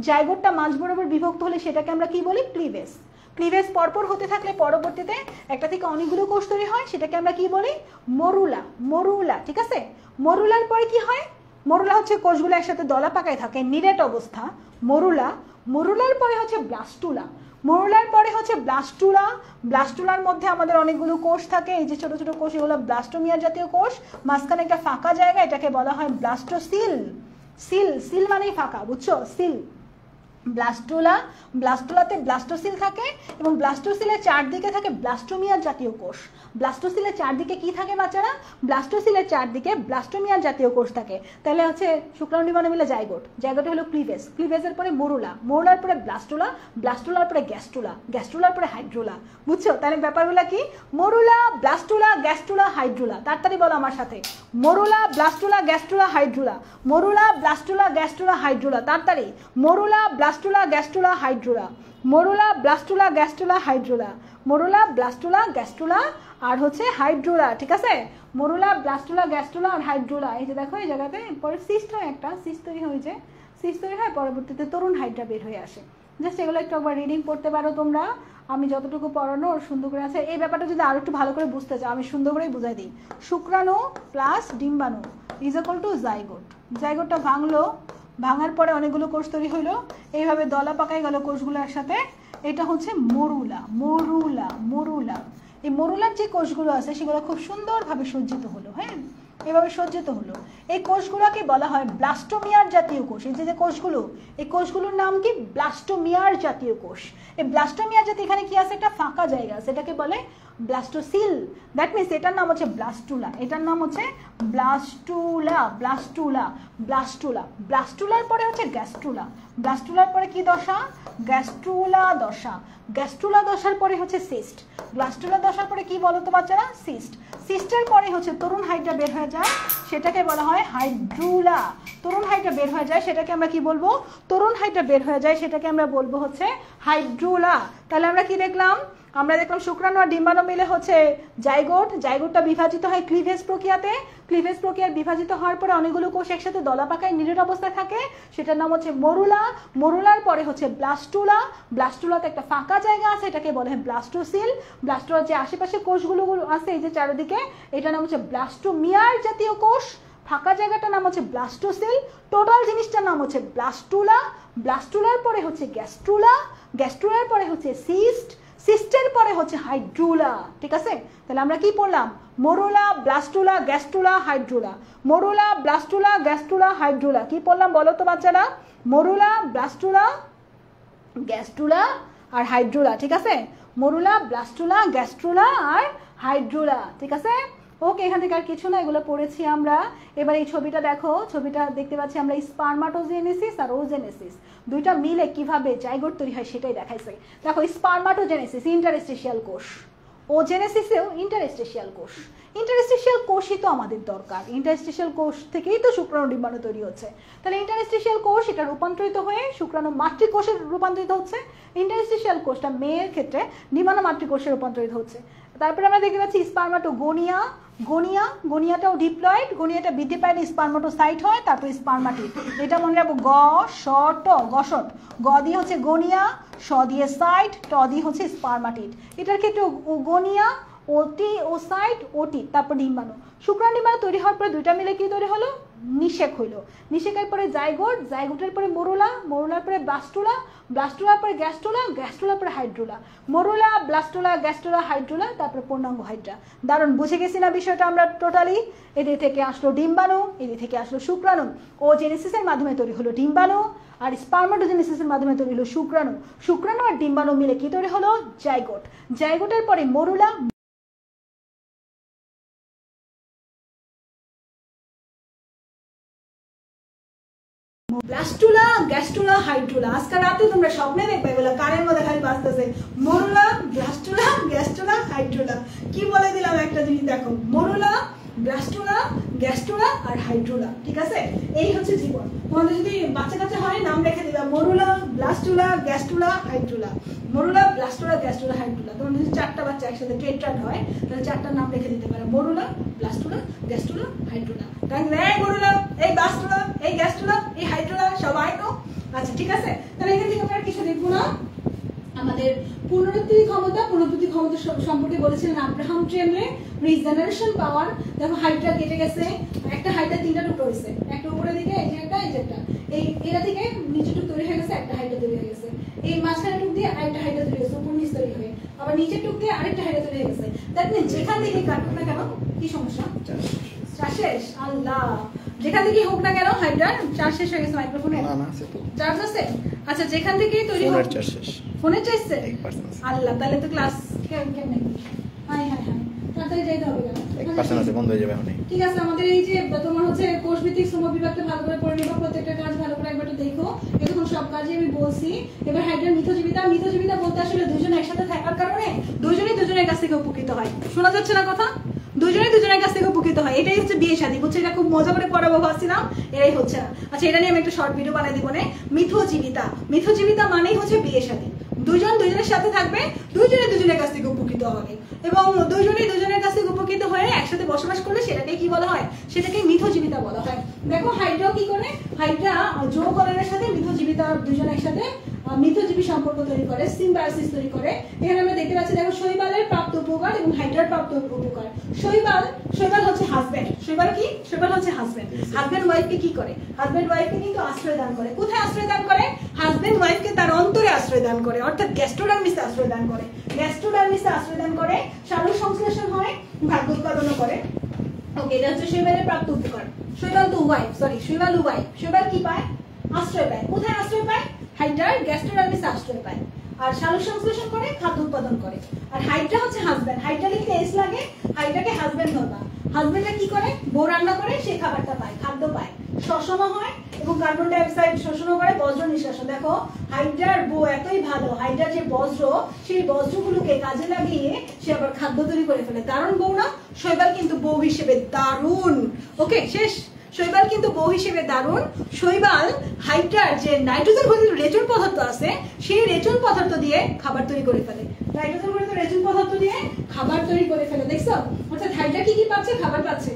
[SPEAKER 2] জাইগোটটা মাঝ বরাবর বিভক্ত হলে সেটাকে আমরা কি বলি? ক্লিভেজ। ক্লিভেজ পরপর হতে থাকলে পরবর্তীতে একটা থেকে অনেকগুলো কোষ তৈরি হয়, সেটাকে আমরা কি বলি? মরুলা। মরুলা, ঠিক আছে। মরুলার পরে কি হয়? মরুলা হচ্ছে কোষগুলো একসাথে দলা পাকায় থাকে, নিরেট অবস্থা, মরুলা। মরুলার পরে হচ্ছে ব্লাস্টুলা। মরুলার পরে হচ্ছে ব্লাস্টুলা। ব্লাস্টুলার মধ্যে আমাদের অনেকগুলো কোষ থাকে, এই যে ছোট ছোট কোষ, এগুলো ব্লাস্টোমিয়া জাতীয় কোষ। মাঝখানে একটা ফাঁকা জায়গা, এটাকে বলা হয় ব্লাস্টোসিল। সিল, সিল মানেই ফাঁকা, বুঝছো? সিল। ব্লাস্টুলা, ব্লাস্টুলাতে ব্লাস্টোসিল থাকে এবং ব্লাস্টোসিলের চারদিকে থাকে ব্লাস্টোমিয়া জাতীয় কোষ। ব্লাস্টোসিলের চারদিকে কি থাকে বাচ্চারা? ব্লাস্টোসিলের চারদিকে ব্লাস্টোমিয়া জাতীয় কোষ থাকে। তাহলে হচ্ছে শুক্রাণু ডিম্বাণু মিলে জাইগোট, জাইগোট হলো ক্লিভেজ, ক্লিভেজের পরে মরুলা, মরুলার পরে ব্লাস্টুলা, ব্লাস্টুলার পরে গ্যাস্টুলা, গ্যাস্টুলার পরে হাইড্রোলা। বুঝছো? তাহলে ব্যাপারগুলো কি? Morula, blastula, gastrula, hydrula. তাড়াতাড়ি বলো আমার সাথে, morula, blastula, gastrula, hydrula. Morula, blastula, gastrula, hydrula. তাড়াতাড়ি, morula, blastula, gastrula, hydrula. Morula, blastula, gastrula, hydrula. Morula, blastula, gastrula আর হচ্ছে হাইড্রোলা, ঠিক আছে? মরুলা, ব্লাস্টুলা, গ্যাস্টুলা আর হাইড্রোলা। এই যে দেখো এই জায়গাতে পরে সিস্ট হয়, একটা সিস্ট তৈরি হয়েছে, সিস্ট তৈরি হয়, পরবর্তীতে তরুণ হাইড্রা বের হয়ে আসে। জাস্ট এগুলো একটু একবার রিডিং পড়তে পারো তোমরা, আমি যতটুকু পড়ানো ওর সুন্দর করে আছে। এই ব্যাপারটা যদি আরো একটু ভালো করে বুঝতে চাও আমি সুন্দর করেই বুঝাই দিই। শুক্রাণু প্লাস ডিম্বাণু ইজ ইকুয়াল টু জাইগোট। জাইগোটটা ভাঙলো, ভাঙার পরে অনেকগুলো কোষ তৈরি হইলো, এইভাবে দলা পাকাই গেল কোষগুলো একসাথে, এটা হচ্ছে মরুলা। Morula, morula. এই মরুলার যে কোষগুলো আছে সেগুলো খুব সুন্দরভাবে সজ্জিত হলো, হ্যাঁ, এভাবে সজ্জিত হলো। এই কোষগুলোকে বলা হয় ব্লাস্টোমিয়ার জাতীয় কোষ। এই যে কোষগুলো, এই কোষগুলোর নাম কি? ব্লাস্টোমিয়ার জাতীয় কোষ। এই ব্লাস্টোমিয়ার জাতীয়, এখানে কি আছে? একটা ফাঁকা জায়গা আছে, এটাকে বলে ব্লাস্টোসিল। দ্যাট মিনস এটার নাম হচ্ছে ব্লাস্টুলা, এটার নাম হচ্ছে ব্লাস্টুলা, ব্লাস্টুলা, ব্লাস্টুলা। ব্লাস্টুলার পরে হচ্ছে গ্যাস্ট্রুলা। ব্লাস্টুলার পরে কি দশা? গ্যাস্ট্রুলা দশা। গ্যাস্ট্রুলা দশার পরে হচ্ছে সিস্ট। গ্যাস্ট্রুলা দশার পরে কি বলো তো বাচ্চারা? সিস্ট। সিস্টের পরে হচ্ছে তরুণ হাইড্রা বের হয়ে যায়, সেটাকে বলা হয় হাইড্রুলা। তরুণ হাইড্রা বের হয়ে যায় সেটাকে আমরা কি বলবো? তরুণ হাইড্রা বের হয়ে যায় সেটাকে আমরা বলবো হচ্ছে হাইড্রুলা। তাহলে আমরা কি দেখলাম? আমরা দেখলাম শুক্রাণু আর ডিম্বাণু মিলে হচ্ছে জাইগোট। জাইগোটটা বিভাজিত হয় ক্লিভেজ প্রক্রিয়াতে। ক্লিভেজ প্রক্রিয়ার বিভাজিত হওয়ার পরে অনেকগুলো কোষ একসাথে দলা পাকায় নিরেট অবস্থায় থাকে, সেটার নাম হচ্ছে মরুলা। মরুলার পরে হচ্ছে ব্লাস্টুলা। ব্লাস্টুলাতে একটা ফাঁকা জায়গা আছে, এটাকে বলে হয় ব্লাস্টোসিল। ব্লাস্টুলার যে আশেপাশে কোষগুলো আছে এই যে চারিদিকে, এটার নাম হচ্ছে ব্লাস্টোমিয়ার জাতীয় কোষ। ফাঁকা জায়গাটার নাম হচ্ছে ব্লাস্টোসিল। টোটাল জিনিসটার নাম হচ্ছে ব্লাস্টুলা। ব্লাস্টুলার পরে হচ্ছে গ্যাস্ট্রুলা। গ্যাস্ট্রুলার পরে হচ্ছে সিস্ট। সিস্টের পরে হচ্ছে হাইড্রুলা, ঠিক আছে? তাহলে আমরা কি পড়লাম? Morula, blastula, gastrula, hydrula. Morula, blastula, gastrula, hydrula. কি পড়লাম বলো তো বাচ্চারা? মরুলা, ব্লাস্টুলা, গ্যাস্ট্রুলা আর হাইড্রুলা, ঠিক আছে? মরুলা, ব্লাস্টুলা, গ্যাস্ট্রুলা আর হাইড্রুলা, ঠিক আছে? ওকে, এখান থেকে আর কিছু না, এগুলো পড়েছি আমরা। এবার এই ছবিটা দেখো, ছবিটা দেখতে পাচ্ছি আমরা স্পারমাটোজেনেসিস আর ওজেনেসিস দুইটা মিলে কিভাবে জাইগোট তৈরি হয় সেটাই দেখাইছে। দেখো, স্পারমাটোজেনেসিস ইন্টারস্টিশিয়াল কোষ, ওজেনেসিসেও ইন্টারস্টিশিয়াল কোষ। ইন্টারস্টিশিয়াল কোষই তো আমাদের দরকার, ইন্টারস্টিশিয়াল কোষ থেকেই তো শুক্রাণু ডিম্বাণু তৈরি হচ্ছে। তাহলে ইন্টারস্টিশিয়াল কোষ এটা রূপান্তরিত হয়ে শুক্রাণু মাতৃকোষে রূপান্তরিত হচ্ছে। ইন্টারস্টিশিয়াল কোষটা মেয়ের ক্ষেত্রে ডিম্বাণু মাতৃকোষে রূপান্তরিত হচ্ছে। তারপরে আমরা দেখতে পাচ্ছি স্পার্মাটোগোনিয়া, গনিয়াটাও ডিপ্লয়েড, গনিয়াটা বৃদ্ধি পাইলে স্পার্মাটোসাইট হয়, তারপরে স্পার্মাটিড। এটা মনে রাখবো গ স ট গসট, গ দিয়ে হচ্ছে গনিয়া, স দিয়ে সাইট, ট দিয়ে হচ্ছে স্পার্মাটিড। এটার ক্ষেত্রে গনিয়া, ওটি ও সাইট, ওটি, তারপর ডিম্বাণু। শুক্রাণু ডিম্বাণু তৈরি হওয়ার পরে দুইটা মিলে কি তৈরি হলো? নিষেক হইলো। নিষেকের পরে জাইগোট, জাইগোটের পরে মরুলা, মরুলার পরে ব্লাস্টুলা, ব্লাস্টুলার পরে গ্যাস্ট্রোলা, গ্যাস্ট্রোলার পরে হাইড্রোলা, মরুলা, ব্লাস্টুলা, গ্যাস্ট্রোলা, হাইড্রোলা, তারপরে পূর্ণাঙ্গ হাইড্রা। দারুণ বুঝে গেছি না বিষয়টা আমরা টোটালি? এদের থেকে আসলো ডিম্বাণু, এদের থেকে আসলো শুক্রাণু। ও জেনেসিসের মাধ্যমে তৈরি হলো ডিম্বাণু, আর স্পার্মাটোজেনেসিসের মাধ্যমে তৈরি হলো শুক্রাণু। শুক্রাণু আর ডিম্বাণু মিলে কি তৈরি হলো? জাইগোট। জাইগোটের পরে মরুলা, ব্লাস্টুলা, গ্যাস্ট্রুলা, হাইড্রোলা। আজকে রাতে তোমরা স্বপ্নে দেখবে এগুলো কানের মধ্যে খালি বাজতেছে, মরুলা, ব্লাস্টুলা, গ্যাস্ট্রুলা, হাইড্রোলা। কি বলে দিলাম একটা জিনিস দেখো, মরুলা, ব্লাস্টুলা, গ্যাস্ট্রুলা আর হাইড্রোলা। ঠিক আছে, এই হচ্ছে জীবন। তোমাদের যদি বাচ্চা কাচ্চা হয় নাম রেখে দিবা morula, blastula, gastrula, hydrula, morula, blastula, gastrula, hydrula. তোমাদের যদি 4টা বাচ্চা একসাথে টেট্রাড হয় তাহলে 4টার নাম রেখে দিতে পারো, মরুলা, ব্লাস্টুলা, গ্যাস্ট্রুলা, হাইড্রোলা। তাহলে এই মরুলা, এই ব্লাস্টুলা, এই গ্যাস্ট্রুলা, এই হাইড্রোলা সবাই তো। আচ্ছা ঠিক আছে, তাহলে এখান থেকে আমরা কিছু দেখবো না। আমাদের পুনরুত্পাদন ক্ষমতা সম্পর্কে বলেছিলেন আব্রাহাম ট্রেমলে। রিজেনারেশন পাওয়ার, দেখো হাইড্রা কেটে গেছে, একটা হাইড্রা 3টা টুকরো হয়েছে, একটা উপরের দিকে, এই যে একটা, এই যে একটা, এরা থেকে নিচে টুক তৈরি হয়ে গেছে, একটা হাইড্রা তৈরি হয়ে গেছে। এই মাঝখানে টুক দিয়ে আরেকটা হাইড্রা তৈরি হয়েছে, উপর নিচ তৈরি হয়ে, আবার নিচে টুক দিয়ে আরেকটা হাইড্রা তৈরি হয়ে গেছে। দ্যাট মিন্স যেখান থেকে কাটুক না কেন, কি সমস্যা? চার শেষ। আল্লাহ, যেখান থেকে হোক না কেন হাইড্রা চার শেষ হয়ে গেছে। মাইক্রোফোনে চার্জ আছে? আচ্ছা, যেখান থেকে তৈরি হোক ফোনের চার্জ শেষ। আল্লাহ, তাহলে তো ক্লাস কেমনে? হাই হাই হাই, তাড়াতাড়ি যাইতে হবে কেন?
[SPEAKER 3] 1% আছে, বন্ধ হয়ে যাবে এখন।
[SPEAKER 2] ঠিক আছে, আমাদের এই যে তোমার হচ্ছে কোষ ভিত্তিক শ্রম বিভাগটা ভালো করে পড়ে নিবা, প্রত্যেকটা কাজ ভালো করে একবার দেখো। এতক্ষণ সব কাজই আমি বলছি। এবার হাইড্রার মিথজীবিতা। মিথজীবিতা বলতে আসলে দুজন একসাথে থাকার কারণে দুজনেই দুজনের কাছ থেকে উপকৃত হয়। শোনা যাচ্ছে না কথা? দুজনেই দুজনের কাছ থেকে উপকৃত হয়। এটাই হচ্ছে বিয়ে শাদী। বুঝছো? এটা খুব মজা করে পড়াবো ভাবছিলাম, এটাই হচ্ছে না। আচ্ছা, এটা নিয়ে আমি একটা শর্ট ভিডিও বানাই দিব। মিথজীবিতা, মিথজীবিতা মানেই হচ্ছে বিয়ে শাদী। দুজন দুজনের সাথে থাকবে, দুজনে দুজনের কাছ থেকে উপকৃত হবে, এবং দুজনে দুজনের কাছ থেকে উপকৃত হয়ে একসাথে বসবাস করলে সেটাকে কি বলা হয়? সেটাকে মিথজীবিতা বলা হয়। দেখো হাইড্রা কি করে, হাইড্রা যৌগকরণের সাথে মিথজীবিতা দুজন একসাথে মিথজীবী সম্পর্ক তৈরি করে, সিম্বায়োসিস তৈরি করে। এখানে আমরা দেখতে পাচ্ছি, দেখো শৈবালের প্রাপ্ত উপকার এবং হাইড্রার প্রাপ্ত উপকার। শৈবাল হচ্ছে হাজবেন্ড। শৈবাল কি? শৈবাল হচ্ছে হাজবেন্ড। হাজবেন্ড ওয়াইফকে কি করে? হাজবেন্ড ওয়াইফকে কিন্তু আশ্রয় দান করে। কোথায় আশ্রয় দান করে? হাজবেন্ড ওয়াইফকে তার অন্তরে আশ্রয় দান করে, অর্থাৎ গ্যাস্ট্রোডার্মিসে আশ্রয় দান করে। গ্যাস্ট্রোডার্মিসে আশ্রয় দান করে, সালোক সংশ্লেষণ হয়, খাদ্য উৎপাদনও করে। ওকে, এটা হচ্ছে শৈবালের প্রাপ্ত উপকার। শৈবাল তো ওয়াইফ, সরি, শৈবাল ওয়াইফ। শৈবাল কি পায়? আশ্রয় পায়। কোথায় আশ্রয় পায়? হাইড্রার গ্যাস্ট্রোডার্মিসে আশ্রয় পায়। আর সালোক সংশ্লেষণ করে, খাদ্য উৎপাদন করে। আর হাইড্রা হচ্ছে হাজবেন্ড। হাইড্রা লিখতে এস লাগে, হাইড্রাকে হাজবেন্ড ধরবা। হাজবেন্ডরা কি করে? বউ রান্না করে, সে খাবারটা পায়, খাদ্য পায়, শ্বসনও হয় এবং কার্বন ডাই অক্সাইড শোষণও করে, বজ্র নিঃশ্বাসন। দেখো হাইড্রার বউ এতই ভালো, হাইড্রার যে বজ্র, সেই বজ্রগুলোকে কাজে লাগিয়ে সে আবার খাদ্য তৈরি করে ফেলে। দারুণ বউ না? শৈবাল কিন্তু বউ হিসেবে দারুণ। ওকে, শেষ। শৈবাল কিন্তু বউ হিসেবে দারুণ। শৈবাল হাইড্রার যে নাইট্রোজেন ঘটিত রেচন পদার্থ আছে, সেই রেচন পদার্থ দিয়ে খাবার তৈরি করে ফেলে। নাইট্রোজেন ঘটিত রেচন পদার্থ দিয়ে খাবার তৈরি করে ফেলে। দেখছো? অর্থাৎ হাইড্রা কি কি পাচ্ছে? খাবার পাচ্ছে।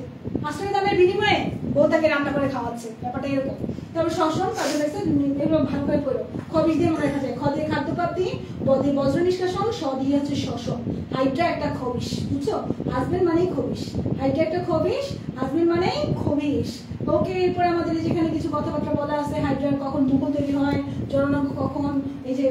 [SPEAKER 2] আশ্রয় দানের বিনিময়ে বউ তাকে রান্না করে খাওয়াচ্ছে। ব্যাপারটা এরকম। তারপর শ্বসন, কার্বন ডাই অক্সাইড, এগুলো ভালো করে পড়ো। খবিজ দিয়ে মনে রাখা যায়। খ দিয়ে খাদ্য প্রাপ্তি, ব দিয়ে বজ্র নিষ্কাশন, স দিয়ে হচ্ছে শ্বসন। হাইড্রা একটা খবিশ, বুঝছো? হাজবেন্ড মানেই খবিশ। হাইড্রা একটা খবিশ, হাজবেন্ড মানেই খবিশ। ওকে, এরপরে আমাদের যেখানে কিছু কথাবার্তা বলা আছে, হাইড্রার কখন মুকুল তৈরি হয়, জননাঙ্গ কখন, এই যে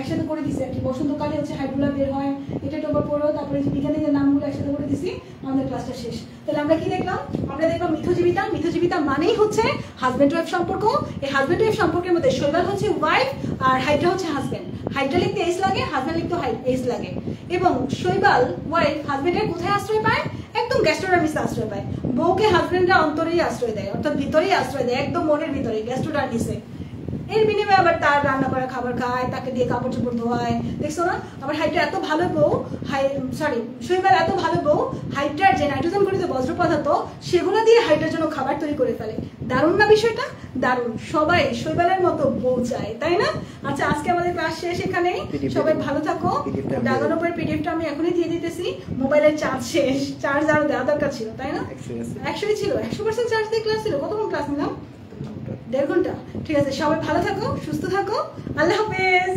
[SPEAKER 2] একসাথে করে দিছি আর কি, বসন্তকালে হচ্ছে হাইড্রোলা বের হয়, এটা টোবা পড়ো। তারপরে যে বিজ্ঞানীদের নামগুলো একসাথে করে দিছি, আমাদের ক্লাসটা শেষ। তাহলে আমরা কি দেখলাম? আমরা দেখলাম মিথজীবিতা। মিথজীবিতা মানেই হচ্ছে হাজবেন্ড ওয়াইফ সম্পর্ক। এই হাজবেন্ড ওয়াইফ সম্পর্কের মধ্যে শৈবাল হচ্ছে ওয়াইফ আর হাইড্রা হচ্ছে হাজবেন্ড। হাইড্রা লিখতে এস লাগে, হাজবেন্ড লিখতে এস লাগে। এবং শৈবাল ওয়াইফ হাজবেন্ডের কোথায় আশ্রয় পায়? একদম গ্যাস্ট্রোডার্মিসে আশ্রয় পায়। বউকে হাজবেন্ডরা অন্তরেই আশ্রয় দেয়, অর্থাৎ ভিতরেই আশ্রয় দেয়, একদম মনের ভিতরে, গ্যাস্ট্রোডার্মিসে। এর বিনিময়ে আবার তার রান্না করা খাবার খায়, তাকে দিয়ে কাপড় চোপড় ধোয়ায়, দেখছো না? আবার হাইড্রা এত ভালো বউ, শৈবাল এত ভালো বউ, হাইড্রার যে নাইট্রোজেন গঠিত বজ্র পদার্থ সেগুলো দিয়ে হাইড্রার জন্য খাবার তৈরি করে ফেলে। দারুণ না বিষয়টা? দারুণ। সবাই শৈবালের মতো বউ চায়, তাই না? আচ্ছা, আজকে আমাদের ক্লাস শেষ এখানেই। সবাই ভালো থাকো। ডাগানোর উপরে পিডিএফটা আমি এখনই দিয়ে দিতেছি। মোবাইলের চার্জ শেষ, চার্জ আরো দেওয়া দরকার ছিল, তাই না? 100ই ছিল, 100% চার্জ দিয়ে ক্লাস ছিল। কতক্ষণ ক্লাস নিলাম? 1.5 ঘন্টা। ঠিক আছে, সবাই ভালো থাকো, সুস্থ থাকো। আল্লাহ হাফেজ।